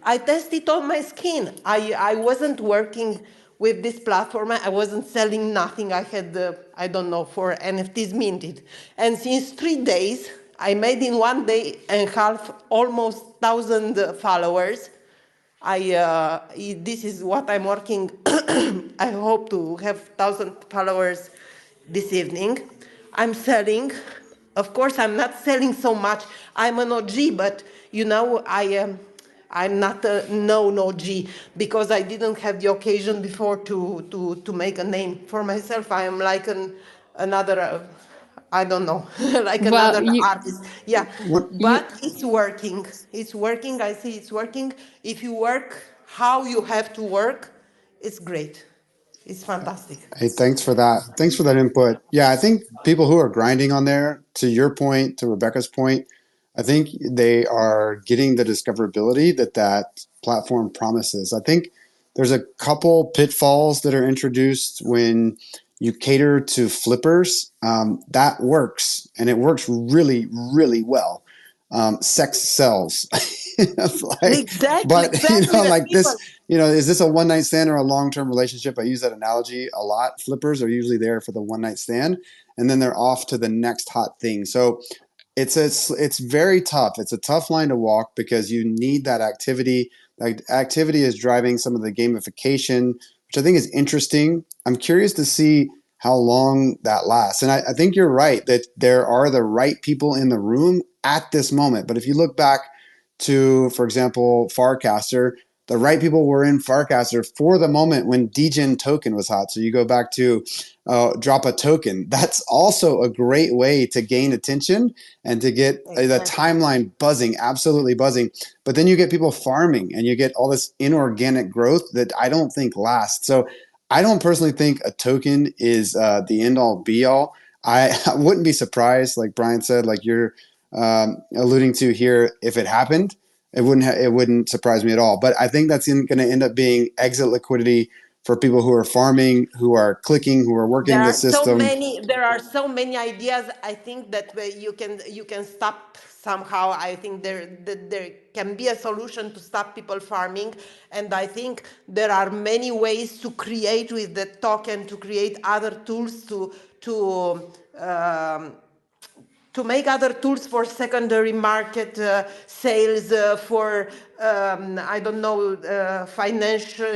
I test it on my skin. I wasn't working with this platform. I wasn't selling nothing. I had, I don't know, 4 NFTs minted. And since 3 days, I made in 1 day and a half almost 1,000 followers. This is what I'm working. I hope to have 1,000 followers this evening. I'm selling. Of course, I'm not selling so much. I'm an OG, but you know, I'm not a known OG, because I didn't have the occasion before to make a name for myself. I am like another, I don't know, like Well, another artist. Yeah, you but it's working. It's working. I see it's working. If you work how you have to work, it's great. It's fantastic. Hey, thanks for that. Thanks for that input. Yeah, I think people who are grinding on there, to your point, to Rebecca's point, I think they are getting the discoverability that platform promises. I think there's a couple pitfalls that are introduced when you cater to flippers. That works, and it works really, really well. Sex sells. Like, Exactly, but you exactly. know, The like people. this, is this a one night stand or a long term relationship? I use that analogy a lot. Flippers are usually there for the one night stand, and then they're off to the next hot thing. So it's very tough. It's a tough line to walk, because you need that activity. Like, activity is driving some of the gamification, which I think is interesting. I'm curious to see how long that lasts. And I think you're right that there are the right people in the room at this moment. But if you look back to, for example, Farcaster, the right people were in Farcaster for the moment when Degen token was hot. So you go back to drop a token. That's also a great way to gain attention and to get the timeline buzzing, absolutely buzzing. But then you get people farming and you get all this inorganic growth that I don't think lasts. So I don't personally think a token is the end all be all. I wouldn't be surprised, like Brian said, like you're alluding to here, if it happened, it wouldn't surprise me at all. But I think that's going to end up being exit liquidity for people who are farming, who are clicking, who are working the system. There are so many ideas. I think that you can stop somehow. I think there can be a solution to stop people farming, and I think there are many ways to create with the token, to create other tools to make other tools for secondary market sales, for I don't know, financial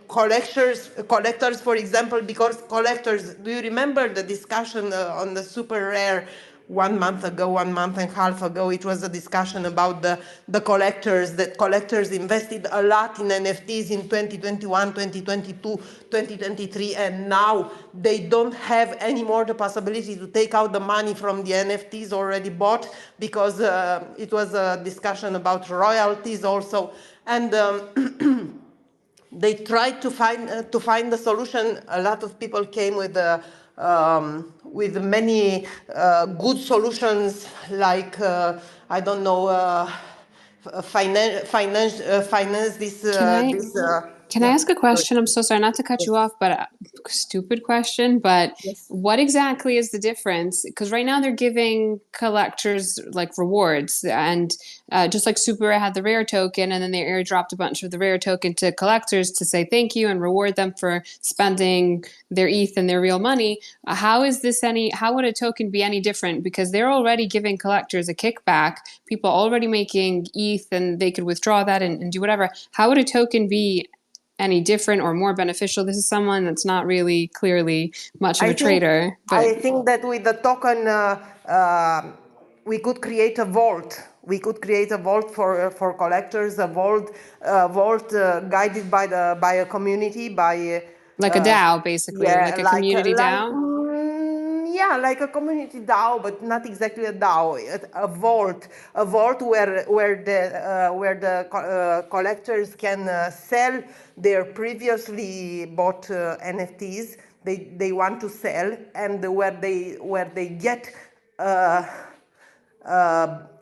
collectors, for example, because collectors. Do you remember the discussion on the super rare? 1 month ago, 1.5 months ago, it was a discussion about the collectors, that collectors invested a lot in NFTs in 2021, 2022, 2023, and now they don't have anymore the possibility to take out the money from the NFTs already bought, because it was a discussion about royalties also. And they tried to find the solution. A lot of people came with many good solutions, like I don't know, finance this. Can I ask a question? I'm so sorry not to cut you off, but stupid question. But what exactly is the difference? Because right now they're giving collectors like rewards, and just like Super Rare had the rare token, and then they airdropped a bunch of the rare token to collectors to say thank you and reward them for spending their ETH and their real money. How would a token be any different? Because they're already giving collectors a kickback, people already making ETH, and they could withdraw that and do whatever. How would a token be any different or more beneficial? This is someone that's not really clearly much of a trader. But I think that with the token, we could create a vault. We could create a vault for collectors, a vault guided by a community, by like a DAO, basically, like a community DAO. Yeah, like a community DAO, but not exactly a DAO. A vault where the collectors can sell their previously bought NFTs. They want to sell, and where they get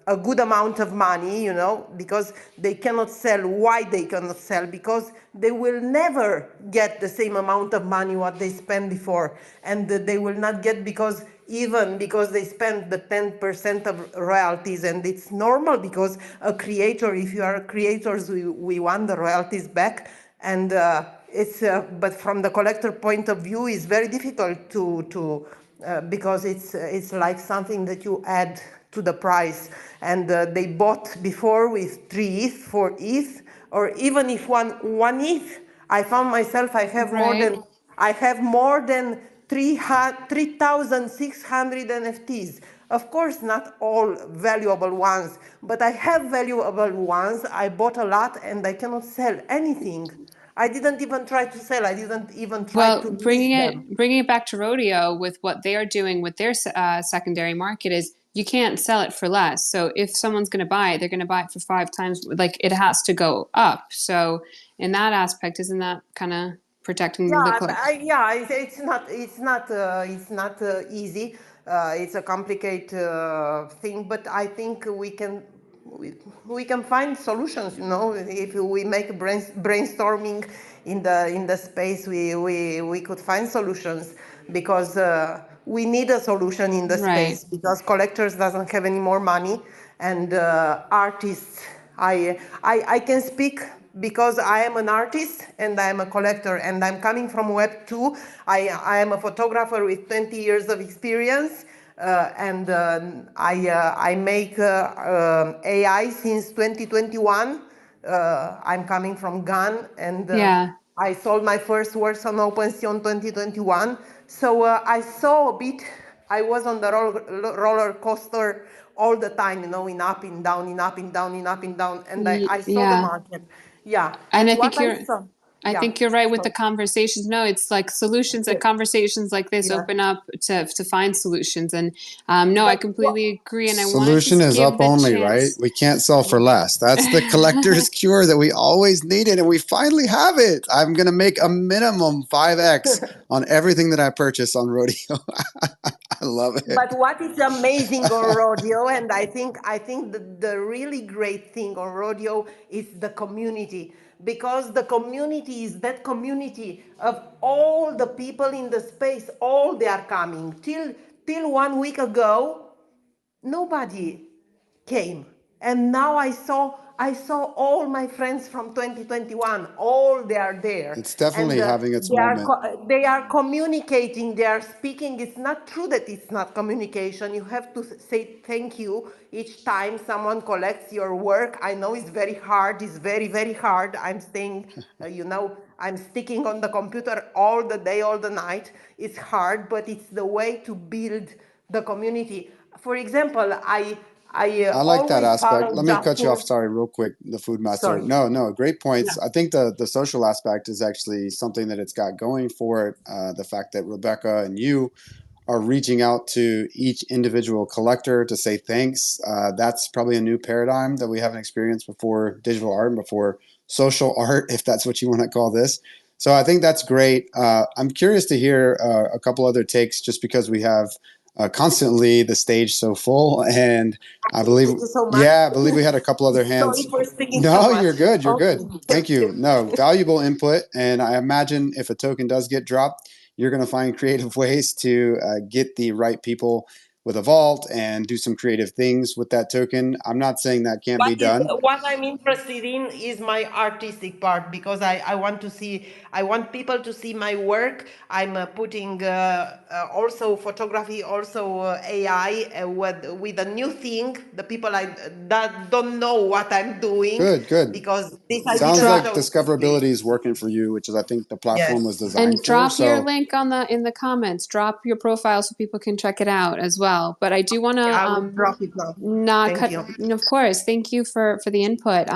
a good amount of money, because they cannot sell. Why they cannot sell? Because they will never get the same amount of money what they spent before, and they will not get, because they spend the 10% of royalties, and it's normal, because a creator, if you are creators, we want the royalties back, and but from the collector point of view, it's very difficult to because it's like something that you add to the price, and they bought before with 3 ETH, 4 ETH, or even if one ETH. I found myself I have more than 3,600 NFTs. Of course, not all valuable ones, but I have valuable ones. I bought a lot, and I cannot sell anything. I didn't even try to sell. I didn't even try to list them. Bringing it back to rodeo, with what they are doing with their secondary market, is you can't sell it for less. So if someone's going to buy it, they're going to buy it for 5 times. Like, it has to go up. So in that aspect, isn't that kind of protecting the click? It's not easy. It's a complicated thing, but I think we can find solutions. If we make brainstorming in the space, we could find solutions, because we need a solution in the space, because collectors doesn't have any more money, and artists. I can speak, because I am an artist and I am a collector, and I'm coming from Web 2. I am a photographer with 20 years of experience, and I make AI since 2021. I'm coming from Ghana, and I sold my first works on OpenSea in 2021. So I saw a bit. I was on the roller coaster all the time, in up and down, in up and down, in up and down. And I saw the Yeah. market. Yeah. And And I what think I you're saw, I yeah. think you're right with the So, conversations. No, it's like solutions and okay. conversations like this Yeah. open up to find solutions. And no, I But what, completely agree. And I wanted to Solution is give up the only, right? chance. We can't sell for less. That's the collector's cure that we always needed, and we finally have it. I'm going to make a minimum 5x on everything that I purchase on Rodeo. I love it. But what is amazing on rodeo, and I think the really great thing on rodeo is the community, because the community is that community of all the people in the space. All they are coming till 1 week ago. Nobody came, and now I saw all my friends from 2021. All they are there, It's and definitely having its they are moment. they are communicating, they are speaking. It's not true that it's not communication. You have to say thank you each time someone collects your work. I know it's very hard. It's very, very hard. I'm staying, I'm sticking on the computer all the day, all the night. It's hard, but it's the way to build the community. For example, I I like that always aspect. follow Let me cut you off. Justin. Sorry, real quick. The food master. Sorry. No, great Yeah. points. I think the social aspect is actually something that it's got going for it. The fact that Rebecca and you are reaching out to each individual collector to say thanks. That's probably a new paradigm that we haven't experienced before digital art and before social art, if that's what you want to call this. So I think that's great. I'm curious to hear a couple other takes just because we have constantly the stage so full. And I believe, Thank you so much. yeah, I believe we had a couple other Sorry hands. for speaking so No, much. you're good. You're Okay. good. Thank Thank you. you. No, valuable input. And I imagine if a token does get dropped, you're going to find creative ways to get the right people with a vault and do some creative things with that token. I'm not saying that can't be done. What I'm interested in is my artistic part, because I want to see, I want people to see my work. I'm putting also photography, also AI, with a new thing. The people that don't know what I'm doing, Good, good. because this I Sounds didn't Drop like show today. discoverability is working for you, which is I think the platform was Yes. designed and for. drop your So link on the in the comments. Drop your profile so people can check it out as well. But I do want to I will drop it now. not Thank cut. you. Of course, thank you for the input.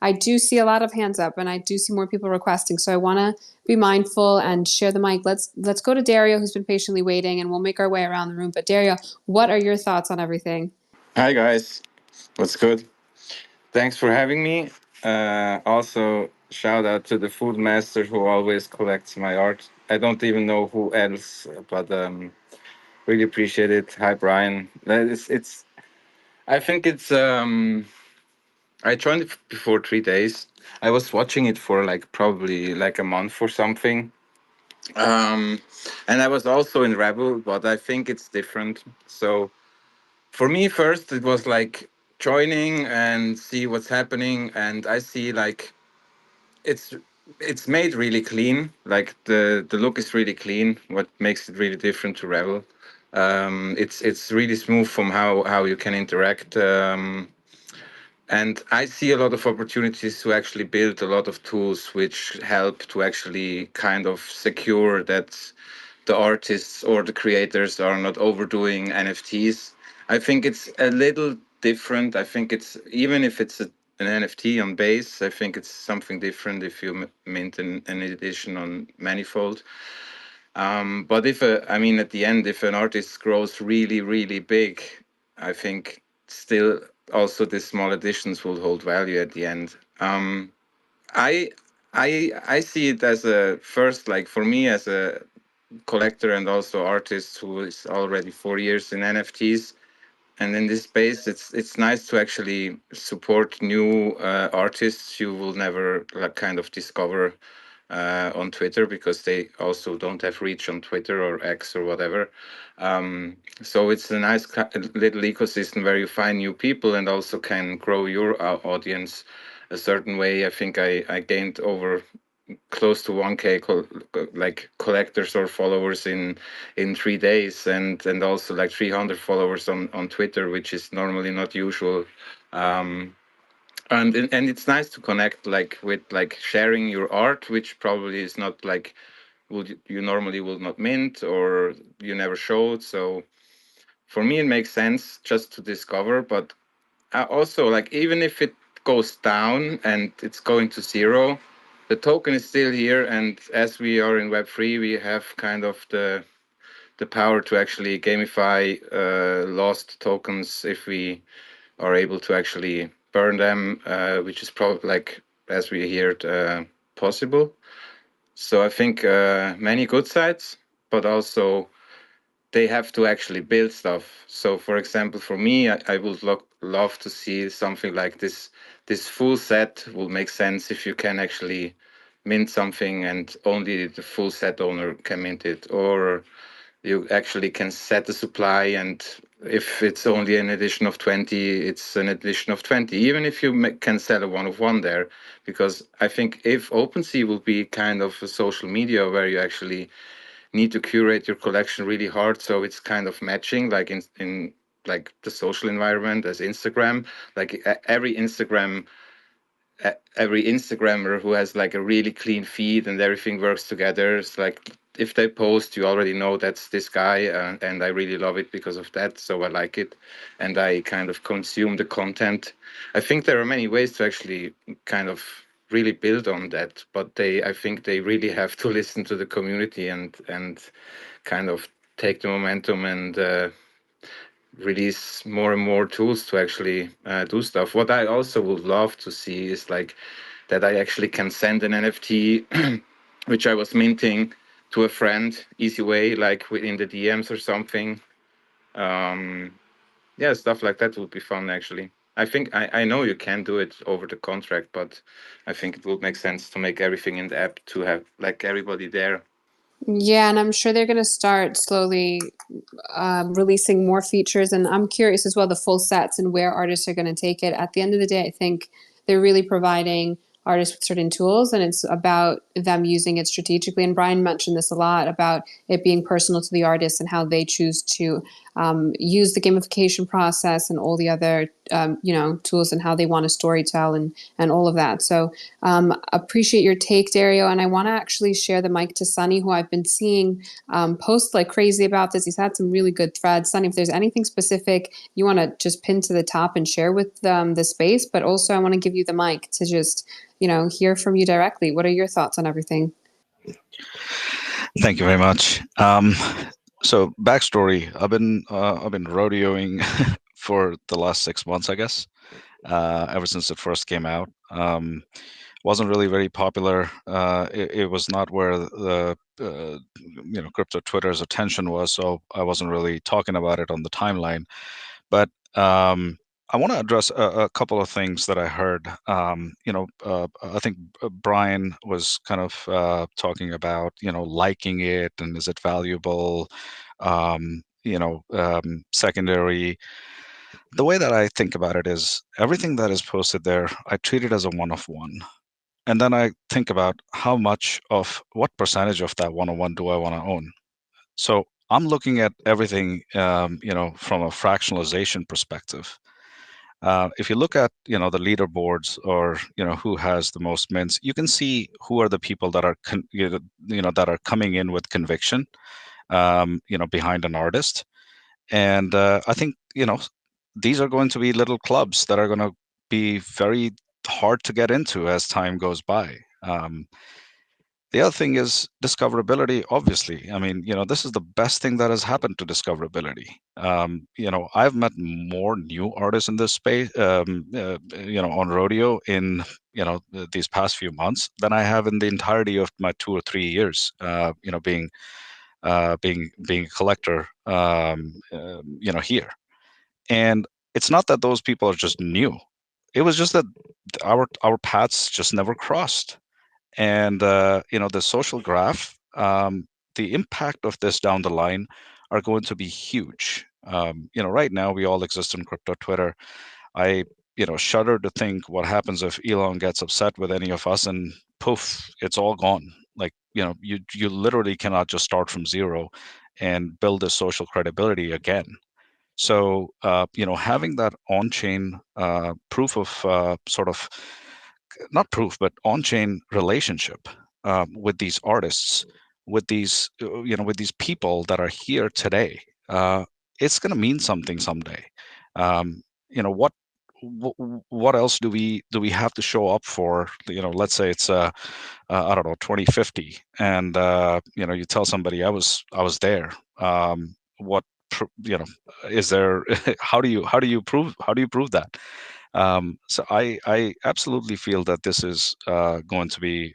I do see a lot of hands up, and I do see more people requesting. So I want to be mindful and share the mic. Let's go to Dario, who's been patiently waiting, and we'll make our way around the room. But Dario, what are your thoughts on everything? Hi guys, what's good? Thanks for having me. Also, shout out to the food master who always collects my art. I don't even know who else, but really appreciate it. Hi Brian. It's I think it's I joined it before 3 days. I was watching it for like probably like a month or something. Um, and I was also in Rebel, but I think it's different. So for me first it was like joining and see what's happening, and I see like it's it's made really clean, like the look is really clean, what makes it really different to Rebel. It's really smooth from how you can interact, and I see a lot of opportunities to actually build a lot of tools which help to actually kind of secure that the artists or the creators are not overdoing NFTs. I think it's a little different. I think it's, even if it's an NFT on base, I think it's something different if you mint an edition on Manifold. But I mean, at the end, if an artist grows really, really big, I think still also the small editions will hold value at the end. I I see it as a first, like for me as a collector and also artist who is already 4 years in NFTs and in this space. It's nice to actually support new artists you will never like kind of discover on Twitter, because they also don't have reach on Twitter or X or whatever. So it's a nice little ecosystem where you find new people and also can grow your audience a certain way. I think I gained over close to 1K like collectors or followers in 3 days, and also like 300 followers on Twitter, which is normally not usual. Um, and it's nice to connect like with like sharing your art, which probably is not like would you normally will not mint or you never showed. So for me, it makes sense just to discover, but also, like, even if it goes down and it's going to zero, the token is still here. And as we are in Web3, we have kind of the power to actually gamify lost tokens if we are able to actually burn them, which is probably, like, as we heard, possible. So I think many good sides, but also they have to actually build stuff. So, for example, for me, I would love to see something like this. This full set will make sense if you can actually mint something and only the full set owner can mint it, or you actually can set the supply, and if it's only an edition of 20, it's an edition of 20, even if you can sell a one of one there. Because I think if OpenSea will be kind of a social media where you actually need to curate your collection really hard, so it's kind of matching, like in like the social environment as Instagram, like every Instagrammer who has like a really clean feed and everything works together. It's like if they post, you already know that's this guy, and I really love it because of that. So I like it, and I kind of consume the content. I think there are many ways to actually kind of really build on that, but I think they really have to listen to the community and kind of take the momentum and release more and more tools to actually do stuff. What I also would love to see is like that I actually can send an NFT, which I was minting, to a friend, easy way, like within the DMs or something. Yeah, stuff like that would be fun actually. I think I know you can do it over the contract, but I think it would make sense to make everything in the app to have like everybody there. Yeah, and I'm sure they're going to start slowly releasing more features. And I'm curious as well, the full sets and where artists are going to take it. At the end of the day, I think they're really providing artists with certain tools, and it's about them using it strategically. And Brian mentioned this a lot about it being personal to the artist and how they choose to use the gamification process and all the other tools, and how they want to storytell and all of that. So appreciate your take, Dario. And I want to actually share the mic to Sunny, who I've been seeing post like crazy about this. He's had some really good threads. Sunny, if there's anything specific you want to just pin to the top and share with the space, but also I want to give you the mic to just hear from you directly. What are your thoughts on everything? Thank you very much. So backstory: I've been rodeoing for the last 6 months, I guess, ever since it first came out. Wasn't really very popular. It was not where the crypto Twitter's attention was, so I wasn't really talking about it on the timeline. But I want to address a couple of things that I heard. I think Brian was kind of talking about, liking it and is it valuable, secondary. The way that I think about it is everything that is posted there, I treat it as a one of one. And then I think about what percentage of that one on one do I want to own? So I'm looking at everything, from a fractionalization perspective. If you look at the leaderboards, or who has the most mints, you can see who are the people that are that are coming in with conviction, behind an artist. And I think these are going to be little clubs that are going to be very hard to get into as time goes by. The other thing is discoverability. Obviously, I mean, this is the best thing that has happened to discoverability. I've met more new artists in this space, on rodeo in these past few months than I have in the entirety of my 2 or 3 years. Being a collector, here. And it's not that those people are just new. It was just that our paths just never crossed. And the social graph, the impact of this down the line are going to be huge. Right now we all exist in crypto Twitter. I shudder to think what happens if Elon gets upset with any of us, and poof, it's all gone. Like, you literally cannot just start from zero and build a social credibility again. So having that on-chain proof of sort of not proof, but on-chain relationship with these artists, with these with these people that are here today, it's going to mean something someday. You know, what else do we have to show up for? You know, let's say it's I don't know, 2050, and you know, you tell somebody I was there. What you know, is there? How do you prove that? So I absolutely feel that this is going to be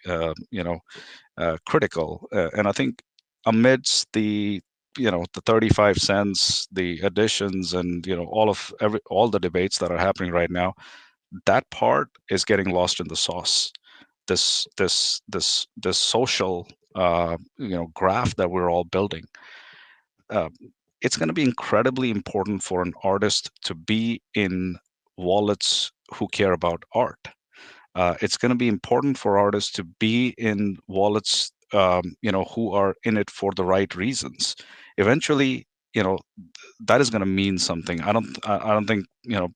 critical, and I think amidst the, you know, the 35 cents, the additions, and, you know, all the debates that are happening right now, that part is getting lost in the sauce. This social graph that we're all building, uh, it's going to be incredibly important for an artist to be in wallets who care about art. It's going to be important for artists to be in wallets, who are in it for the right reasons. Eventually, you know, that is going to mean something. I don't think,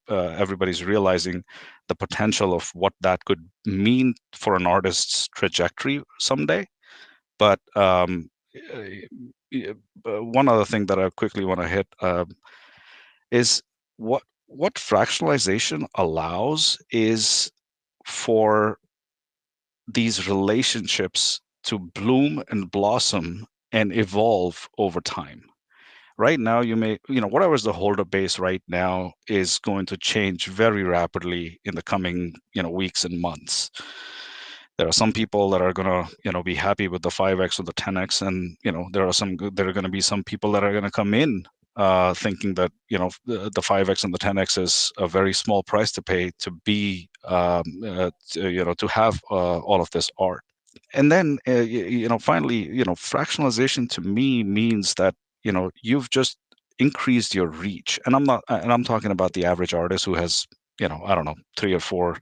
everybody's realizing the potential of what that could mean for an artist's trajectory someday. But one other thing that I quickly want to hit is what fractionalization allows is for these relationships to bloom and blossom and evolve over time. Right now, whatever's the holder base right now is going to change very rapidly in the coming, weeks and months. There are some people that are going to, be happy with the 5x or the 10x, and, there are going to be some people that are going to come in thinking that, the 5x and the 10x is a very small price to pay to be to have all of this art. And then finally, fractionalization to me means that, you've just increased your reach. And I'm talking about the average artist who has, I don't know, 3 or 4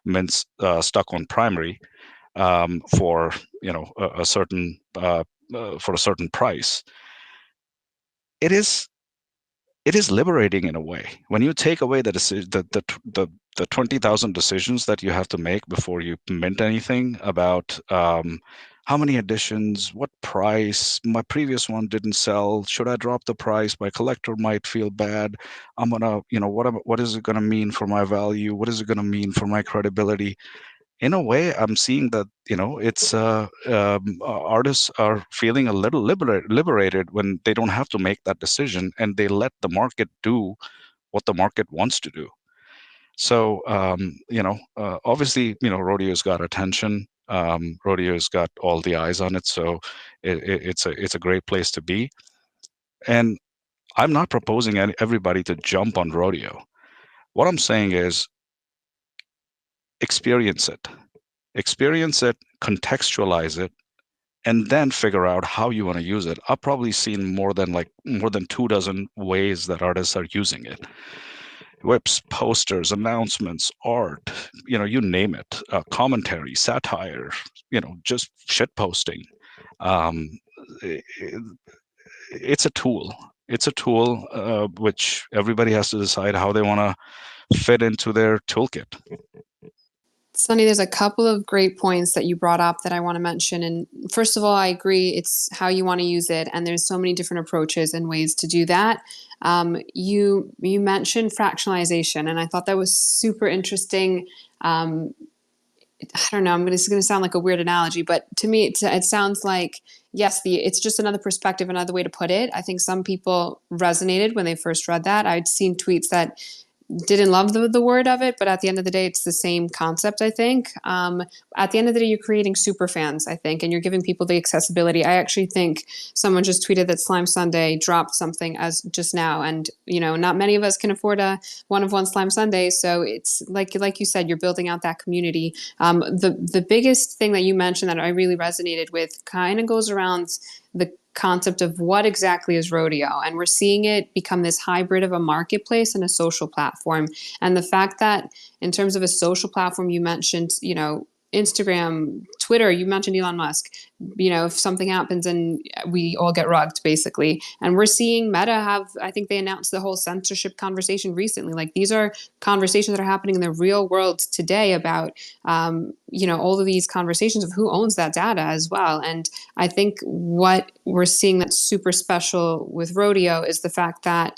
mints stuck on primary, for, a certain for a certain price. It is liberating in a way when you take away the decision, the 20,000 decisions that you have to make before you mint anything about, how many editions, what price, my previous one didn't sell, should I drop the price, my collector might feel bad, I'm gonna, what is it gonna mean for my value, what is it gonna mean for my credibility? In a way, I'm seeing that, it's artists are feeling a little liberated when they don't have to make that decision, and they let the market do what the market wants to do. So, obviously, rodeo's got attention. Rodeo's got all the eyes on it, so it's a great place to be. And I'm not proposing everybody to jump on rodeo. What I'm saying is experience it. Experience it, contextualize it, and then figure out how you want to use it. I've probably seen more than 2 dozen ways that artists are using it. Whips, posters, announcements, art, you name it, commentary, satire, just shit posting. Um, i- it's a tool. It's a tool, which everybody has to decide how they want to fit into their toolkit. Sunny, there's a couple of great points that you brought up that I want to mention. And first of all, I agree, it's how you want to use it. And there's so many different approaches and ways to do that. You mentioned fractionalization, and I thought that was super interesting. I don't know, this is going to sound like a weird analogy, but to me, it sounds like, yes, it's just another perspective, another way to put it. I think some people resonated when they first read that. I'd seen tweets that didn't love the word of it, but at the end of the day, it's the same concept, I think. At the end of the day, you're creating super fans, I think, and you're giving people the accessibility. I actually think someone just tweeted that Slime Sunday dropped something as just now, and not many of us can afford a one-of-one Slime Sunday, so it's like you said, you're building out that community. The biggest thing that you mentioned that I really resonated with kind of goes around the concept of what exactly is rodeo, and we're seeing it become this hybrid of a marketplace and a social platform. And the fact that in terms of a social platform, you mentioned Instagram, Twitter, you mentioned Elon Musk, if something happens and we all get rugged, basically. And we're seeing Meta have, I think they announced the whole censorship conversation recently. Like, these are conversations that are happening in the real world today about, all of these conversations of who owns that data as well. And I think what we're seeing that's super special with rodeo is the fact that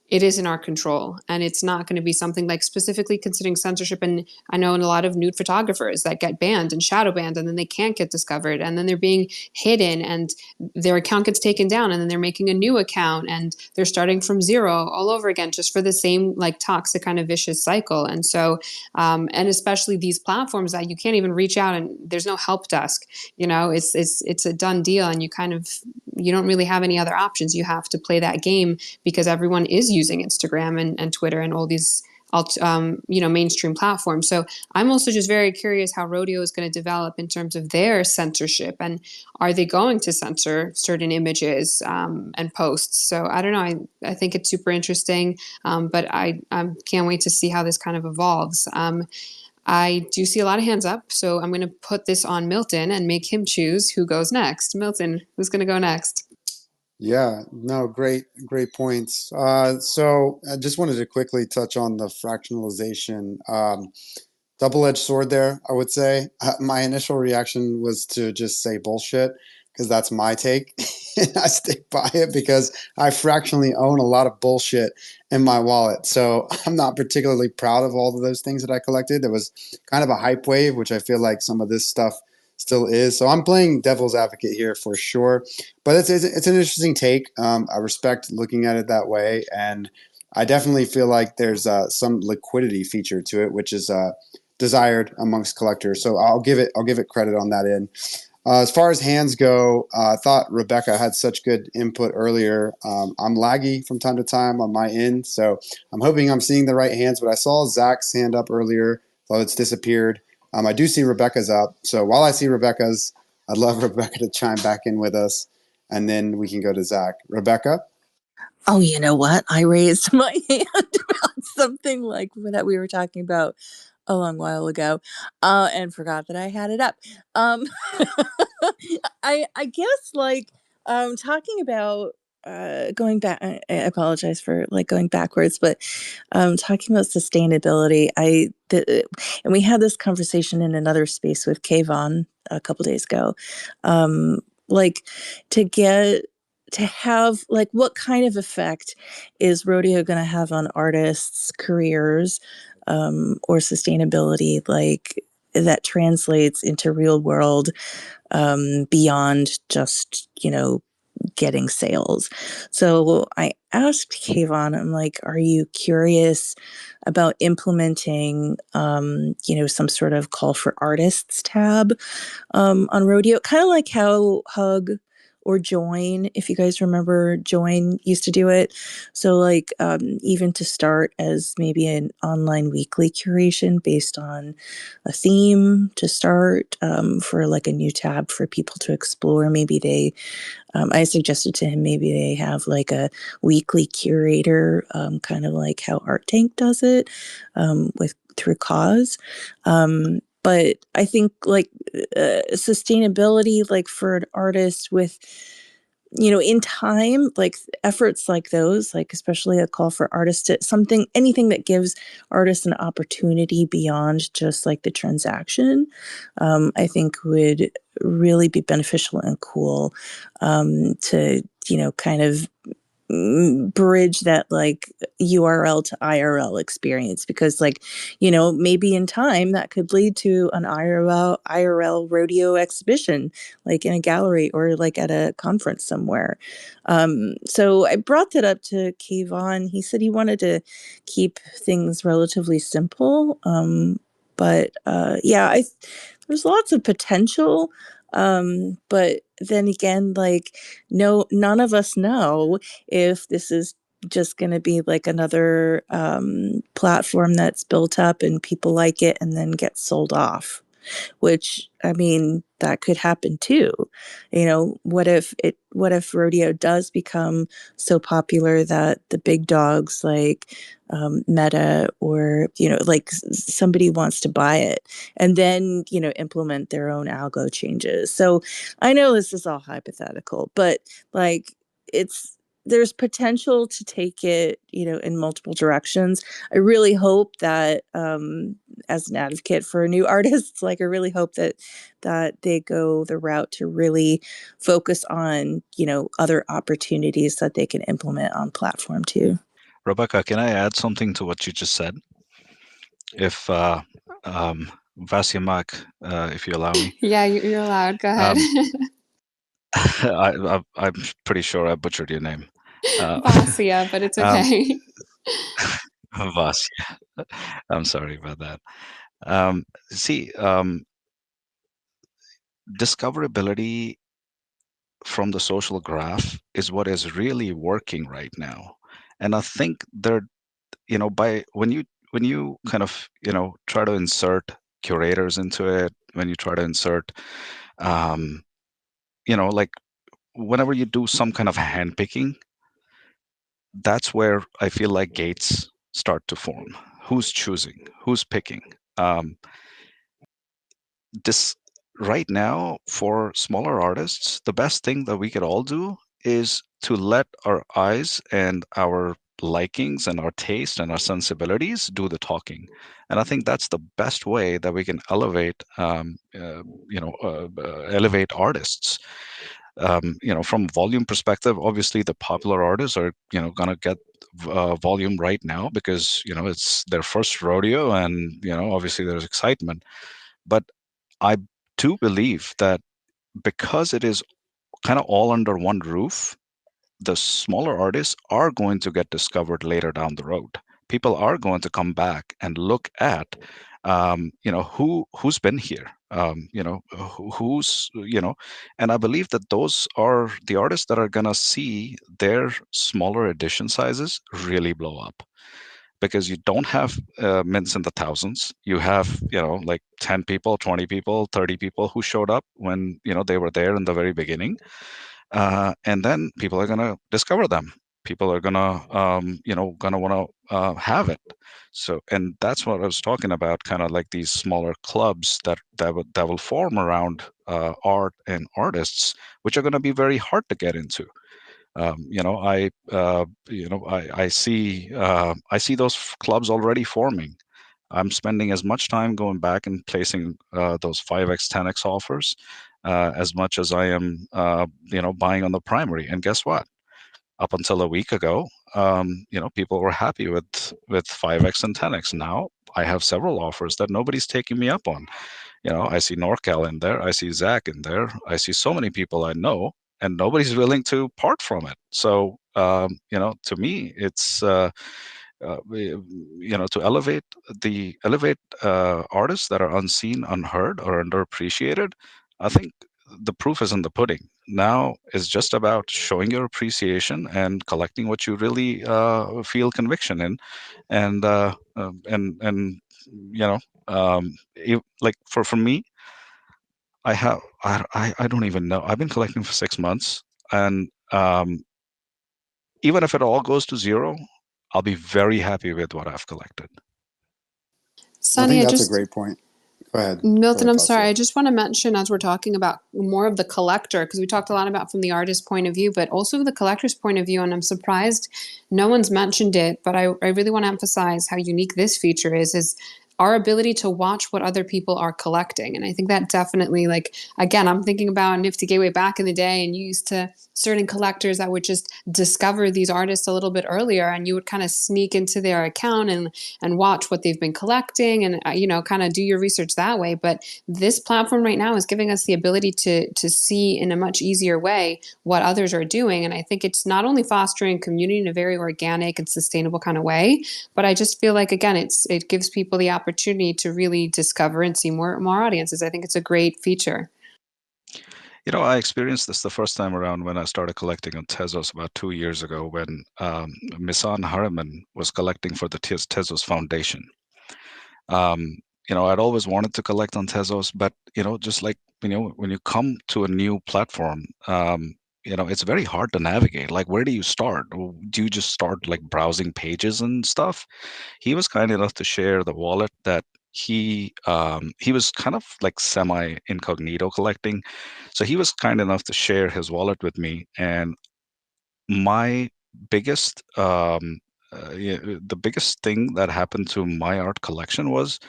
it is in our control, and it's not going to be something like specifically considering censorship. And I know in a lot of nude photographers that get banned and shadow banned, and then they can't get discovered, and then they're being hidden, and their account gets taken down, and then they're making a new account, and they're starting from zero all over again, just for the same like toxic kind of vicious cycle. And so, and especially these platforms that you can't even reach out, and there's no help desk. It's a done deal, and you don't really have any other options. You have to play that game because everyone is using Instagram and Twitter and all these mainstream platforms. So I'm also just very curious how Rodeo is going to develop in terms of their censorship, and are they going to censor certain images and posts? So I don't know. I think it's super interesting, but I can't wait to see how this kind of evolves. I do see a lot of hands up, so I'm going to put this on Milton and make him choose who goes next. Milton, who's going to go next? Yeah, no, great points. So I just wanted to quickly touch on the fractionalization. Double-edged sword there, I would say. My initial reaction was to just say bullshit because that's my take. And I stick by it because I fractionally own a lot of bullshit in my wallet. So I'm not particularly proud of all of those things that I collected. There was kind of a hype wave, which I feel like some of this stuff still is. So I'm playing devil's advocate here for sure. But it's an interesting take. I respect looking at it that way. And I definitely feel like there's some liquidity feature to it, which is desired amongst collectors. So I'll give it credit on that end. As far as hands go, I thought Rebecca had such good input earlier. I'm laggy from time to time on my end, so I'm hoping I'm seeing the right hands. But I saw Zach's hand up earlier, thought it's disappeared. I do see Rebecca's up. So while I see Rebecca's, I'd love Rebecca to chime back in with us, and then we can go to Zach. Rebecca? Oh, you know what? I raised my hand about something like that we were talking about a long while ago, and forgot that I had it up. Um, I guess talking about going back. I apologize for going backwards, but talking about sustainability. And we had this conversation in another space with Kayvon a couple days ago. Like to get to have what kind of effect is rodeo going to have on artists' careers or sustainability that translates into real world beyond just getting sales. So I asked Kayvon, I'm like, are you curious about implementing some sort of call for artists tab on rodeo, kind of like how Hug or Join, if you guys remember, Join used to do it. So even to start as maybe an online weekly curation based on a theme to start for a new tab for people to explore. Maybe I suggested to him maybe they have a weekly curator, kind of like how Art Tank does it through Cause. But I think sustainability, for an artist with, in time, efforts like those, especially a call for artists to anything that gives artists an opportunity beyond just the transaction, I think would really be beneficial and cool to, kind of bridge that URL to IRL experience, because maybe in time that could lead to an IRL rodeo exhibition in a gallery or at a conference somewhere. So I brought that up to Kayvon. He said he wanted to keep things relatively simple, but there's lots of potential, but then again, none of us know if this is just going to be another platform that's built up and people like it and then gets sold off, which that could happen too. What if rodeo does become so popular that the big dogs Meta or somebody wants to buy it and then implement their own algo changes. So I know this is all hypothetical, but there's potential to take it in multiple directions. I really hope that as an advocate for new artists, I really hope that they go the route to really focus on other opportunities that they can implement on platform too. Rebecca, can I add something to what you just said? If Vasia Mak, if you allow me. Yeah, you're allowed. Go ahead. Um, I'm pretty sure I butchered your name. Uh, Vasia, but it's um, okay. Vasia. I'm sorry about that. See, discoverability from the social graph is what is really working right now. And I think there, by when you kind of, try to insert curators into it, when you try to insert, um, like whenever you do some kind of handpicking, that's where I feel like gates start to form. Who's choosing? Who's picking? Um, this right now for smaller artists, the best thing that we could all do is to let our eyes and our likings and our taste and our sensibilities do the talking. And I think that's the best way that we can elevate artists. From volume perspective, obviously the popular artists are, gonna get volume right now because it's their first rodeo, and obviously there's excitement. But I do believe that because it is kind of all under one roof, the smaller artists are going to get discovered later down the road. People are going to come back and look at, who's been here, who's, and I believe that those are the artists that are going to see their smaller edition sizes really blow up because you don't have mints in the thousands. You have, like 10 people, 20 people, 30 people who showed up when, they were there in the very beginning. And then people are going to discover them. People are going to, going to want to have it. So, and that's what I was talking about, kind of like these smaller clubs that will form around art and artists, which are going to be very hard to get into. I see those clubs already forming. I'm spending as much time going back and placing those 5x 10x offers as much as I am buying on the primary. And guess what? Up until a week ago, people were happy with 5x and 10x. Now I have several offers that nobody's taking me up on. I see NorCal in there. I see Zach in there. I see so many people I know, and nobody's willing to part from it. So, to me, it's to elevate artists that are unseen, unheard, or underappreciated. I think the proof is in the pudding. Now is just about showing your appreciation and collecting what you really feel conviction in, and you know like for me, I don't even know. I've been collecting for 6 months, and even if it all goes to zero, I'll be very happy with what I've collected. I Sunny, think I that's a just great point. Go ahead. Go Milton, ahead, I'm sorry. Vasia. I just want to mention as we're talking about more of the collector, because we talked a lot about from the artist's point of view, but also the collector's point of view. And I'm surprised no one's mentioned it, but I really want to emphasize how unique this feature is our ability to watch what other people are collecting. And I think that definitely, like, again, I'm thinking about Nifty Gateway back in the day, and you used to certain collectors that would just discover these artists a little bit earlier, and you would kind of sneak into their account and watch what they've been collecting and kind of do your research that way. But this platform right now is giving us the ability to see in a much easier way what others are doing. And I think it's not only fostering community in a very organic and sustainable kind of way, but I just feel like, again, it gives people the opportunity to really discover and see more audiences. I think it's a great feature. I experienced this the first time around when I started collecting on Tezos about 2 years ago when Misan Harriman was collecting for the Tezos Foundation. Um, I'd always wanted to collect on Tezos, but just like when you come to a new platform, it's very hard to navigate. Like, where do you start? Do you just start like browsing pages and stuff? He was kind enough to share the wallet that he was kind of like semi incognito collecting, so he was kind enough to share his wallet with me. And my biggest the biggest thing that happened to my art collection was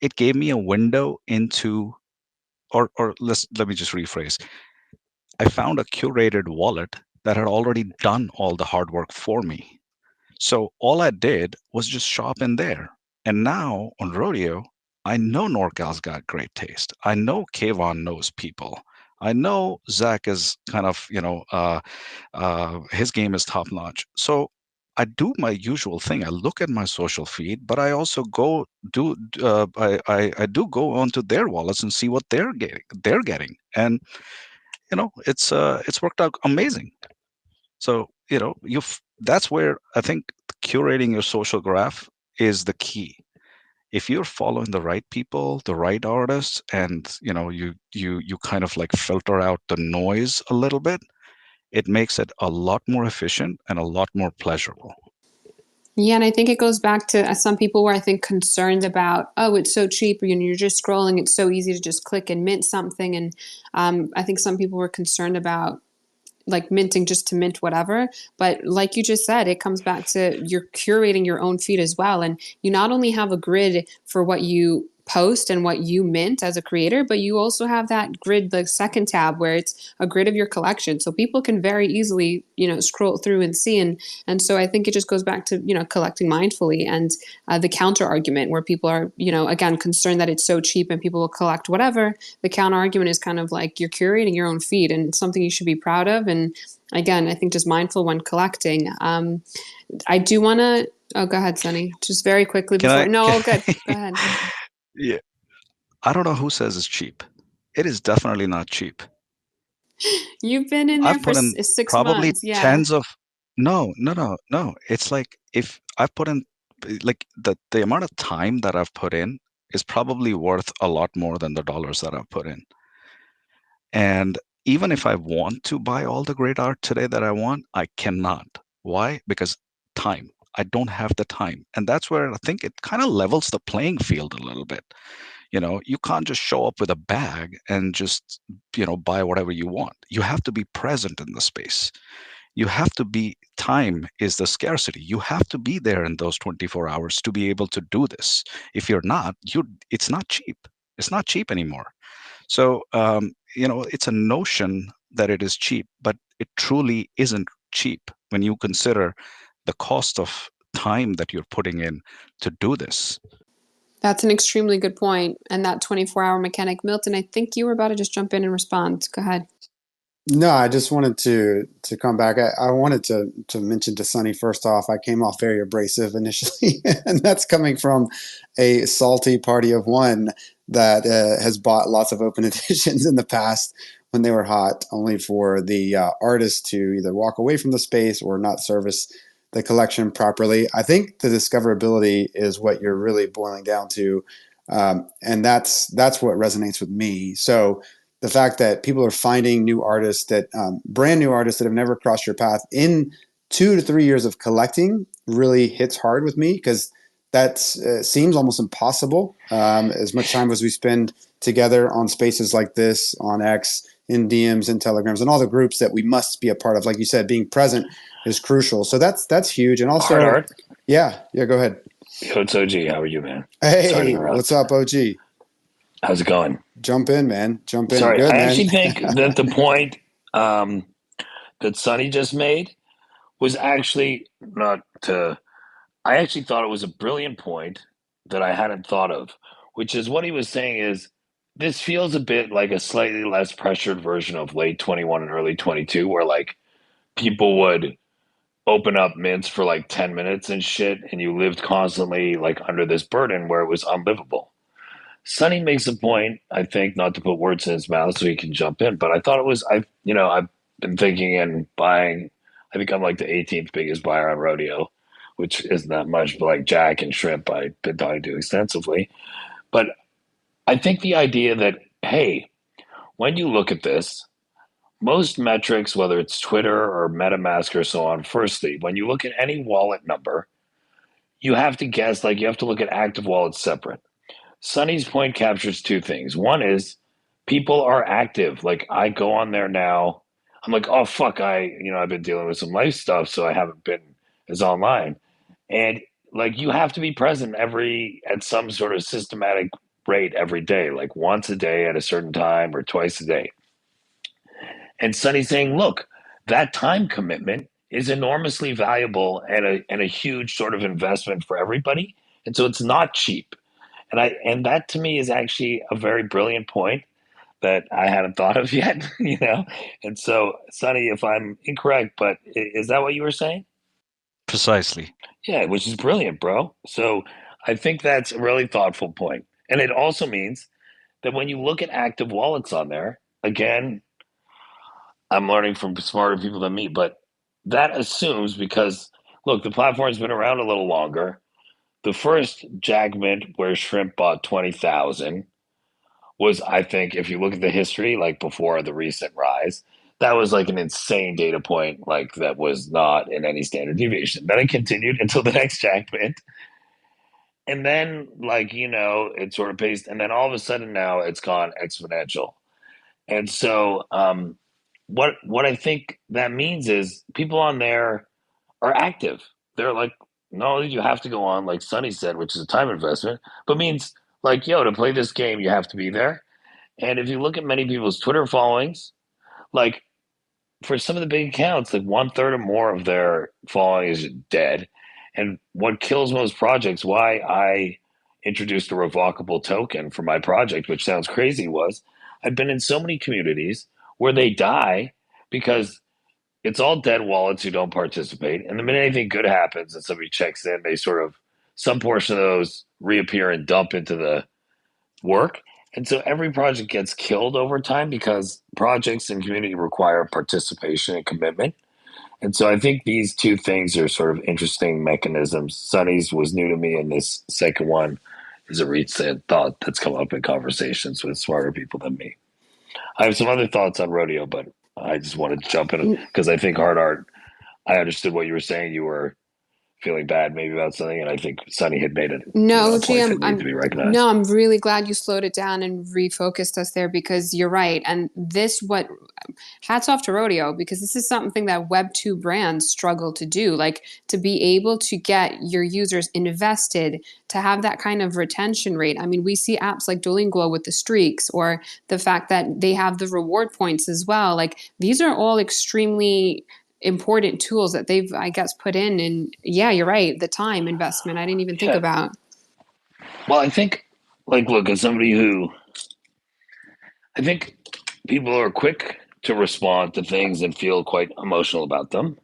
it gave me a window into, or let me just rephrase. I found a curated wallet that had already done all the hard work for me. So all I did was just shop in there. And now on Rodeo, I know NorCal's got great taste. I know Kayvon knows people. I know Zach is kind of, his game is top notch. So I do my usual thing. I look at my social feed, but I also go do I do go onto their wallets and see what they're getting. And it's worked out amazing. So that's where I think curating your social graph is the key. If you're following the right people, the right artists, and you kind of like filter out the noise a little bit, it makes it a lot more efficient and a lot more pleasurable. Yeah, and I think it goes back to some people were, I think, concerned about, oh, it's so cheap, you're just scrolling, it's so easy to just click and mint something. And I think some people were concerned about like minting just to mint whatever. But like you just said, it comes back to you're curating your own feed as well. And you not only have a grid for what you post and what you mint as a creator, but you also have that grid, the second tab, where it's a grid of your collection. So people can very easily, scroll through and see. And so I think it just goes back to, collecting mindfully and the counter argument where people are, again, concerned that it's so cheap and people will collect whatever. The counter argument is kind of like you're curating your own feed and it's something you should be proud of. And again, I think just mindful when collecting. I do want to, oh, go ahead, Sunny. Just very quickly before, no, good. Go ahead. Yeah. I don't know who says it's cheap. It is definitely not cheap. You've been in there I've for put in 6 probably months. Yeah. tens of no. It's like if I've put in like the amount of time that I've put in is probably worth a lot more than the dollars that I've put in. And even if I want to buy all the great art today that I want, I cannot. Why? Because time. I don't have the time. And that's where I think it kind of levels the playing field a little bit. You can't just show up with a bag and just, buy whatever you want. You have to be present in the space. You have to be, time is the scarcity. You have to be there in those 24 hours to be able to do this. If you're not, it's not cheap. It's not cheap anymore. So, it's a notion that it is cheap, but it truly isn't cheap when you consider the cost of time that you're putting in to do this. That's an extremely good point. And that 24-hour mechanic, Milton, I think you were about to just jump in and respond. Go ahead. No, I just wanted to come back. I wanted to mention to Sunny, first off, I came off very abrasive initially, and that's coming from a salty party of one that has bought lots of open editions in the past when they were hot, only for the artist to either walk away from the space or not service the collection properly. I think the discoverability is what you're really boiling down to, and that's what resonates with me. So the fact that people are finding new artists that brand new artists that have never crossed your path in 2 to 3 years of collecting really hits hard with me, because that seems almost impossible. As much time as we spend together on spaces like this, on X, in DMs and Telegrams, and all the groups that we must be a part of, like you said, being present is crucial. So that's huge. And also, HardArt. Yeah, go ahead. Yo, it's OG. How are you, man? Hey, what's up, OG? How's it going? Jump in, man. Jump in. Sorry, Good, I man. actually think that the point that Sonny just made was actually not to. I actually thought it was a brilliant point that I hadn't thought of, which is what he was saying is this feels a bit like a slightly less pressured version of late 21 and early 22, where like people would open up mints for like 10 minutes and shit, and you lived constantly like under this burden where it was unlivable. Sonny makes a point, I think, not to put words in his mouth so he can jump in, but I thought it was, I've been thinking and buying, I think I'm like the 18th biggest buyer on Rodeo, which isn't that much, but like Jack and Shrimp, I've been talking to extensively. But I think the idea that, hey, when you look at this, most metrics, whether it's Twitter or MetaMask or so on, firstly, when you look at any wallet number, you have to guess, like you have to look at active wallets separate. Sonny's point captures two things. One is people are active. Like I go on there now. I'm like, oh fuck, I've been dealing with some life stuff, so I haven't been as online. And like you have to be present at some sort of systematic rate every day, like once a day at a certain time or twice a day. And Sonny's saying, look, that time commitment is enormously valuable and a huge sort of investment for everybody. And so it's not cheap. And that to me is actually a very brilliant point that I hadn't thought of yet, you know? And so, Sonny, if I'm incorrect, but is that what you were saying? Precisely. Yeah, which is brilliant, bro. So I think that's a really thoughtful point. And it also means that when you look at active wallets on there, again, I'm learning from smarter people than me, but that assumes because look, the platform's been around a little longer. The first Jackmint where Shrimp bought 20,000 was, I think, if you look at the history, like before the recent rise, that was like an insane data point, like that was not in any standard deviation. Then it continued until the next Jackmint. And then, like, it sort of paced, and then all of a sudden now it's gone exponential. And so, what I think that means is people on there are active. They're like, not only do you have to go on, like Sonny said, which is a time investment, but means like, yo, to play this game, you have to be there. And if you look at many people's Twitter followings, like for some of the big accounts, like one third or more of their following is dead. And what kills most projects, why I introduced a revocable token for my project, which sounds crazy, was I've been in so many communities where they die because it's all dead wallets who don't participate. And the minute anything good happens and somebody checks in, they sort of, some portion of those reappear and dump into the work. And so every project gets killed over time because projects and community require participation and commitment. And so I think these two things are sort of interesting mechanisms. Sunny's was new to me, and this second one is a recent thought that's come up in conversations with smarter people than me. I have some other thoughts on rodeo, but I just wanted to jump in because I think HardArt, I understood what you were saying. You were feeling bad maybe about something, and I think Sunny had made it No, a point that GM, needed to be recognized. no, I'm really glad you slowed it down and refocused us there because you're right. And hats off to Rodeo because this is something that Web2 brands struggle to do. Like to be able to get your users invested, to have that kind of retention rate. I mean, we see apps like Duolingo with the streaks or the fact that they have the reward points as well. Like these are all extremely important tools that they've, I guess, put in. And yeah, you're right. The time investment, I didn't even think about. Well, I think, like, look, as somebody who, I think people are quick to respond to things and feel quite emotional about them,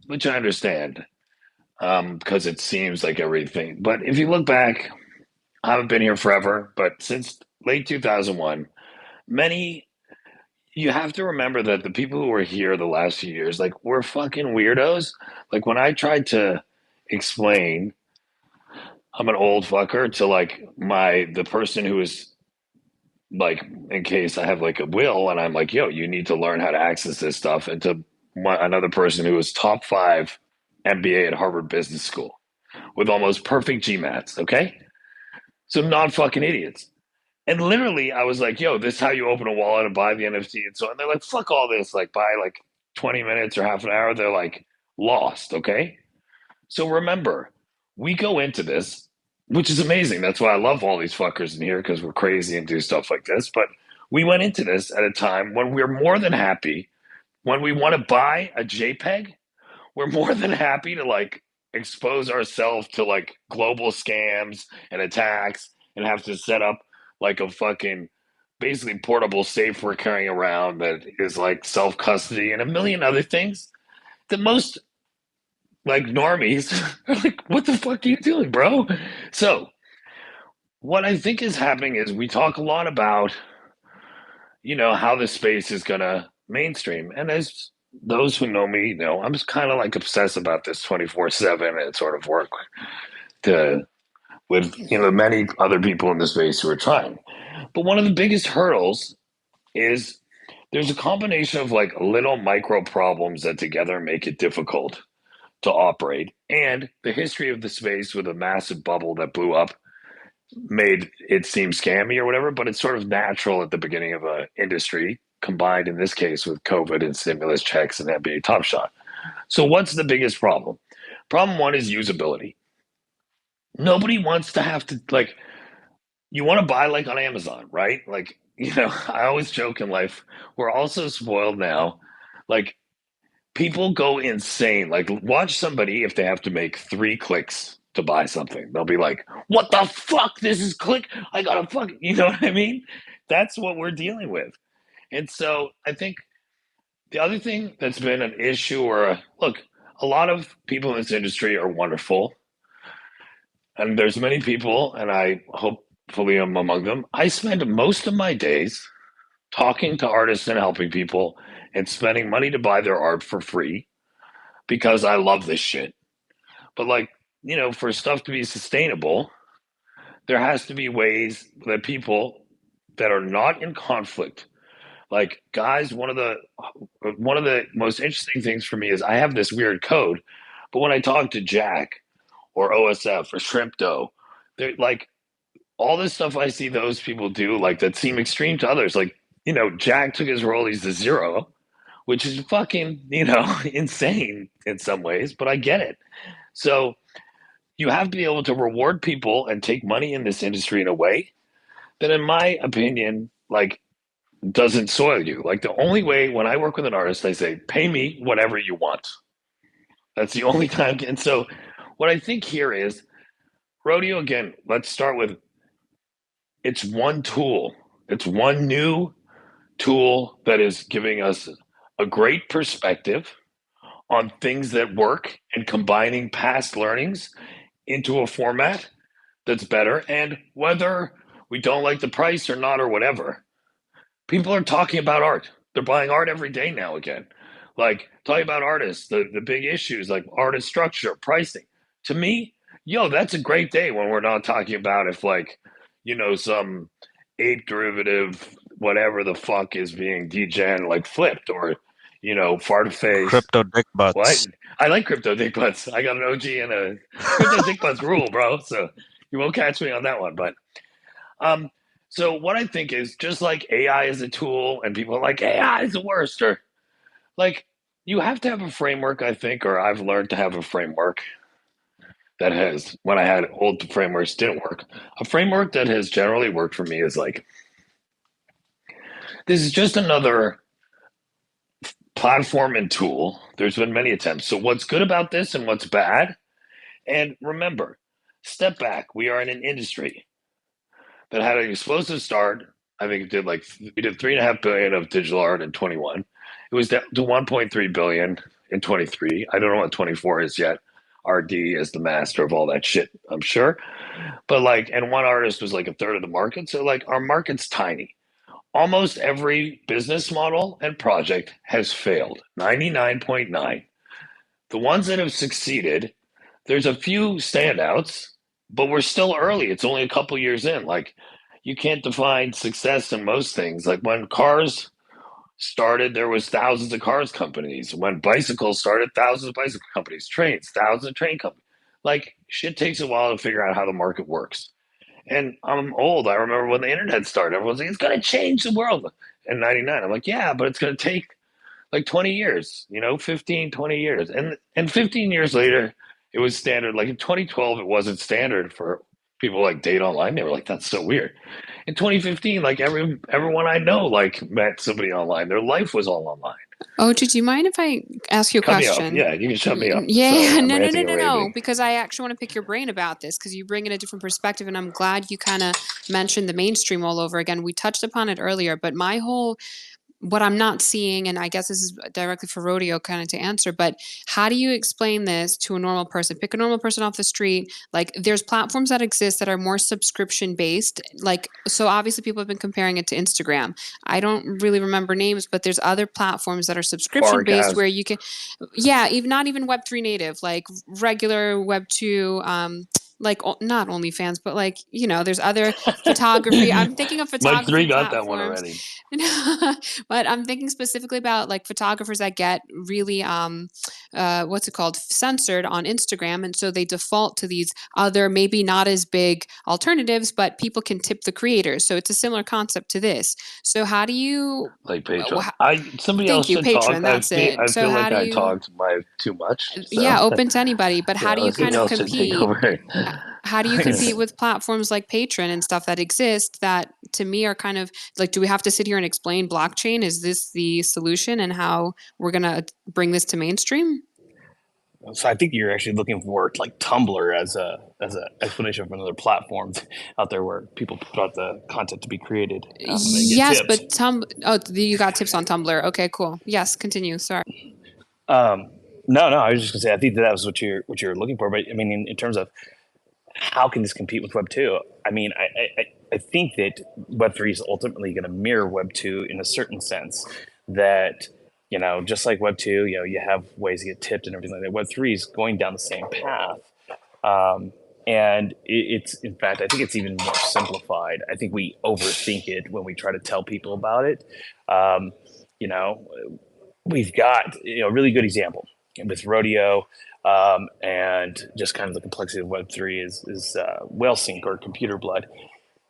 which I understand because it seems like everything. But if you look back, I haven't been here forever, but since late 2001, many you have to remember that the people who were here the last few years, like, were fucking weirdos. Like, when I tried to explain, I'm an old fucker to like the person who is like, in case I have like a will, and I'm like, yo, you need to learn how to access this stuff, and to another person who was top 5 MBA at Harvard Business School with almost perfect GMATs. Okay, so not fucking idiots. And literally, I was like, yo, this is how you open a wallet and buy the NFT. And so, and they're like, fuck all this, like, buy like 20 minutes or half an hour. They're like, lost. Okay. So remember, we go into this, which is amazing. That's why I love all these fuckers in here because we're crazy and do stuff like this. But we went into this at a time when we're more than happy. When we want to buy a JPEG, we're more than happy to like expose ourselves to like global scams and attacks and have to set up like a fucking basically portable safe we're carrying around that is like self custody and a million other things that most like normies are like, what the fuck are you doing, bro? So what I think is happening is we talk a lot about, how the space is gonna mainstream. And as those who know me know, I'm just kind of like obsessed about this 24/7 and sort of work with many other people in the space who are trying. But one of the biggest hurdles is there's a combination of like little micro problems that together make it difficult to operate. And the history of the space with a massive bubble that blew up made it seem scammy or whatever, but it's sort of natural at the beginning of an industry, combined in this case with COVID and stimulus checks and NBA Top Shot. So what's the biggest problem? Problem one is usability. Nobody wants to have to like, you want to buy like on Amazon, right? Like, I always joke in life, we're all so spoiled now. Like, people go insane. Like, watch somebody if they have to make 3 clicks to buy something. They'll be like, "What the fuck? This is click. I gotta fuck." You know what I mean? That's what we're dealing with. And so I think the other thing that's been an issue, look, a lot of people in this industry are wonderful, and there's many people, and I hopefully I'm among them. I spend most of my days talking to artists and helping people and spending money to buy their art for free because I love this shit. But like, for stuff to be sustainable, there has to be ways that people that are not in conflict, like, guys, one of the most interesting things for me is I have this weird code, but when I talk to Jack or OSF or Shrimpdo, they're like, all this stuff I see those people do, like, that seem extreme to others, like, Jack took his royalties to 0, which is fucking, insane in some ways, but I get it. So you have to be able to reward people and take money in this industry in a way that, in my opinion, like, doesn't soil you. Like, the only way when I work with an artist, I say, pay me whatever you want. That's the only time. And so what I think here is rodeo, again, let's start with, it's one tool. It's one new tool that is giving us a great perspective on things that work and combining past learnings into a format that's better. And whether we don't like the price or not or whatever, people are talking about art. They're buying art every day now again. Like, talking about artists, the big issues like artist structure, pricing. To me, that's a great day when we're not talking about if, like, some ape derivative, whatever the fuck is being degen, like, flipped, or, fart face. Crypto dick butts. What? I like crypto dick butts. I got an OG and a crypto dick butts rule, bro. So you won't catch me on that one. But so what I think is, just like AI is a tool and people are like, AI is the worst, or like, you have to have a framework, I think, or I've learned to have a framework that has, when I had old frameworks didn't work, a framework that has generally worked for me is like, this is just another platform and tool. There's been many attempts. So what's good about this and what's bad? And remember, step back. We are in an industry that had an explosive start. I think we did 3.5 billion of digital art in 21. It was down to 1.3 billion in 23. I don't know what 24 is yet. RD is the master of all that shit, I'm sure. But like, and one artist was like a third of the market. So like, our market's tiny. Almost every business model and project has failed. 99.9. The ones that have succeeded, there's a few standouts, but we're still early. It's only a couple years in. Like, you can't define success in most things. Like, when cars started, there was thousands of cars companies. When bicycles started, thousands of bicycle companies. Trains, thousands of train companies. Like, shit takes a while to figure out how the market works. And I'm old. I remember when the internet started, everyone's like, it's going to change the world in 99. I'm like, yeah, but it's going to take like 20 years, 15, 20 years. And 15 years later, it was standard. Like, in 2012, it wasn't standard for people like date online. They were like, that's so weird. In 2015, like, everyone I know, like, met somebody online. Their life was all online. Oh, do you mind if I ask you a question? Yeah, you can shut me up. Yeah, Sorry, no, because I actually want to pick your brain about this, because you bring in a different perspective, and I'm glad you kind of mentioned the mainstream all over again. We touched upon it earlier, but what I'm not seeing, and I guess this is directly for rodeo kind of to answer, but how do you explain this to a normal person? Pick a normal person off the street. Like, there's platforms that exist that are more subscription based. Like, so obviously people have been comparing it to Instagram. I don't really remember names, but there's other platforms that are subscription based where you can, even not even Web3 native, like regular Web2, like, not OnlyFans, but like, there's other photography. I'm thinking of photography Mike 3 got platforms. that one already. But I'm thinking specifically about like photographers that get really, censored on Instagram. And so they default to these other, maybe not as big alternatives, but people can tip the creators. So it's a similar concept to this. So how do you... Like Patreon. Somebody else should Patreon, talk. that's it. I So feel how like do I talked too much. So. Yeah, open to anybody. But how do you kind of compete? How do you compete with platforms like Patreon and stuff that exist that to me are kind of like, do we have to sit here and explain blockchain? Is this the solution and how we're going to bring this to mainstream? So I think you're actually looking for like Tumblr as a explanation for another platform out there where people put out the content to be created. And they get Yes, tips. but you got tips on Tumblr. Okay, cool. Yes, continue. Sorry. No, I was just gonna say I think that was what you're looking for. But I mean, in terms of how can this compete with Web two? I mean, I think that Web three is ultimately going to mirror Web two in a certain sense. That just like Web two, you have ways to get tipped and everything like that. Web three is going down the same path. And it's in fact, I think it's even more simplified. I think we overthink it when we try to tell people about it. Um, you know, we've got a really good example with rodeo, and just kind of the complexity of Web three is Whale Sync or Computer Blood.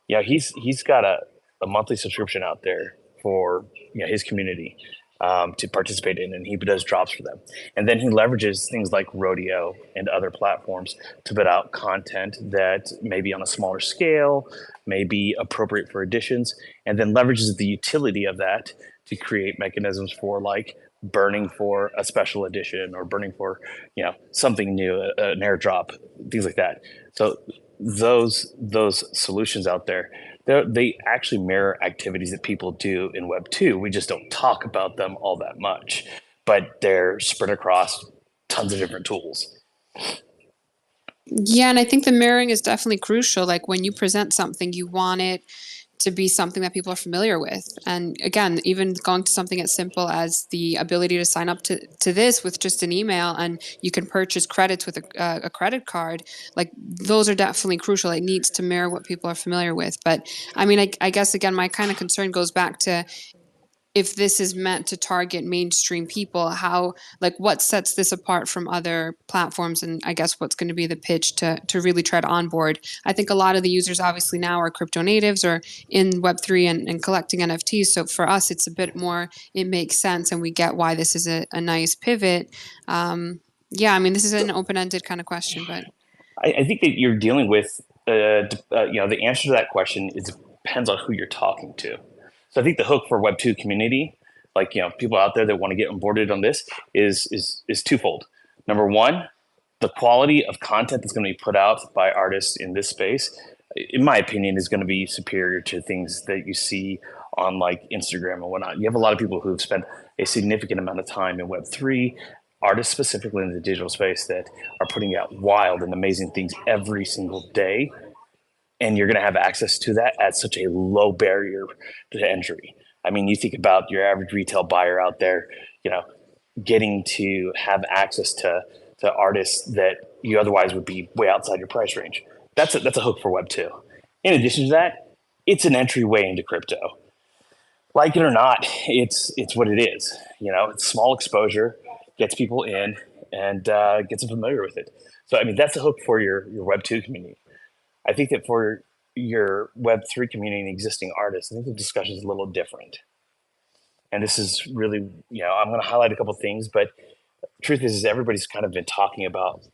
He's got a monthly subscription out there for his community, to participate in, and he does drops for them. And then he leverages things like Rodeo and other platforms to put out content that may be on a smaller scale, may be appropriate for editions, and then leverages the utility of that to create mechanisms for like burning for a special edition or burning for something new, an airdrop, things like that. So those solutions out there, they actually mirror activities that people do in Web 2. We just don't talk about them all that much, but they're spread across tons of different tools. Yeah, and I think the mirroring is definitely crucial. Like when you present something, you want it to be something that people are familiar with. And again, even going to something as simple as the ability to sign up to this with just an email, and you can purchase credits with a credit card, like those are definitely crucial. It needs to mirror what people are familiar with. But I mean, I guess, again, my kind of concern goes back to, if this is meant to target mainstream people, how, like, what sets this apart from other platforms? And I guess what's going to be the pitch to really try to onboard? I think a lot of the users obviously now are crypto natives or in Web3 and collecting NFTs. So for us, it's a bit more, it makes sense. And we get why this is a nice pivot. Yeah, I mean, this is an open-ended kind of question, but. I think that you're dealing with, the answer to that question depends on who you're talking to. So I think the hook for Web two community, like people out there that want to get onboarded on this, is twofold. Number one, the quality of content that's going to be put out by artists in this space, in my opinion, is going to be superior to things that you see on like Instagram and whatnot. You have a lot of people who have spent a significant amount of time in Web three, artists specifically in the digital space, that are putting out wild and amazing things every single day, and you're going to have access to that at such a low barrier to entry. I mean, you think about your average retail buyer out there, getting to have access to artists that you otherwise would be way outside your price range. That's a hook for Web two. In addition to that, it's an entryway into crypto. Like it or not, it's what it is. It's small exposure, gets people in, and gets them familiar with it. So I mean, that's a hook for your Web two community. I think that for your Web3 community and existing artists, I think the discussion is a little different. And this is really, I'm going to highlight a couple of things, but truth is everybody's kind of been talking about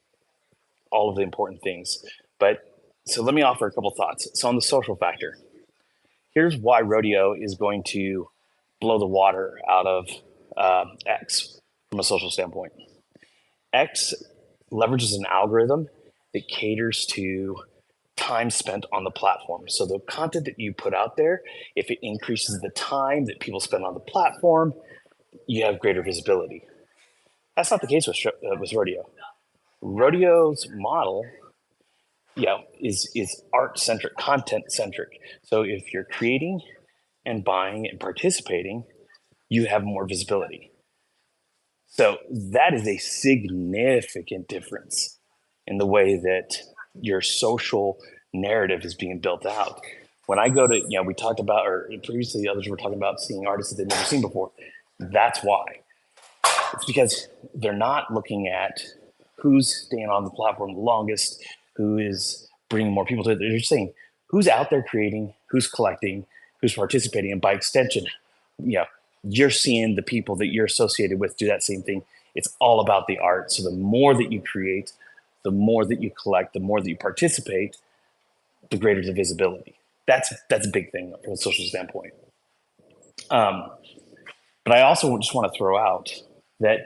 all of the important things. But so let me offer a couple thoughts. So on the social factor, here's why rodeo is going to blow the water out of X from a social standpoint. X leverages an algorithm that caters to time spent on the platform. So the content that you put out there, if it increases the time that people spend on the platform, you have greater visibility. That's not the case with rodeo. Rodeo's model, is art centric, content centric. So if you're creating and buying and participating, you have more visibility. So that is a significant difference in the way that your social narrative is being built out. When I go to, we talked about, or previously others were talking about seeing artists that they've never seen before. That's why. It's because they're not looking at who's staying on the platform the longest, who is bringing more people to it. They're just saying who's out there creating, who's collecting, who's participating, and by extension, you're seeing the people that you're associated with do that same thing. It's all about the art. So the more that you create, the more that you collect, the more that you participate, the greater the visibility. That's a big thing from a social standpoint. But I also just want to throw out that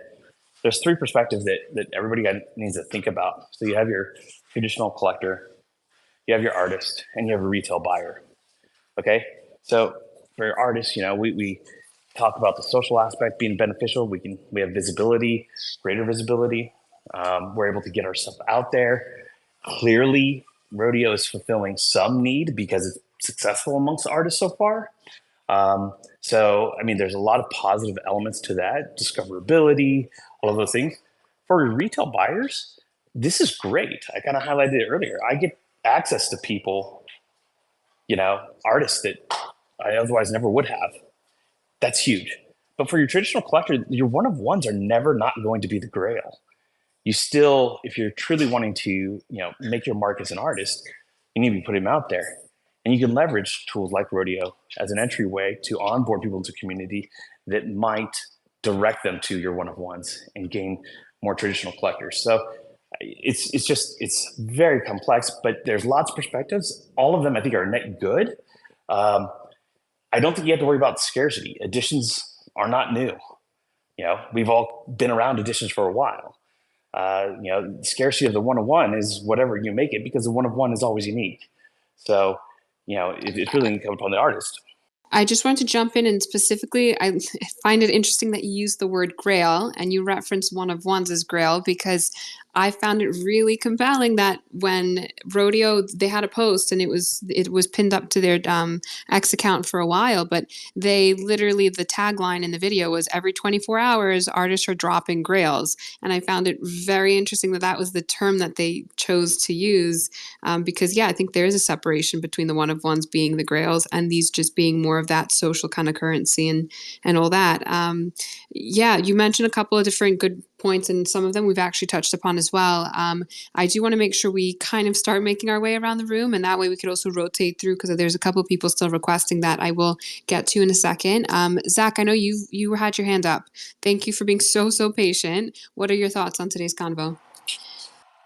there's three perspectives that everybody needs to think about. So you have your traditional collector, you have your artist, and you have a retail buyer. Okay, so for your artists, we talk about the social aspect being beneficial. We have visibility, greater visibility. We're able to get our stuff out there. Clearly, rodeo is fulfilling some need because it's successful amongst artists so far. So, I mean, there's a lot of positive elements to that, discoverability, all of those things. For retail buyers, this is great. I kind of highlighted it earlier. I get access to people, artists that I otherwise never would have. That's huge. But for your traditional collector, your one of ones are never not going to be the grail. You still, if you're truly wanting to, make your mark as an artist, you need to be putting them out there. And you can leverage tools like Rodeo as an entryway to onboard people into community that might direct them to your one of ones and gain more traditional collectors. So it's very complex, but there's lots of perspectives. All of them I think are net good. I don't think you have to worry about scarcity. Editions are not new. We've all been around editions for a while. Scarcity of the one of one is whatever you make it, because the one of one is always unique. So, it's really incumbent upon the artist. I just wanted to jump in, and specifically, I find it interesting that you use the word grail and you reference one of ones as grail, because I found it really compelling that when Rodeo, they had a post and it was pinned up to their X account for a while, but they literally, the tagline in the video was every 24 hours, artists are dropping grails. And I found it very interesting that was the term that they chose to use, because I think there is a separation between the one of ones being the grails and these just being more of that social kind of currency and all that. You mentioned a couple of different good points, and some of them we've actually touched upon as well. I do want to make sure we kind of start making our way around the room, and that way we could also rotate through, because there's a couple of people still requesting that I will get to in a second. Zach, I know you had your hand up. Thank you for being so patient. What are your thoughts on today's convo?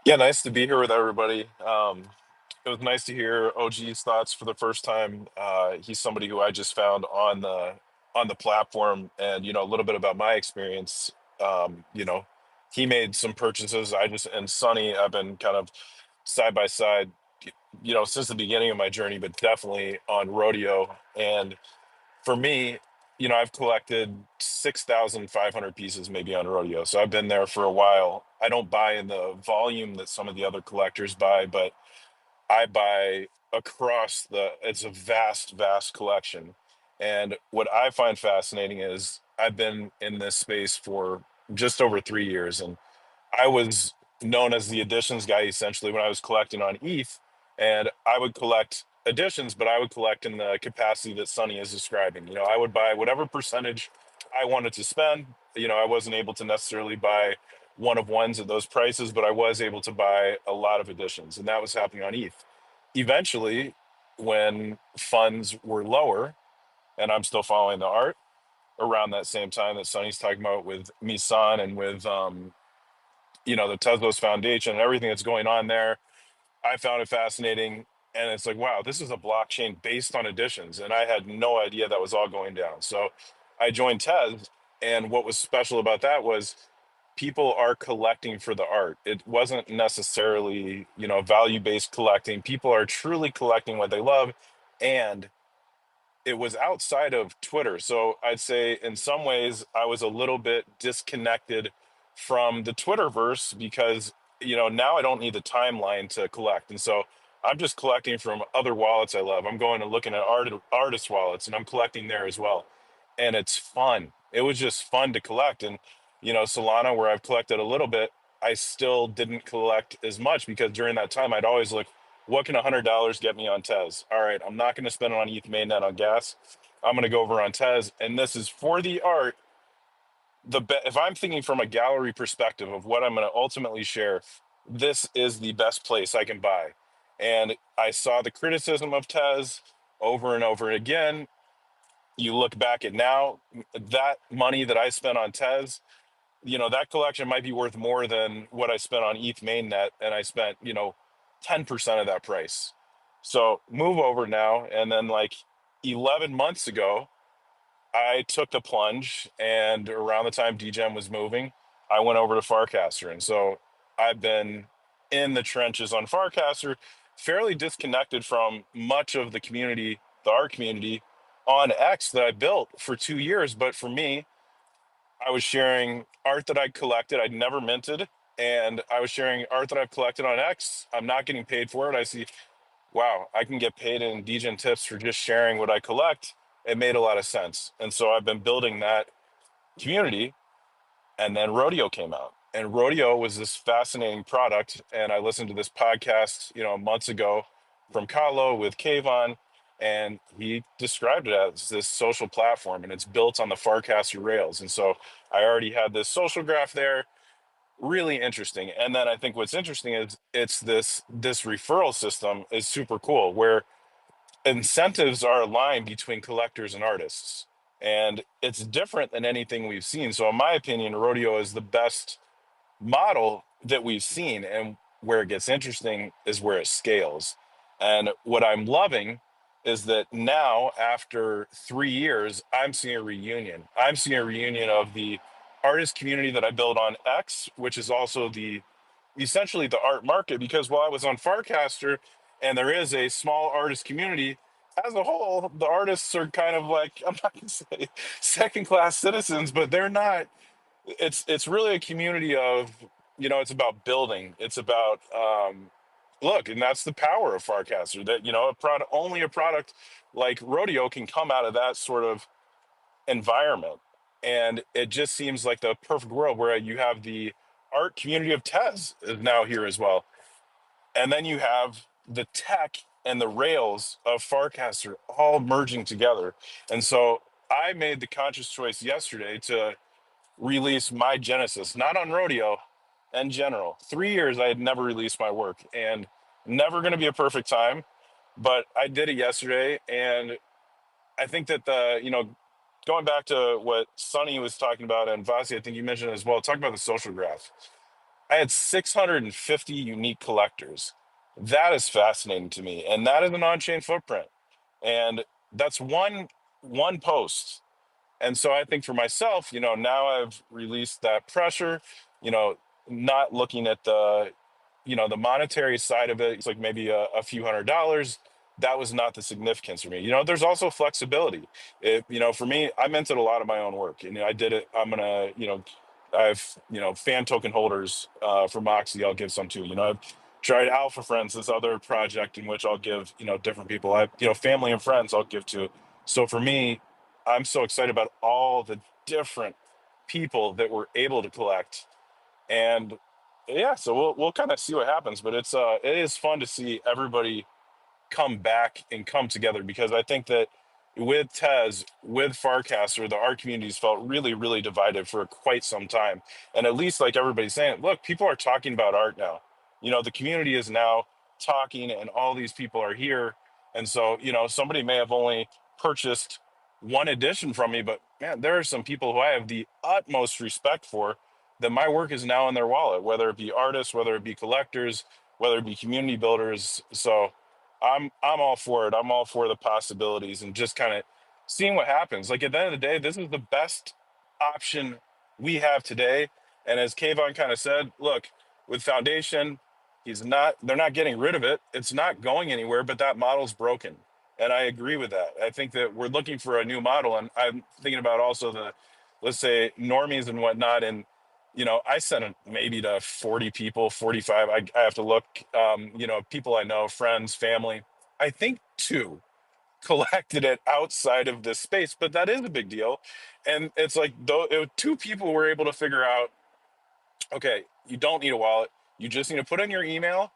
Yeah, nice to be here with everybody. It was nice to hear OG's thoughts for the first time. He's somebody who I just found on the platform, and a little bit about my experience. He made some purchases. And Sonny, I've been kind of side by side, since the beginning of my journey, but definitely on Rodeo. And for me, I've collected 6,500 pieces maybe on Rodeo. So I've been there for a while. I don't buy in the volume that some of the other collectors buy, but I buy it's a vast, vast collection. And what I find fascinating is I've been in this space for just over 3 years. And I was known as the editions guy essentially when I was collecting on ETH, and I would collect editions, but I would collect in the capacity that Sonny is describing. I would buy whatever percentage I wanted to spend. I wasn't able to necessarily buy one of ones at those prices, but I was able to buy a lot of editions, and that was happening on ETH. Eventually, when funds were lower, and I'm still following the art around that same time that Sonny's talking about with Misan and with the Tezos Foundation and everything that's going on there. I found it fascinating. And it's like, wow, this is a blockchain based on editions. And I had no idea that was all going down. So I joined Tez. And what was special about that was people are collecting for the art. It wasn't necessarily, value-based collecting. People are truly collecting what they love. And it was outside of Twitter. So I'd say in some ways I was a little bit disconnected from the Twitterverse because, now I don't need the timeline to collect. And so I'm just collecting from other wallets I love. I'm going and looking at artist wallets and I'm collecting there as well. And it's fun. It was just fun to collect. And, Solana, where I've collected a little bit, I still didn't collect as much because during that time I'd always look, what can $100 get me on Tez? All right, I'm not going to spend it on ETH mainnet on gas. I'm going to go over on Tez, and this is for the art. If I'm thinking from a gallery perspective of what I'm going to ultimately share, this is the best place I can buy. And I saw the criticism of Tez over and over again. You look back at now, that money that I spent on Tez, that collection might be worth more than what I spent on ETH mainnet, and I spent 10% of that price. So move over now, and then like 11 months ago, I took the plunge, and around the time DGEM was moving, I went over to Farcaster. And so I've been in the trenches on Farcaster, fairly disconnected from much of the community, the art community on X that I built for 2 years. But for me, I was sharing art that I'd collected, I'd never minted, and I was sharing art that I've collected on X. I'm not getting paid for it. I see, wow, I can get paid in DGen tips for just sharing what I collect. It made a lot of sense. And so I've been building that community. And then Rodeo came out. And Rodeo was this fascinating product. And I listened to this podcast, months ago from Kahlo with Kayvon. And he described it as this social platform, and it's built on the Farcaster rails. And so I already had this social graph there, really interesting. And then I think what's interesting is it's this referral system is super cool, where incentives are aligned between collectors and artists, and it's different than anything we've seen. So in my opinion, Rodeo is the best model that we've seen, and where it gets interesting is where it scales. And what I'm loving is that now, after 3 years, I'm seeing a reunion of the artist community that I built on X, which is also essentially the art market. Because while I was on Farcaster and there is a small artist community, as a whole, the artists are kind of like, I'm not gonna say second class citizens, but they're not. It's really a community of, it's about building. It's about look, and that's the power of Farcaster, that only a product like Rodeo can come out of that sort of environment. And it just seems like the perfect world, where you have the art community of Tez is now here as well. And then you have the tech and the rails of Farcaster all merging together. And so I made the conscious choice yesterday to release my Genesis, not on Rodeo, in general. 3 years I had never released my work, and never going to be a perfect time, but I did it yesterday. And I think that going back to what Sonny was talking about, and Vasi, I think you mentioned as well, talk about the social graph. I had 650 unique collectors. That is fascinating to me, and that is an on-chain footprint, and that's one post. And so I think for myself, now I've released that pressure, you know, not looking at the monetary side of it. It's like maybe a few $100s. That was not the significance for me. There's also flexibility. For me, I minted a lot of my own work, and I did it. I have, fan token holders for Moxie. I'll give some too. I've tried Alpha Friends, this other project in which I'll give, different people. Family and friends I'll give to. So for me, I'm so excited about all the different people that were able to collect. And yeah, so we'll kind of see what happens, but it is fun to see everybody come back and come together, because I think that with Tez, with Farcaster, the art communities felt really, really divided for quite some time. And at least, like everybody's saying, look, people are talking about art now. The community is now talking, and all these people are here. And so, somebody may have only purchased one edition from me, but man, there are some people who I have the utmost respect for, that my work is now in their wallet, whether it be artists, whether it be collectors, whether it be community builders. So I'm all for it. I'm all for the possibilities, and just kind of seeing what happens. Like, at the end of the day, this is the best option we have today. And as Kayvon kind of said, look, with Foundation, they're not getting rid of it. It's not going anywhere, but that model's broken. And I agree with that. I think that we're looking for a new model. And I'm thinking about also let's say, normies and whatnot. And I sent it maybe to 40 people, 45. I have to look, people I know, friends, family. I think two collected it outside of this space, but that is a big deal. And it's like, though, two people were able to figure out, okay, you don't need a wallet. You just need to put in your email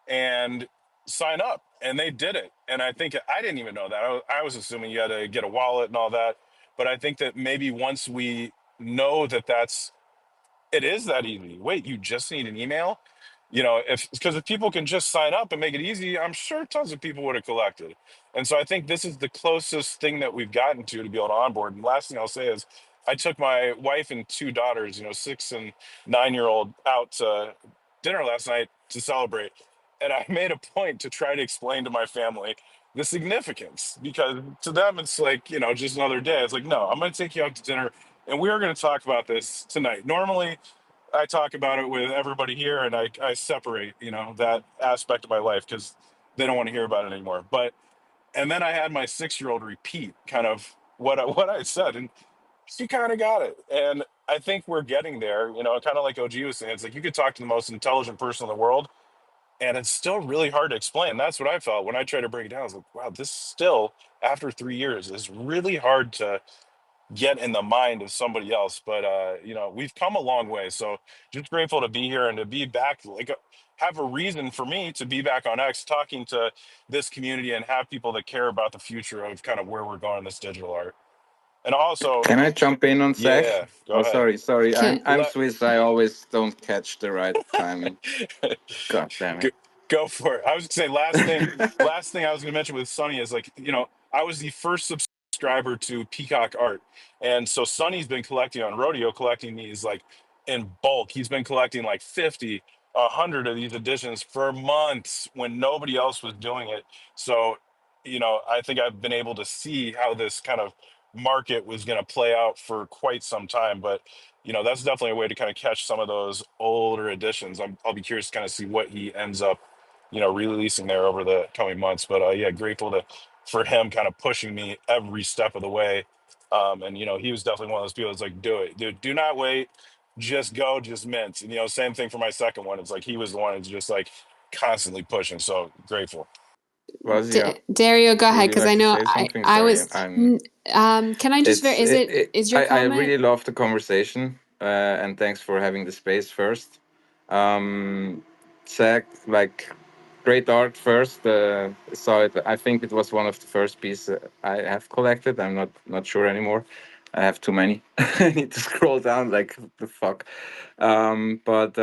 and sign up. And they did it. And I think I didn't even know that. I was assuming you had to get a wallet and all that. But I think that maybe once we know that it is that easy. Wait, you just need an email? Because if people can just sign up and make it easy, I'm sure tons of people would have collected. And so I think this is the closest thing that we've gotten to be able to onboard. And last thing I'll say is I took my wife and two daughters, 6 and 9-year-old, out to dinner last night to celebrate. And I made a point to try to explain to my family the significance, because to them it's like, just another day. It's like, no, I'm going to take you out to dinner and we are going to talk about this tonight. Normally I talk about it with everybody here and I separate, that aspect of my life because they don't want to hear about it anymore. And then I had my 6-year-old repeat kind of what I said, and she kind of got it. And I think we're getting there, kind of like OG was saying. It's like you could talk to the most intelligent person in the world, and it's still really hard to explain. That's what I felt when I tried to break it down. I was like, wow, this still, after 3 years, is really hard to get in the mind of somebody else. But we've come a long way. So just grateful to be here and to be back, have a reason for me to be back on X talking to this community and have people that care about the future of kind of where we're going in this digital art. And also, Can I jump in on Zach? yeah, go Oh, ahead. sorry. I'm Can, I'm Swiss. I always don't catch the right timing. God damn go, it. go for it. I was gonna say last thing I was gonna mention with Sonny is like, I was the first subscriber to Peacock Art. And so Sonny's been collecting on Rodeo, collecting these like in bulk. He's been collecting like 50, 100 of these editions for months when nobody else was doing it. So, I think I've been able to see how this kind of market was going to play out for quite some time. But that's definitely a way to kind of catch some of those older editions. I'll be curious to kind of see what he ends up, releasing there over the coming months. But yeah, grateful for him kind of pushing me every step of the way. And he was definitely one of those people that's like, do it, dude, do not wait, just go, just mint. And same thing for my second one. It's like he was the one who's just like constantly pushing. So grateful. Vasia, Dario, go would ahead, you because like I to know say something? I Sorry, was. Can I just it's is your I comment? really love the conversation, and thanks for having the space first. Um, Zach, like great art first. Saw it. I think it was one of the first pieces I have collected. I'm not sure anymore. I have too many. I need to scroll down. Like the fuck. But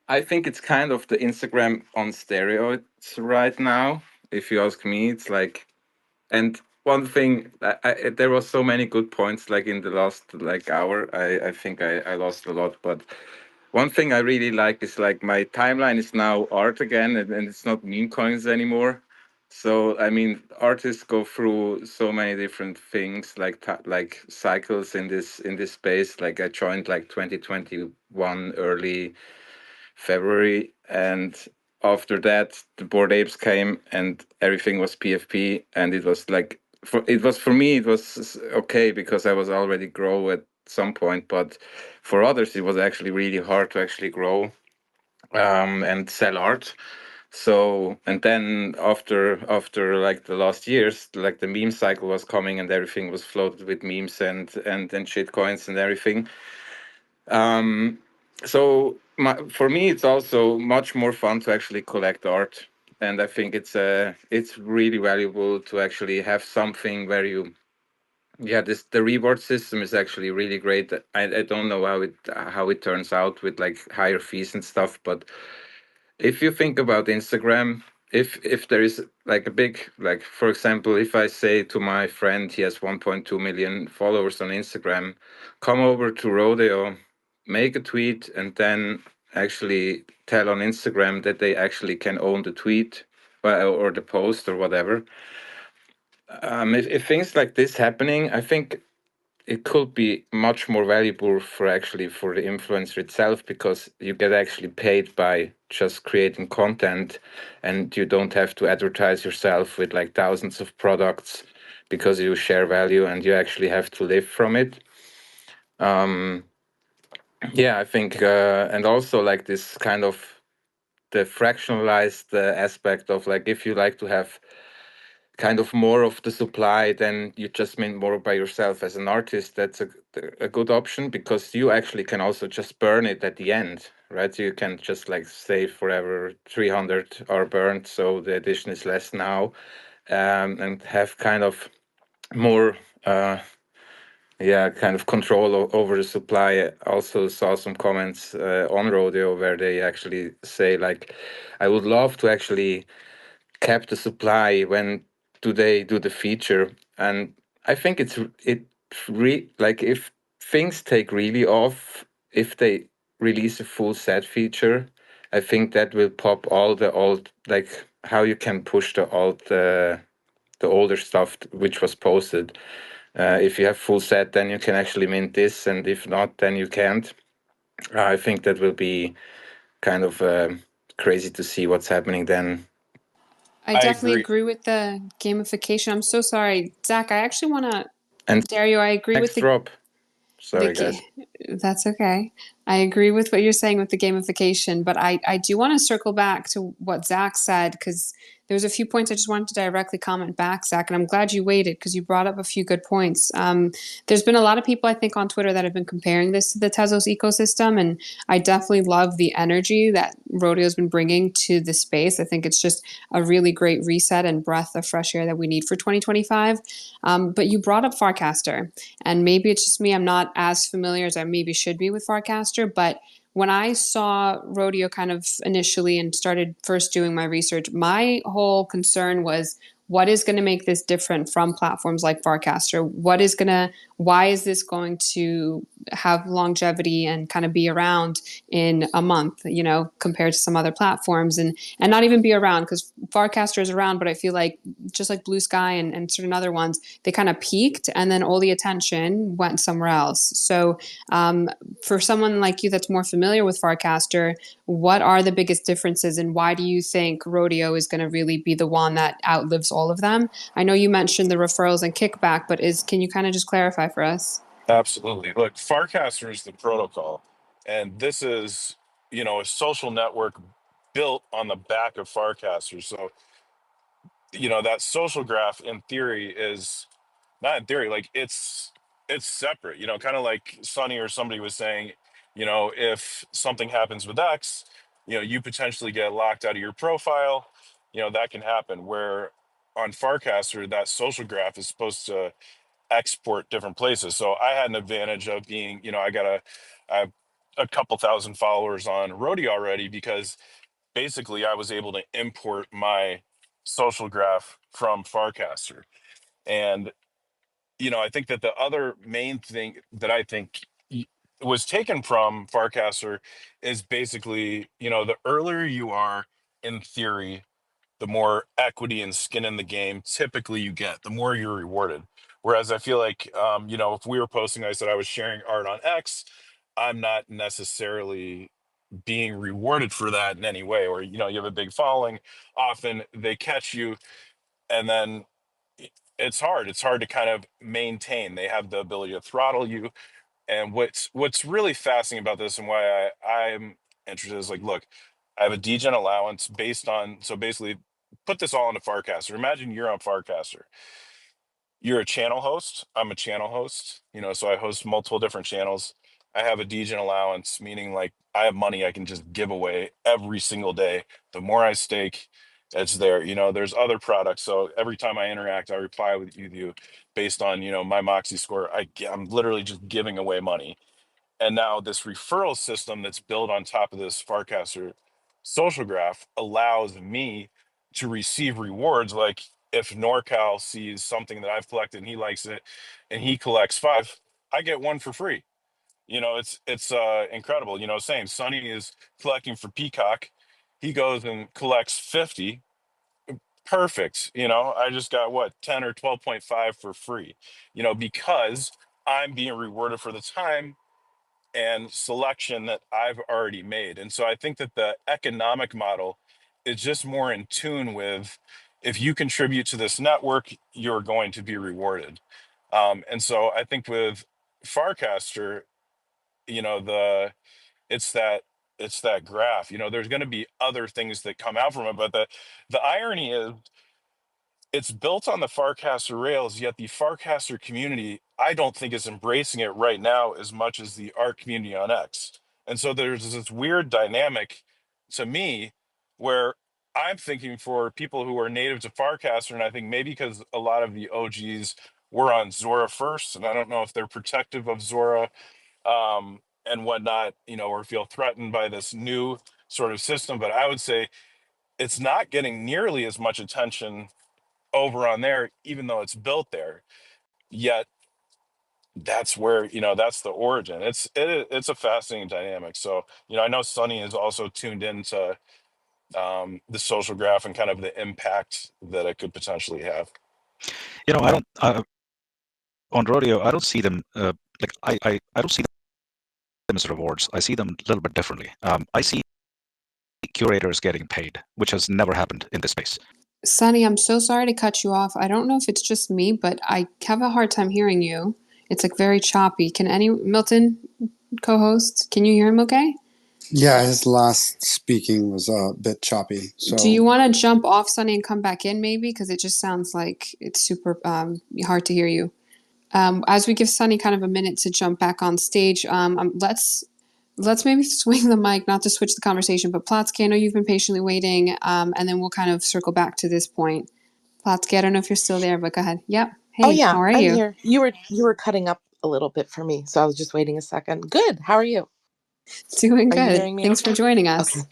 I think it's kind of the Instagram on steroids right now. If you ask me, it's like, and one thing, there was so many good points like in the last like hour. I think I lost a lot, but one thing I really like is like my timeline is now art again, and it's not meme coins anymore. So I mean, artists go through so many different things, like like cycles in this space. Like I joined like 2021 early February, and after that the Bored Apes came, and everything was PFP, and it was like for me it was okay because I was already grow at some point, but for others it was actually really hard to actually grow and sell art. So and then after like the last years, like the meme cycle was coming and everything was floated with memes and shit coins and everything. So for me, it's also much more fun to actually collect art, and I think it's really valuable to actually have something where you, yeah, this the reward system is actually really great. I don't know how it turns out with like higher fees and stuff, but if you think about Instagram, if there is like a big, like for example, if I say to my friend he has 1.2 million followers on Instagram, come over to Rodeo, make a tweet, and then actually tell on Instagram that they actually can own the tweet or the post or whatever. If things like this happening, I think it could be much more valuable for actually for the influencer itself, because you get actually paid by just creating content, and you don't have to advertise yourself with like thousands of products because you share value and you actually have to live from it. Yeah, I think and also like this kind of the fractionalized aspect of like, if you like to have kind of more of the supply, then you just mint more by yourself as an artist. That's a good option, because you actually can also just burn it at the end, right? So you can just like save forever 300 are burned, so the edition is less now, and have kind of more yeah, kind of control over the supply. I also saw some comments on Rodeo where they actually say like, I would love to actually cap the supply when do they do the feature. And I think like if things take really off, if they release a full set feature, I think that will pop all the old, like how you can push the old, the older stuff which was posted. If you have full set, then you can actually mint this, and if not, then you can't. I think that will be kind of crazy to see what's happening then. I I definitely agree. agree with the gamification. I'm so sorry, Zach. I actually want to, And Dario, I agree with next drop. Sorry, guys. That's okay. I agree with what you're saying with the gamification, but I do want to circle back to what Zach said, because there's a few points I just wanted to directly comment back, Zach, and I'm glad you waited because you brought up a few good points. There's been a lot of people, I think, on Twitter that have been comparing this to the Tezos ecosystem, and I definitely love the energy that Rodeo's been bringing to the space. I think it's just a really great reset and breath of fresh air that we need for 2025. But you brought up Farcaster, and maybe it's just me, I'm not as familiar as I maybe should be with Farcaster, but when I saw Rodeo kind of initially and started first doing my research, my whole concern was, what is going to make this different from platforms like Farcaster? Why is this going to have longevity and kind of be around in a month, compared to some other platforms, and not even be around, because Farcaster is around, but I feel like just like Blue Sky and certain other ones, they kind of peaked and then all the attention went somewhere else. So for someone like you that's more familiar with Farcaster, what are the biggest differences, and why do you think Rodeo is going to really be the one that outlives all of them? I know you mentioned the referrals and kickback, but can you kind of just clarify for us? Absolutely. Look, Farcaster is the protocol, and this is, a social network built on the back of Farcaster. So, that social graph in theory is not in theory, like it's separate, kind of like Sonny or somebody was saying, if something happens with X, you potentially get locked out of your profile, that can happen. Where on Farcaster, that social graph is supposed to export different places. So I had an advantage of being, I have a couple thousand followers on Rodeo already, because basically I was able to import my social graph from Farcaster. And, I think that the other main thing that I think was taken from Farcaster is basically, the earlier you are in theory, the more equity and skin in the game typically you get, the more you're rewarded. Whereas I feel like, if we were posting, I said I was sharing art on X, I'm not necessarily being rewarded for that in any way. Or, you have a big following, often they catch you, and then it's hard. It's hard to kind of maintain. They have the ability to throttle you. And what's really fascinating about this, and why I'm interested, is like, look, I have a degen allowance based on, so basically put this all into Farcaster. Imagine you're on Farcaster. You're a channel host. I'm a channel host, so I host multiple different channels. I have a degen allowance, meaning like I have money I can just give away every single day. The more I stake, it's there. There's other products. So every time I interact, I reply with you based on, my Moxie score. I'm literally just giving away money. And now this referral system that's built on top of this Farcaster social graph allows me to receive rewards. Like if NorCal sees something that I've collected and he likes it and he collects 5, I get 1 for free. It's incredible. Same. Sonny is collecting for Peacock. He goes and collects 50. Perfect. I just got 10 or 12.5 for free, because I'm being rewarded for the time and selection that I've already made. And so I think that the economic model is just more in tune with, if you contribute to this network, you're going to be rewarded. And so I think with Farcaster, the it's that it's that graph. There's going to be other things that come out from it, but the irony is, it's built on the Farcaster rails, yet the Farcaster community, I don't think, is embracing it right now as much as the art community on X. And so there's this weird dynamic to me where I'm thinking, for people who are native to Farcaster, and I think maybe because a lot of the OGs were on Zora first, and I don't know if they're protective of Zora and whatnot, or feel threatened by this new sort of system. But I would say it's not getting nearly as much attention over on there, even though it's built there. Yet, that's where, that's the origin. It's a fascinating dynamic. So, I know Sunny is also tuned into the social graph and kind of the impact that it could potentially have. I don't on rodeo. I don't see them like I don't see them as rewards. I see them a little bit differently. I see curators getting paid, which has never happened in this space. Sunny, I'm so sorry to cut you off. I don't know if it's just me, but I have a hard time hearing you. It's like very choppy. Milton, co-host, can you hear him okay? Yeah, his last speaking was a bit choppy. Do So you want to jump off, Sunny, and come back in maybe? Because it just sounds like it's super hard to hear you. As we give Sunny kind of a minute to jump back on stage, let's maybe swing the mic, not to switch the conversation, but Plotsky, I know you've been patiently waiting, and then we'll kind of circle back to this point. Plotsky, I don't know if you're still there, but go ahead. Yep. Oh Hey, yeah, how are I'm you? here. You were cutting up a little bit for me, so I was just waiting a second. Good. How are you? Doing Are you good. hearing me Thanks for okay? joining Okay. us.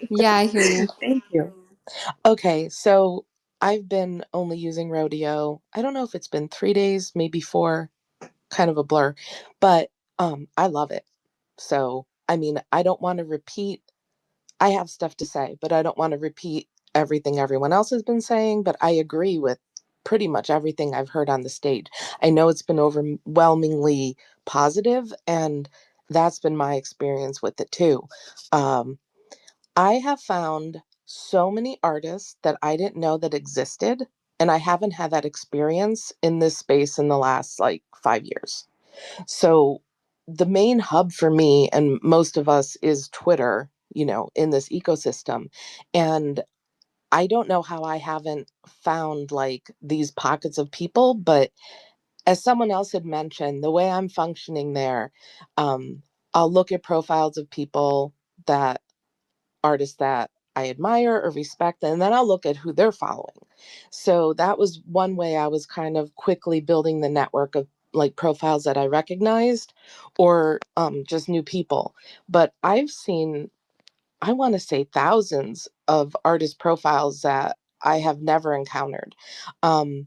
Yeah, I hear you. Thank you. Okay, so I've been only using Rodeo. I don't know if it's been 3 days, maybe four, kind of a blur, but I love it. So, I mean, I don't want to repeat. I have stuff to say, but I don't want to repeat everything everyone else has been saying, but I agree with pretty much everything I've heard on the stage. I know it's been overwhelmingly positive, and that's been my experience with it too. Um, I have found so many artists that I didn't know that existed, and I haven't had that experience in this space in the last like 5 years. So the main hub for me and most of us is Twitter, in this ecosystem. And I don't know how I haven't found like these pockets of people, but as someone else had mentioned, the way I'm functioning there, um, I'll look at profiles of people that artists that I admire or respect, and then I'll look at who they're following. So that was one way I was kind of quickly building the network of like profiles that I recognized or just new people. But I've seen, I want to say, thousands of artist profiles that I have never encountered. Um,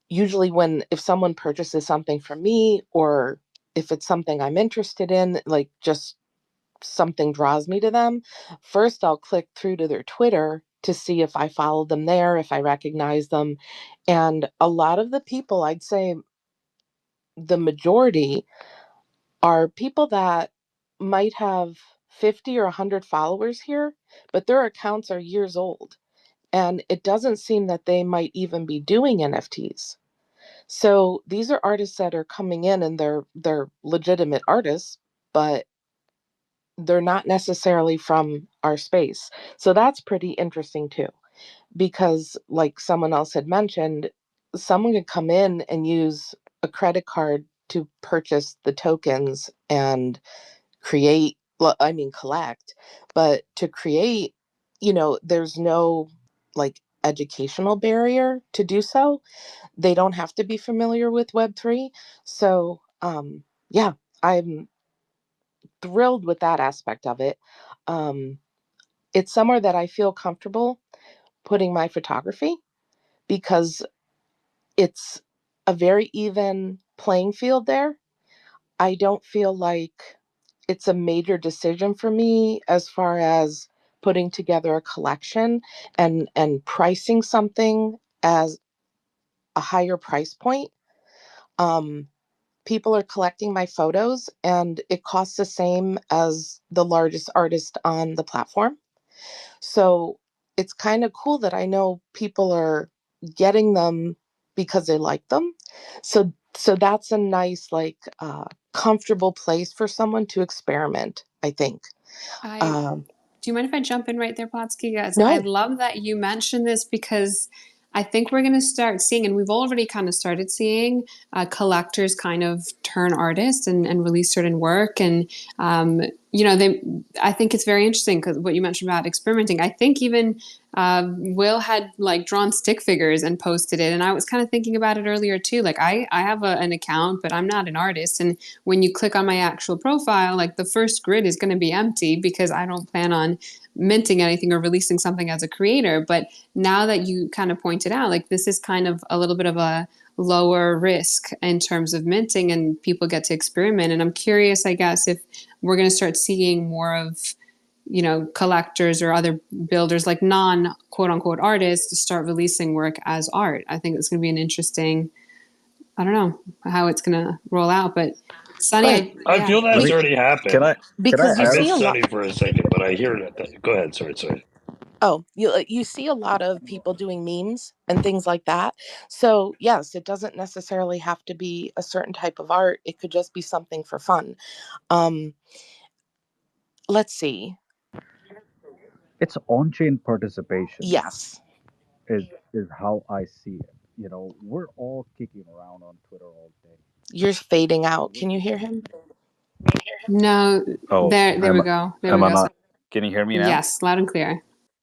Usually, if someone purchases something from me or if it's something I'm interested in, like just something draws me to them, first I'll click through to their Twitter to see if I follow them there, if I recognize them. And a lot of the people, I'd say the majority, are people that might have 50 or 100 followers here, but their accounts are years old. And it doesn't seem that they might even be doing NFTs. So these are artists that are coming in and they're legitimate artists, but they're not necessarily from our space. So that's pretty interesting too, because like someone else had mentioned, someone could come in and use a credit card to purchase the tokens and create, well, I mean, collect, but to create, there's no like educational barrier to do so. They don't have to be familiar with Web3. So, yeah, I'm thrilled with that aspect of it. Um, it's somewhere that I feel comfortable putting my photography because it's a very even playing field there. I don't feel like it's a major decision for me as far as putting together a collection and pricing something as a higher price point. Um, People are collecting my photos and it costs the same as the largest artist on the platform. So it's kind of cool that I know people are getting them because they like them. So that's a nice like comfortable place for someone to experiment, I think. I Um, Do you mind if I jump in right there, Plotsky? Guys, I no. love that you mentioned this because I think we're going to start seeing, and we've already kind of started seeing, collectors kind of turn artists and release certain work. And, I think it's very interesting because what you mentioned about experimenting. I think even Will had like drawn stick figures and posted it. And I was kind of thinking about it earlier too. Like I have an account, but I'm not an artist. And when you click on my actual profile, like the first grid is going to be empty because I don't plan on minting anything or releasing something as a creator. But now that you kind of pointed out, like this is kind of a little bit of a lower risk in terms of minting, and people get to experiment. And I'm curious, I guess, if we're going to start seeing more of, collectors or other builders, like non quote unquote artists, to start releasing work as art. I think it's going to be an interesting, I don't know how it's going to roll out, but Sunny, Right. I feel that's Let me, already can happened. I Because you I see missed a lot. Sunny for a second, but I hear it. Go ahead. Sorry. Oh, you see a lot of people doing memes and things like that. So yes, it doesn't necessarily have to be a certain type of art. It could just be something for fun. Um, let's see. It's on-chain participation Yes, is how I see it. We're all kicking around on Twitter all day. you're fading out. Can you hear him? no, Oh, there we go. There we am I go. not? Can you hear me now? Yes, loud and clear.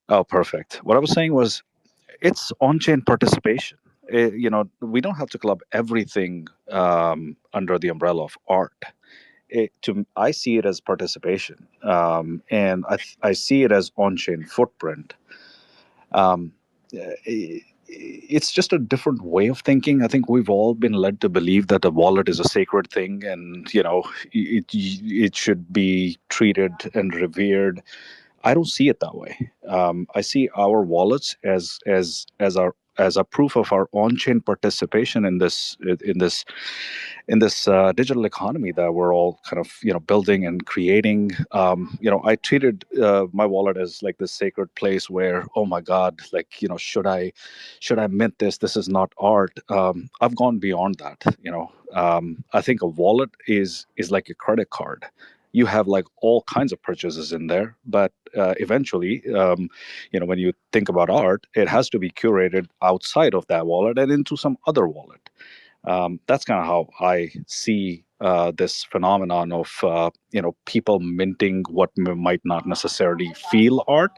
Oh, perfect. What I was saying was, it's on-chain participation. We don't have to club everything under the umbrella of art. I see it as participation, and I see it as on-chain footprint. Um, it's just a different way of thinking. I think we've all been led to believe that a wallet is a sacred thing, and it should be treated and revered. I don't see it that way. I see our wallets as a proof of our on-chain participation in this digital economy that we're all kind of building and creating. I treated my wallet as like this sacred place where, oh my God, like should I mint this? This is not art. I've gone beyond that. I think a wallet is like a credit card. You have like all kinds of purchases in there, but eventually, when you think about art, it has to be curated outside of that wallet and into some other wallet. That's kind of how I see this phenomenon of people minting what might not necessarily feel art.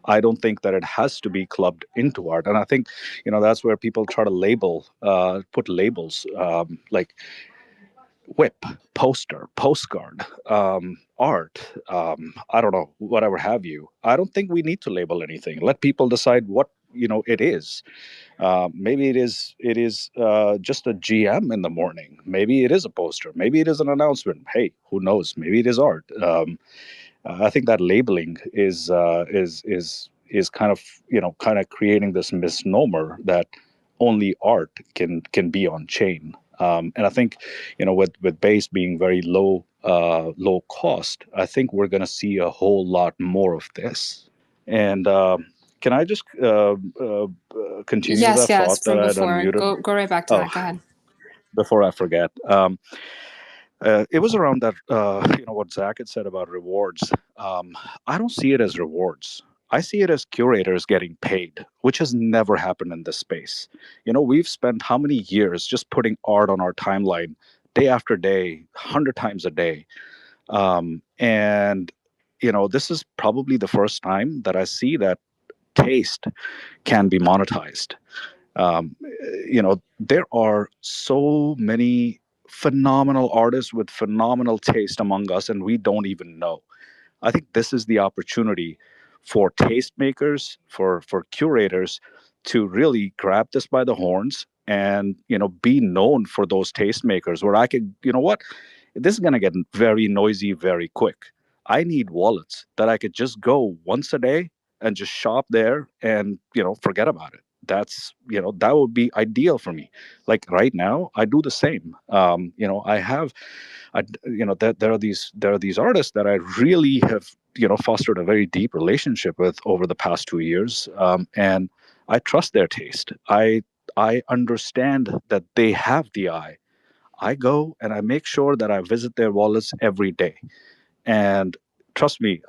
I don't think that it has to be clubbed into art, and I think that's where people try to put labels, like whip, poster, postcard, art, I don't know, whatever have you. I don't think we need to label anything. Let people decide what it is. Maybe it is just a GM in the morning. Maybe it is a poster. Maybe it is an announcement. Hey, who knows? Maybe it is art. I think that labeling is kind of creating this misnomer that only art can be on chain. And I think with base being very low cost, I think we're going to see a whole lot more of this. And can I just continue Yes, that yes, thought that from I had before. unmuted? Go right back to Oh, that. Go ahead. before I forget. It was around that, what Zach had said about rewards. I don't see it as rewards. I see it as curators getting paid, which has never happened in this space. We've spent how many years just putting art on our timeline day after day, 100 times a day. And, this is probably the first time that I see that taste can be monetized. um, there are so many phenomenal artists with phenomenal taste among us, and we don't even know. I think this is the opportunity for tastemakers, for curators, to really grab this by the horns and be known for those tastemakers. Where I could, what, this is going to get very noisy very quick. I need wallets that I could just go once a day and just shop there and forget about it. That would be ideal for me. Like right now I do the same. I have that there are these artists that I really have fostered a very deep relationship with over the past 2 years, and I trust their taste. I understand that they have the eye. I go and I make sure that I visit their wallets every day. And trust me,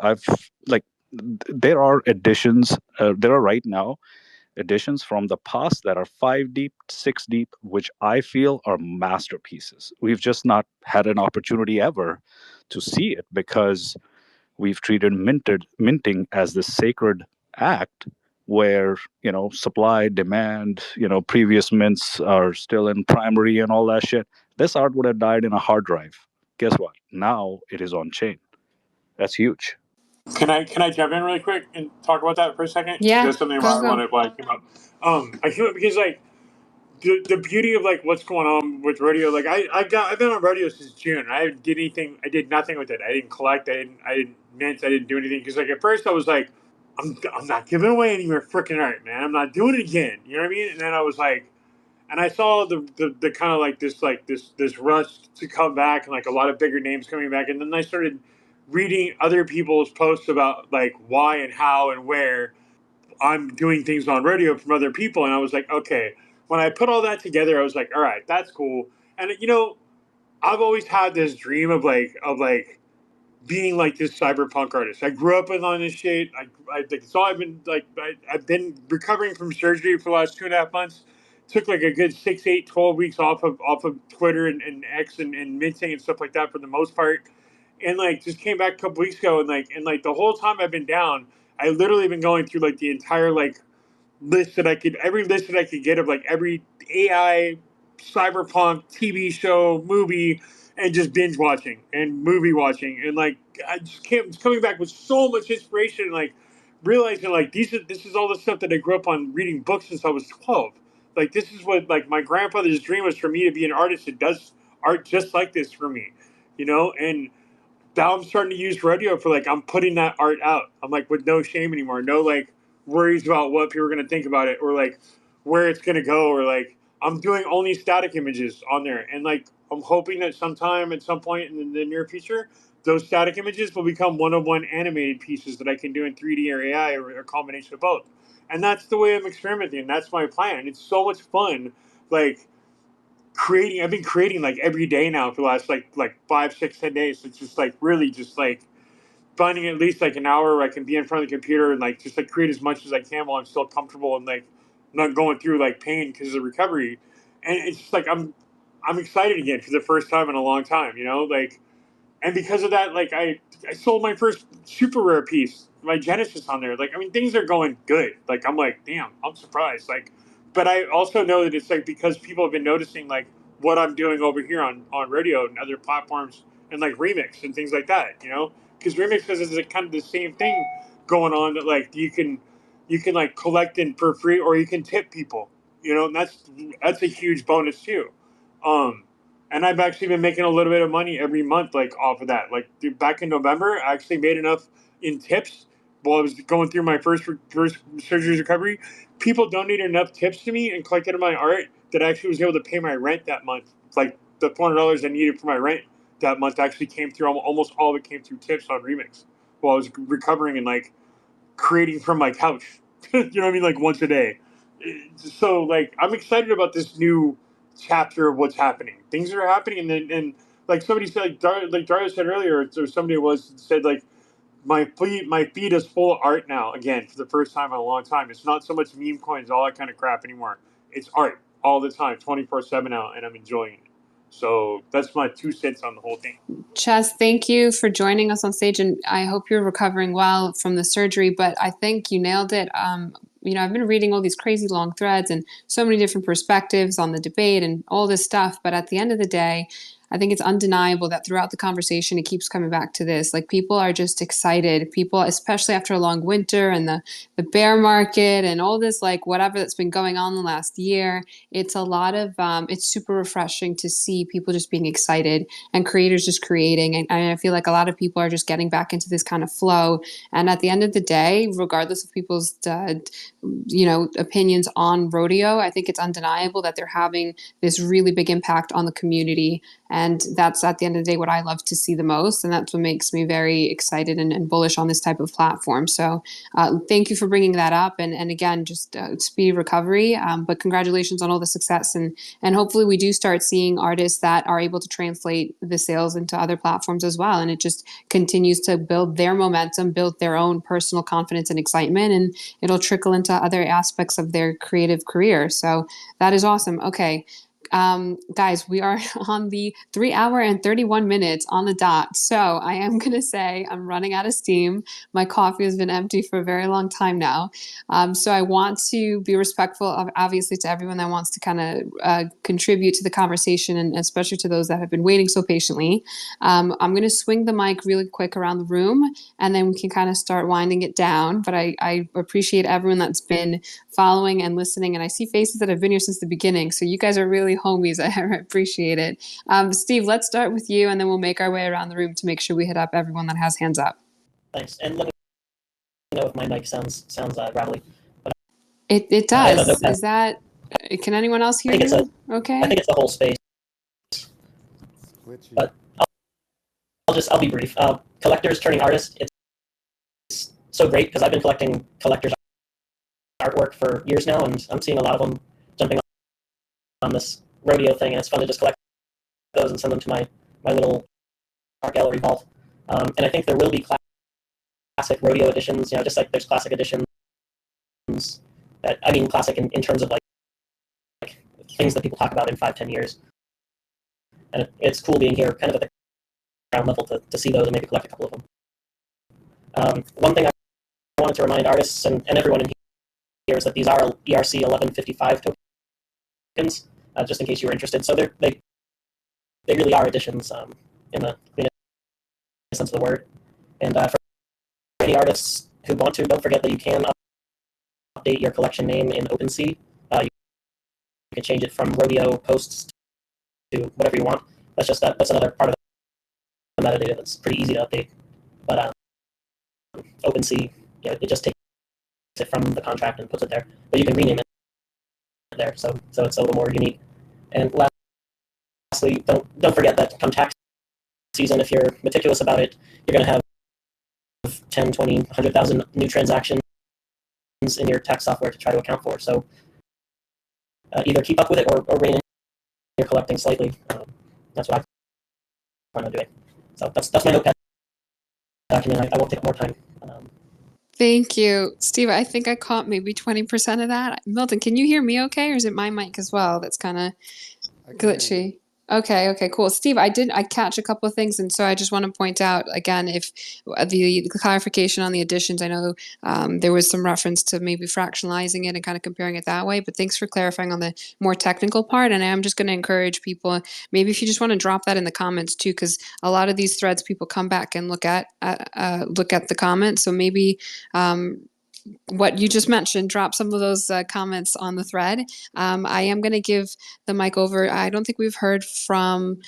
like there are editions. There are right now editions from the past that are 5 deep, 6 deep, which I feel are masterpieces. We've just not had an opportunity ever to see it because we've treated minting as this sacred act where supply, demand, previous mints are still in primary and all that shit. This art would have died in a hard drive. Guess what? Now it is on chain. That's huge. Can I jump in really quick and talk about that for a second? Yeah, That's something go, I go. wanted why I came up. I came up because like the beauty of like what's going on with rodeo, like I've been on rodeo since June. I did nothing with it. I didn't collect. I didn't mint. I didn't do anything because like at first I was like, I'm not giving away any more freaking art, man. I'm not doing it again. You know what I mean? And then I was like, and I saw the kind of like this rush to come back and like a lot of bigger names coming back, and then I started reading other people's posts about like why and how and where I'm doing things on radio from other people, and I was like, okay. When I put all that together, I was like, all right, that's cool. And you know, I've always had this dream of like being like this cyberpunk artist. I grew up on this shit. I think so. I've been recovering from surgery for the last 2.5 months. Took like a good 6, 8, 12 weeks off of Twitter and X and minting and stuff like that for the most part. And like just came back a couple weeks ago and the whole time I've been down, I literally been going through like the entire like every list that I could get of like every AI cyberpunk TV show movie and just binge watching and movie watching and like I just kept coming back with so much inspiration and like realizing like this is all the stuff that I grew up on reading books since I was 12. Like this is what like my grandfather's dream was for me to be an artist that does art just like this for me, you know. And now I'm starting to use rodeo for like I'm putting that art out. I'm like with no shame anymore, no like worries about what people are gonna think about it or like where it's gonna go or like I'm doing only static images on there and like I'm hoping that sometime at some point in the near future those static images will become one-on-one animated pieces that I can do in 3D or AI or a combination of both. And that's the way I'm experimenting. That's my plan. It's so much fun. Like creating I've been creating like every day now for the last like 5, 6, 10 days. It's just like really just like finding at least like an hour where I can be in front of the computer and like just like create as much as I can while I'm still comfortable and like not going through like pain because of recovery. And it's just like I'm excited again for the first time in a long time, you know, like and because of that, like I sold my first super rare piece, my Genesis on there. Like I mean, things are going good. Like I'm like, damn, I'm surprised. Like, but I also know that it's like because people have been noticing like what I'm doing over here on radio and other platforms and like Remix and things like that. You know, because Remix is like kind of the same thing going on that like you can like collect in for free or you can tip people. You know, and that's a huge bonus too. Um, and I've actually been making a little bit of money every month, like off of that. Like back in November, I actually made enough in tips while I was going through my first surgery recovery. People donated enough tips to me and collected my art that I actually was able to pay my rent that month. Like the $400 I needed for my rent that month actually came through. Almost all of it came through tips on Remix while I was recovering and like creating from my couch. You know what I mean? Like once a day. So like I'm excited about this new chapter of what's happening. Things are happening, and like somebody said, like Dario said earlier, or somebody said like my feed is full of art now again for the first time in a long time. It's not so much meme coins, all that kind of crap anymore. It's art all the time, 24/7 now, and I'm enjoying it. So that's my 2 cents on the whole thing. Chess, thank you for joining us on stage, and I hope you're recovering well from the surgery. But I think you nailed it. I've been reading all these crazy long threads and so many different perspectives on the debate and all this stuff. But at the end of the day, I think it's undeniable that throughout the conversation, it keeps coming back to this. Like people are just excited. People, especially after a long winter and the bear market and all this, like whatever that's been going on the last year, it's a lot of, it's super refreshing to see people just being excited and creators just creating. And I feel like a lot of people are just getting back into this kind of flow. And at the end of the day, regardless of people's, opinions on rodeo, I think it's undeniable that they're having this really big impact on the community. And that's at the end of the day what I love to see the most. And that's what makes me very excited and bullish on this type of platform. So thank you for bringing that up. And again, just speedy recovery. But congratulations on all the success. And hopefully we do start seeing artists that are able to translate the sales into other platforms as well. And it just continues to build their momentum, build their own personal confidence and excitement. And it'll trickle into other aspects of their creative career. So that is awesome. Okay. Guys, we are on the 3 hour and 31 minutes on the dot. So I am going to say I'm running out of steam. My coffee has been empty for a very long time now. So I want to be respectful of, obviously, to everyone that wants to kind of contribute to the conversation, and especially to those that have been waiting so patiently. I'm going to swing the mic really quick around the room, and then we can kind of start winding it down. But I appreciate everyone that's been following and listening, and I see faces that have been here since the beginning, so you guys are really homies. I appreciate it. Steve, let's start with you, and then we'll make our way around the room to make sure we hit up everyone that has hands up. Thanks. And let me know if my mic sounds rattly. It does. Is that? Can anyone else hear you? Okay. I think it's the whole space. But I'll be brief. Collectors turning artists. It's so great because I've been collecting collectors' artwork for years now, and I'm seeing a lot of them jumping on this rodeo thing, and it's fun to just collect those and send them to my little art gallery vault. And I think there will be classic rodeo editions, just like there's classic editions that, I mean, classic in terms of like things that people talk about in 5-10 years. And it's cool being here kind of at the ground level to see those and maybe collect a couple of them. One thing I wanted to remind artists and everyone in here is that these are ERC 1155 tokens, just in case you were interested. So they really are editions in the cleanest sense of the word. And for any artists who want to, don't forget that you can update your collection name in OpenSea. You can change it from rodeo posts to whatever you want. That's another part of the metadata that's pretty easy to update. But OpenSea, it just takes it from the contract and puts it there. But you can rename it there, so it's a little more unique. And lastly, don't forget that come tax season, if you're meticulous about it, you're going to have 10, 20, 100,000 new transactions in your tax software to try to account for. So either keep up with it or rein in your collecting slightly. That's what I plan on doing. So that's my notepad document. I won't take more time. Thank you. Steve, I think I caught maybe 20% of that. Milton, can you hear me okay, or is it my mic as well that's kind of glitchy? Okay, cool. Steve, I catch a couple of things, and so I just want to point out again, if the clarification on the additions, I know there was some reference to maybe fractionalizing it and kind of comparing it that way, but thanks for clarifying on the more technical part. And I'm just going to encourage people, maybe if you just want to drop that in the comments too, because a lot of these threads, people come back and look at the comments. So maybe what you just mentioned, drop some of those comments on the thread. I am going to give the mic over. I don't think we've heard from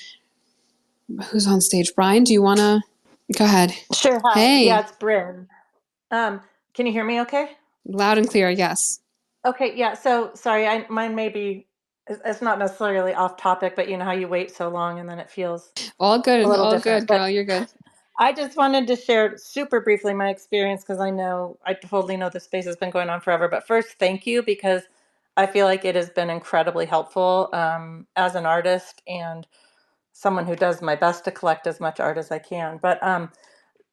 who's on stage. Brian, do you want to go ahead? Sure. Hi. Hey. Yeah, it's Bryn. Can you hear me okay? Loud and clear, yes. Okay, yeah. So sorry, mine may be, it's not necessarily off topic, but you know how you wait so long and then it feels all good, a little all different. good, girl. You're good. I just wanted to share super briefly my experience because I totally know this space has been going on forever. But first, thank you, because I feel like it has been incredibly helpful as an artist and someone who does my best to collect as much art as I can. But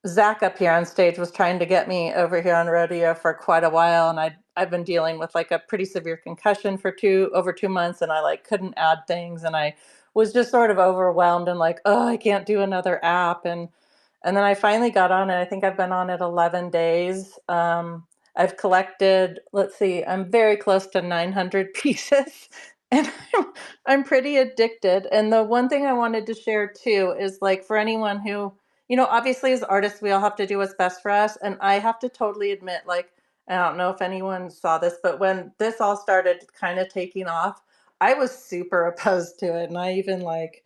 Zach up here on stage was trying to get me over here on rodeo for quite a while, and I've been dealing with like a pretty severe concussion for over 2 months, and I like couldn't add things, and I was just sort of overwhelmed and like, oh, I can't do another app. And then I finally got on it. I think I've been on it 11 days. I've collected, let's see, I'm very close to 900 pieces, and I'm pretty addicted. And the one thing I wanted to share too is like for anyone who, obviously as artists, we all have to do what's best for us. And I have to totally admit, like, I don't know if anyone saw this, but when this all started kind of taking off, I was super opposed to it. And I even like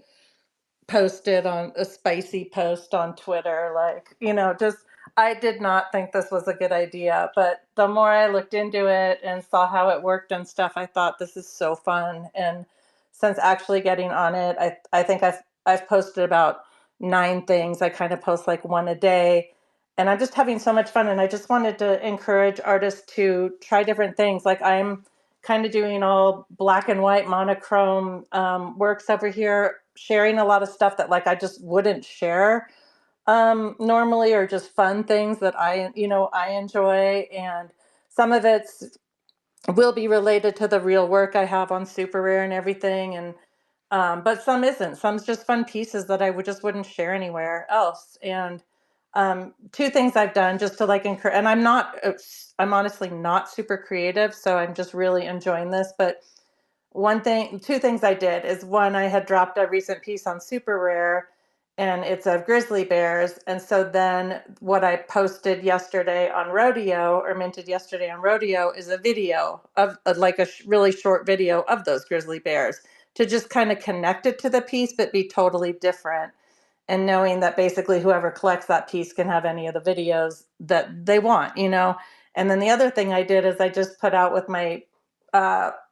posted on a spicy post on Twitter, like, just, I did not think this was a good idea. But the more I looked into it and saw how it worked and stuff, I thought this is so fun. And since actually getting on it, I think I've posted about 9 things. I kind of post like one a day, and I'm just having so much fun. And I just wanted to encourage artists to try different things. Like I'm kind of doing all black and white monochrome works over here, sharing a lot of stuff that like I just wouldn't share normally, or just fun things that I enjoy. And some of it's will be related to the real work I have on Super Rare and everything. And But some isn't. Some's just fun pieces that I just wouldn't share anywhere else. And two things I've done just to like encourage, and I'm honestly not super creative, so I'm just really enjoying this. But two things I did is one, I had dropped a recent piece on Super Rare, and it's of grizzly bears. And so then what I posted yesterday on Rodeo, or minted yesterday on Rodeo, is a video of like a really short video of those grizzly bears to just kind of connect it to the piece, but be totally different. And knowing that basically whoever collects that piece can have any of the videos that they want, you know? And then the other thing I did is I just put out with my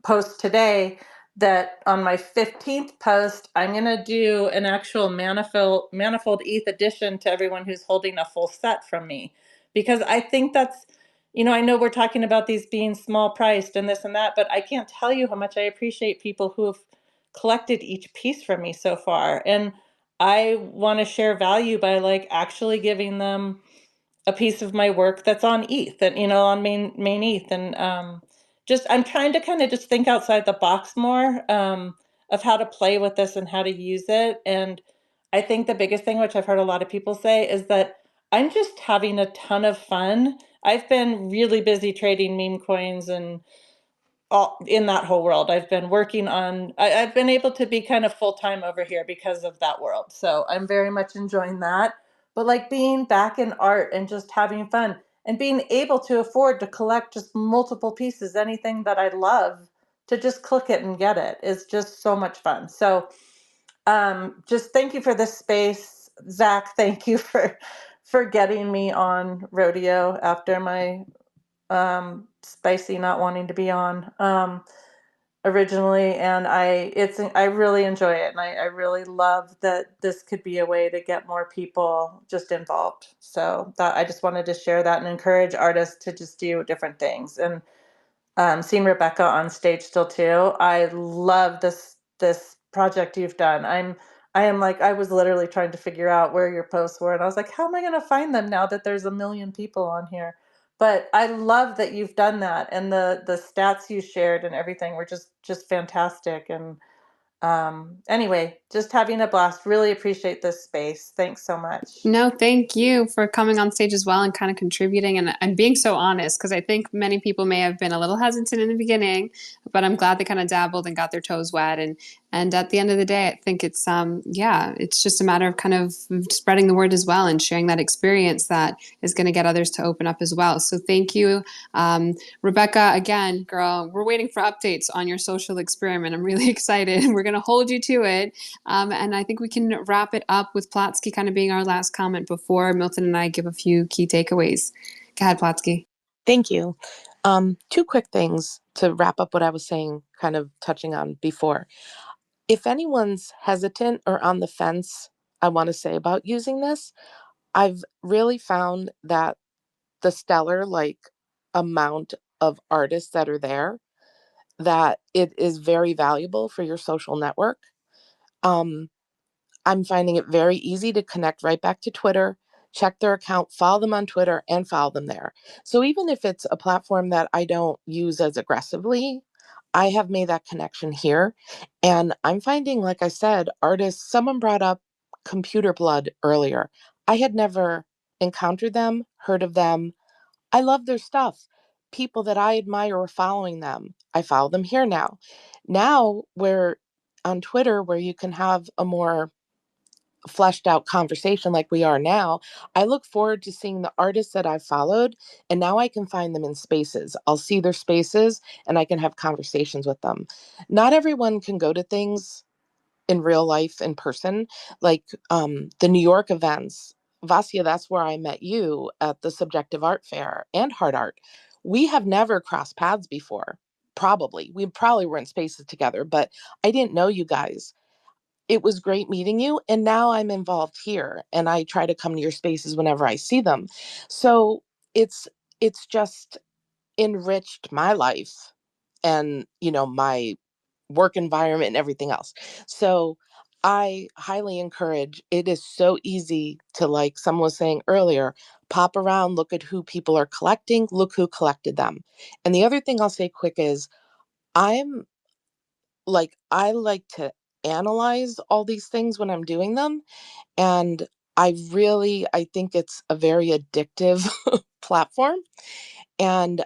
post today that on my 15th post, I'm going to do an actual manifold ETH edition to everyone who's holding a full set from me. Because I think that's, you know, I know we're talking about these being small priced and this and that, but I can't tell you how much I appreciate people who have collected each piece from me so far. And I want to share value by like actually giving them a piece of my work that's on ETH and, you know, on main ETH. And just, I'm trying to kind of just think outside the box more of how to play with this and how to use it. And I think the biggest thing, which I've heard a lot of people say, is that I'm just having a ton of fun. I've been really busy trading meme coins and all in that whole world. I've been working on, I've been able to be kind of full-time over here because of that world. So I'm very much enjoying that. But like being back in art and just having fun and being able to afford to collect just multiple pieces, anything that I love, to just click it and get it is just so much fun. So just thank you for this space. Zach, thank you for getting me on Rodeo after my spicy not wanting to be on originally. And I really enjoy it, and I really love that this could be a way to get more people just involved. So that I just wanted to share that and encourage artists to just do different things. And seeing Rebecca on stage still too, I love this project you've done. I am like, I was literally trying to figure out where your posts were, and I was like, how am I going to find them now that there's a million people on here? But I love that you've done that, and the stats you shared and everything were just fantastic. And anyway, just having a blast. Really appreciate this space. Thanks so much. No, thank you for coming on stage as well and kind of contributing and being so honest, because I think many people may have been a little hesitant in the beginning, but I'm glad they kind of dabbled and got their toes wet. And at the end of the day, I think it's it's just a matter of kind of spreading the word as well and sharing that experience that is going to get others to open up as well. So thank you. Rebecca, again, girl, we're waiting for updates on your social experiment. I'm really excited. We're going to hold you to it. And I think we can wrap it up with Plotsky kind of being our last comment before Milton and I give a few key takeaways. Go ahead, Plotsky. Thank you. Two quick things to wrap up what I was saying, kind of touching on before. If anyone's hesitant or on the fence, I want to say about using this, I've really found that the stellar amount of artists that are there, that it is very valuable for your social network. I'm finding it very easy to connect right back to Twitter, check their account, follow them on Twitter, and follow them there. So even if it's a platform that I don't use as aggressively, I have made that connection here. And I'm finding, like I said, artists, someone brought up Computer Blood earlier. I had never encountered them, heard of them. I love their stuff. People that I admire are following them. I follow them here now. Now we're on Twitter, where you can have a more fleshed out conversation like we are now. I look forward to seeing the artists that I've followed, and now I can find them in spaces. I'll see their spaces and I can have conversations with them. Not everyone can go to things in real life in person, like the New York events. Vasia, that's where I met you at the Subjective Art Fair and HardArt. We have never crossed paths before. We probably were in spaces together, but I didn't know you guys. It was great meeting you, and now I'm involved here, and I try to come to your spaces whenever I see them. So it's just enriched my life and my work environment and everything else. So I highly encourage. It is so easy to, like someone was saying earlier, pop around, look at who people are collecting, look who collected them. And the other thing I'll say quick is I like to analyze all these things when I'm doing them. And I think it's a very addictive platform. And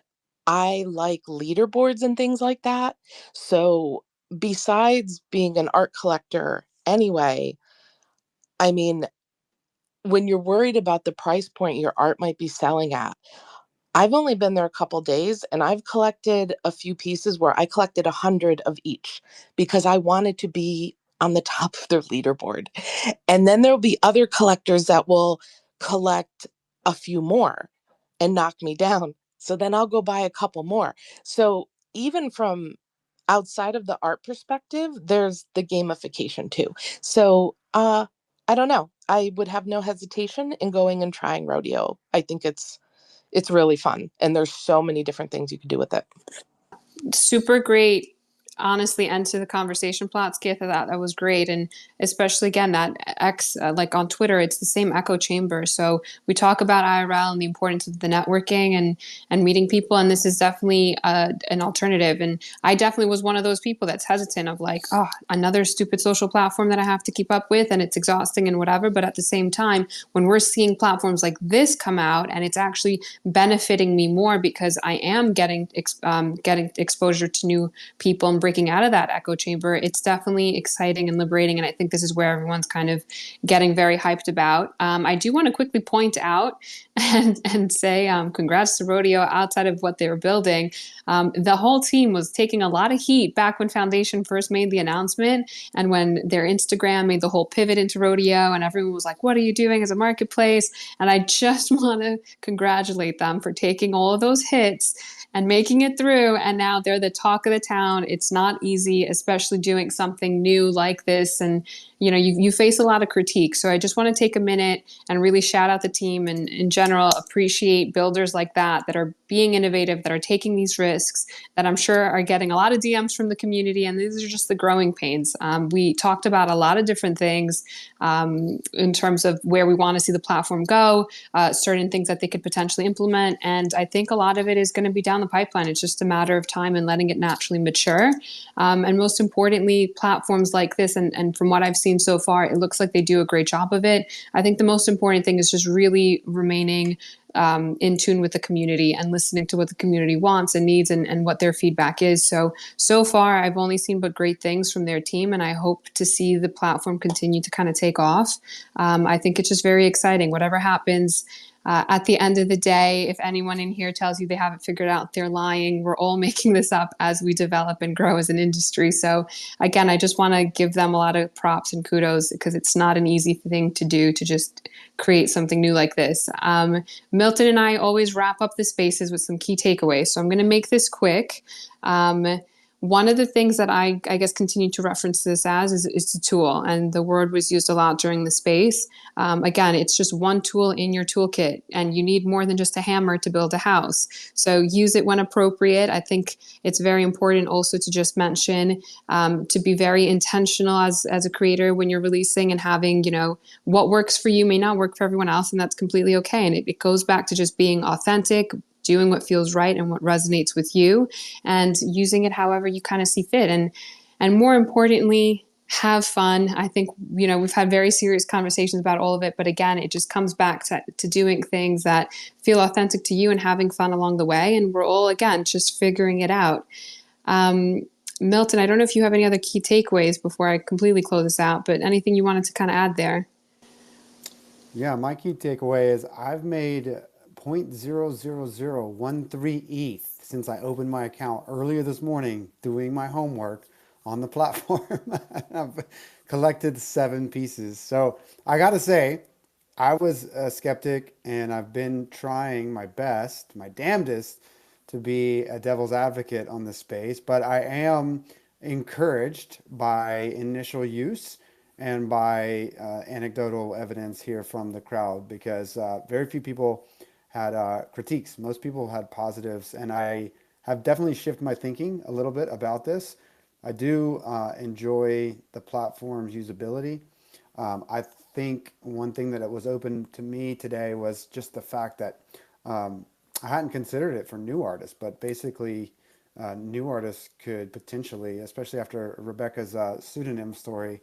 I like leaderboards and things like that. So besides being an art collector anyway, I mean, when you're worried about the price point your art might be selling at, I've only been there a couple days and I've collected a few pieces where I collected 100 of each because I wanted to be on the top of their leaderboard. And then there'll be other collectors that will collect a few more and knock me down. So then I'll go buy a couple more. So even from outside of the art perspective, there's the gamification too. So I don't know. I would have no hesitation in going and trying rodeo. I think it's really fun and there's so many different things you can do with it. Super great, honestly, end to the conversation plots, Keith. That was great. And especially again, that like on Twitter, it's the same echo chamber. So we talk about IRL and the importance of the networking and meeting people. And this is definitely an alternative. And I definitely was one of those people that's hesitant of like, oh, another stupid social platform that I have to keep up with and it's exhausting and whatever. But at the same time, when we're seeing platforms like this come out and it's actually benefiting me more because I am getting exposure to new people and breaking out of that echo chamber, it's definitely exciting and liberating. And I think this is where everyone's kind of getting very hyped about. I do want to quickly point out and say congrats to Rodeo. Outside of what they were building, the whole team was taking a lot of heat back when Foundation first made the announcement and when their Instagram made the whole pivot into Rodeo and everyone was like, what are you doing as a marketplace? And I just want to congratulate them for taking all of those hits and making it through. And now they're the talk of the town. It's not easy, especially doing something new like this. And, you face a lot of critique. So I just want to take a minute and really shout out the team and in general, appreciate builders like that are being innovative, that are taking these risks, that I'm sure are getting a lot of DMs from the community. And these are just the growing pains. We talked about a lot of different things in terms of where we want to see the platform go, certain things that they could potentially implement. And I think a lot of it is going to be down the pipeline. It's just a matter of time and letting it naturally mature. And most importantly, platforms like this, and from what I've seen so far, it looks like they do a great job of it. I think the most important thing is just really remaining in tune with the community and listening to what the community wants and needs and what their feedback is. So far, I've only seen but great things from their team, and I hope to see the platform continue to kind of take off. I think it's just very exciting. Whatever happens, at the end of the day, if anyone in here tells you they haven't figured out, they're lying. We're all making this up as we develop and grow as an industry. So again, I just want to give them a lot of props and kudos because it's not an easy thing to do to just create something new like this. Milton and I always wrap up the spaces with some key takeaways. So I'm going to make this quick. One of the things that I guess continue to reference this as is a tool, and the word was used a lot during the space. Again, it's just one tool in your toolkit, and you need more than just a hammer to build a house. So use it when appropriate. I think it's very important also to just mention to be very intentional as a creator when you're releasing and having, what works for you may not work for everyone else, and that's completely okay. And it goes back to just being authentic, doing what feels right and what resonates with you, and using it however you kind of see fit. And more importantly, have fun. I think, we've had very serious conversations about all of it, but again, it just comes back to doing things that feel authentic to you and having fun along the way. And we're all, again, just figuring it out. Milton, I don't know if you have any other key takeaways before I completely close this out, but anything you wanted to kind of add there? Yeah, my key takeaway is I've made 0.00013 ETH since I opened my account earlier this morning doing my homework on the platform. I've collected 7 pieces. So I got to say, I was a skeptic and I've been trying my best, my damnedest, to be a devil's advocate on this space, but I am encouraged by initial use and by anecdotal evidence here from the crowd because very few people had critiques. Most people had positives, and I have definitely shifted my thinking a little bit about this. I do enjoy the platform's usability. I think one thing that it was open to me today was just the fact that I hadn't considered it for new artists, but basically new artists could potentially, especially after Rebecca's pseudonym story,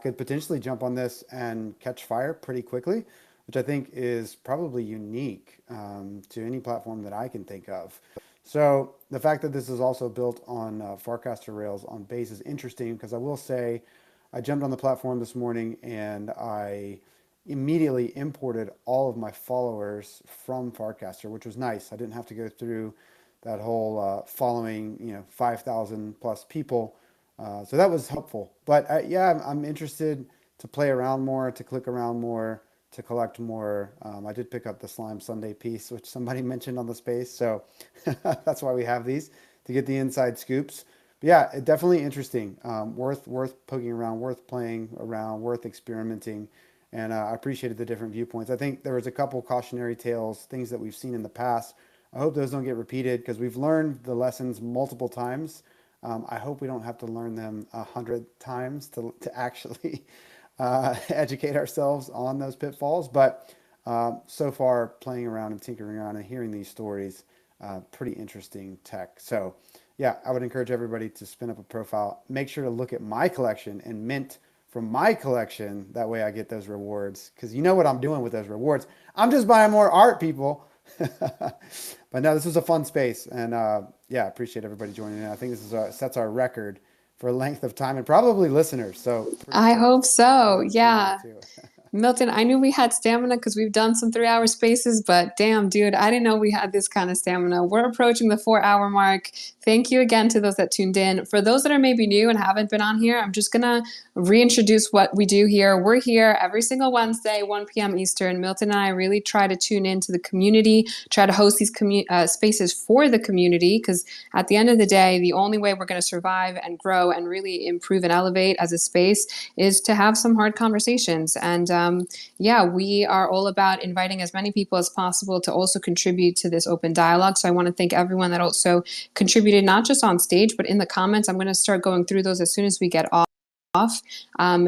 could potentially jump on this and catch fire pretty quickly, which I think is probably unique to any platform that I can think of. So the fact that this is also built on Farcaster Rails on Base is interesting because I will say I jumped on the platform this morning and I immediately imported all of my followers from Farcaster, which was nice. I didn't have to go through that whole following, 5,000 plus people. So that was helpful. But yeah, I'm interested to play around more, to click around more, to collect more. I did pick up the Slime Sunday piece, which somebody mentioned on the space. So that's why we have these, to get the inside scoops. But yeah, definitely interesting. Worth poking around, worth playing around, worth experimenting. And I appreciated the different viewpoints. I think there was a couple cautionary tales, things that we've seen in the past. I hope those don't get repeated because we've learned the lessons multiple times. I hope we don't have to learn them 100 times to actually educate ourselves on those pitfalls. But so far, playing around and tinkering around and hearing these stories, pretty interesting tech. So yeah, I would encourage everybody to spin up a profile. Make sure to look at my collection and mint from my collection. That way I get those rewards because you know what I'm doing with those rewards. I'm just buying more art, people. But no, this was a fun space, and yeah, appreciate everybody joining in. I think this is sets our record for length of time and probably listeners. So I hope so. Yeah. too. Milton, I knew we had stamina because we've done some 3-hour spaces, but damn, dude, I didn't know we had this kind of stamina. We're approaching the 4-hour mark. Thank you again to those that tuned in. For those that are maybe new and haven't been on here, I'm just going to reintroduce what we do here. We're here every single Wednesday, 1 p.m. Eastern. Milton and I really try to tune into the community, try to host these spaces for the community, because at the end of the day, the only way we're going to survive and grow and really improve and elevate as a space is to have some hard conversations. And yeah, we are all about inviting as many people as possible to also contribute to this open dialogue. So I want to thank everyone that also contributed, not just on stage, but in the comments. I'm going to start going through those as soon as we get off.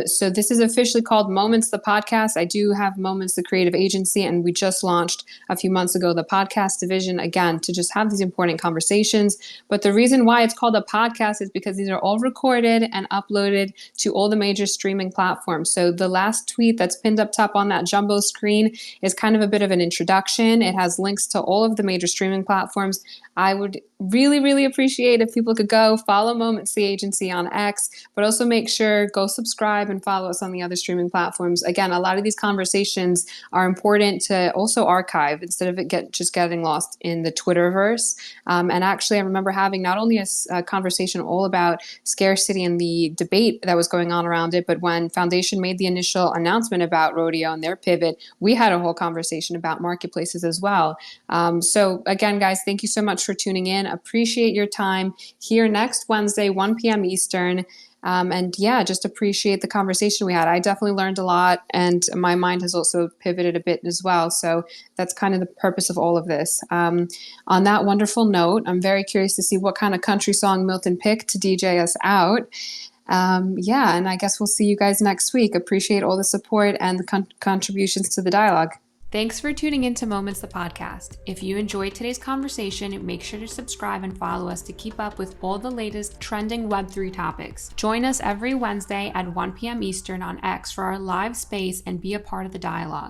So this is officially called Moments, the podcast. I do have Moments, the creative agency, and we just launched a few months ago the podcast division, again, to just have these important conversations. But the reason why it's called a podcast is because these are all recorded and uploaded to all the major streaming platforms. So the last tweet that's pinned up top on that jumbo screen is kind of a bit of an introduction. It has links to all of the major streaming platforms. I would really, really appreciate if people could go follow Moments, the agency on X, but also make sure go subscribe and follow us on the other streaming platforms. Again, a lot of these conversations are important to also archive instead of it just getting lost in the Twitterverse. And actually, I remember having not only a conversation all about scarcity and the debate that was going on around it, but when Foundation made the initial announcement about Rodeo and their pivot, we had a whole conversation about marketplaces as well. So again, guys, thank you so much for tuning in. Appreciate your time here next Wednesday, 1 p.m. Eastern. And yeah, just appreciate the conversation we had. I definitely learned a lot, and my mind has also pivoted a bit as well. So that's kind of the purpose of all of this. On that wonderful note, I'm very curious to see what kind of country song Milton picked to DJ us out. Yeah, and I guess we'll see you guys next week. Appreciate all the support and the contributions to the dialogue. Thanks for tuning into Moments, the podcast. If you enjoyed today's conversation, make sure to subscribe and follow us to keep up with all the latest trending Web3 topics. Join us every Wednesday at 1 p.m. Eastern on X for our live space and be a part of the dialogue.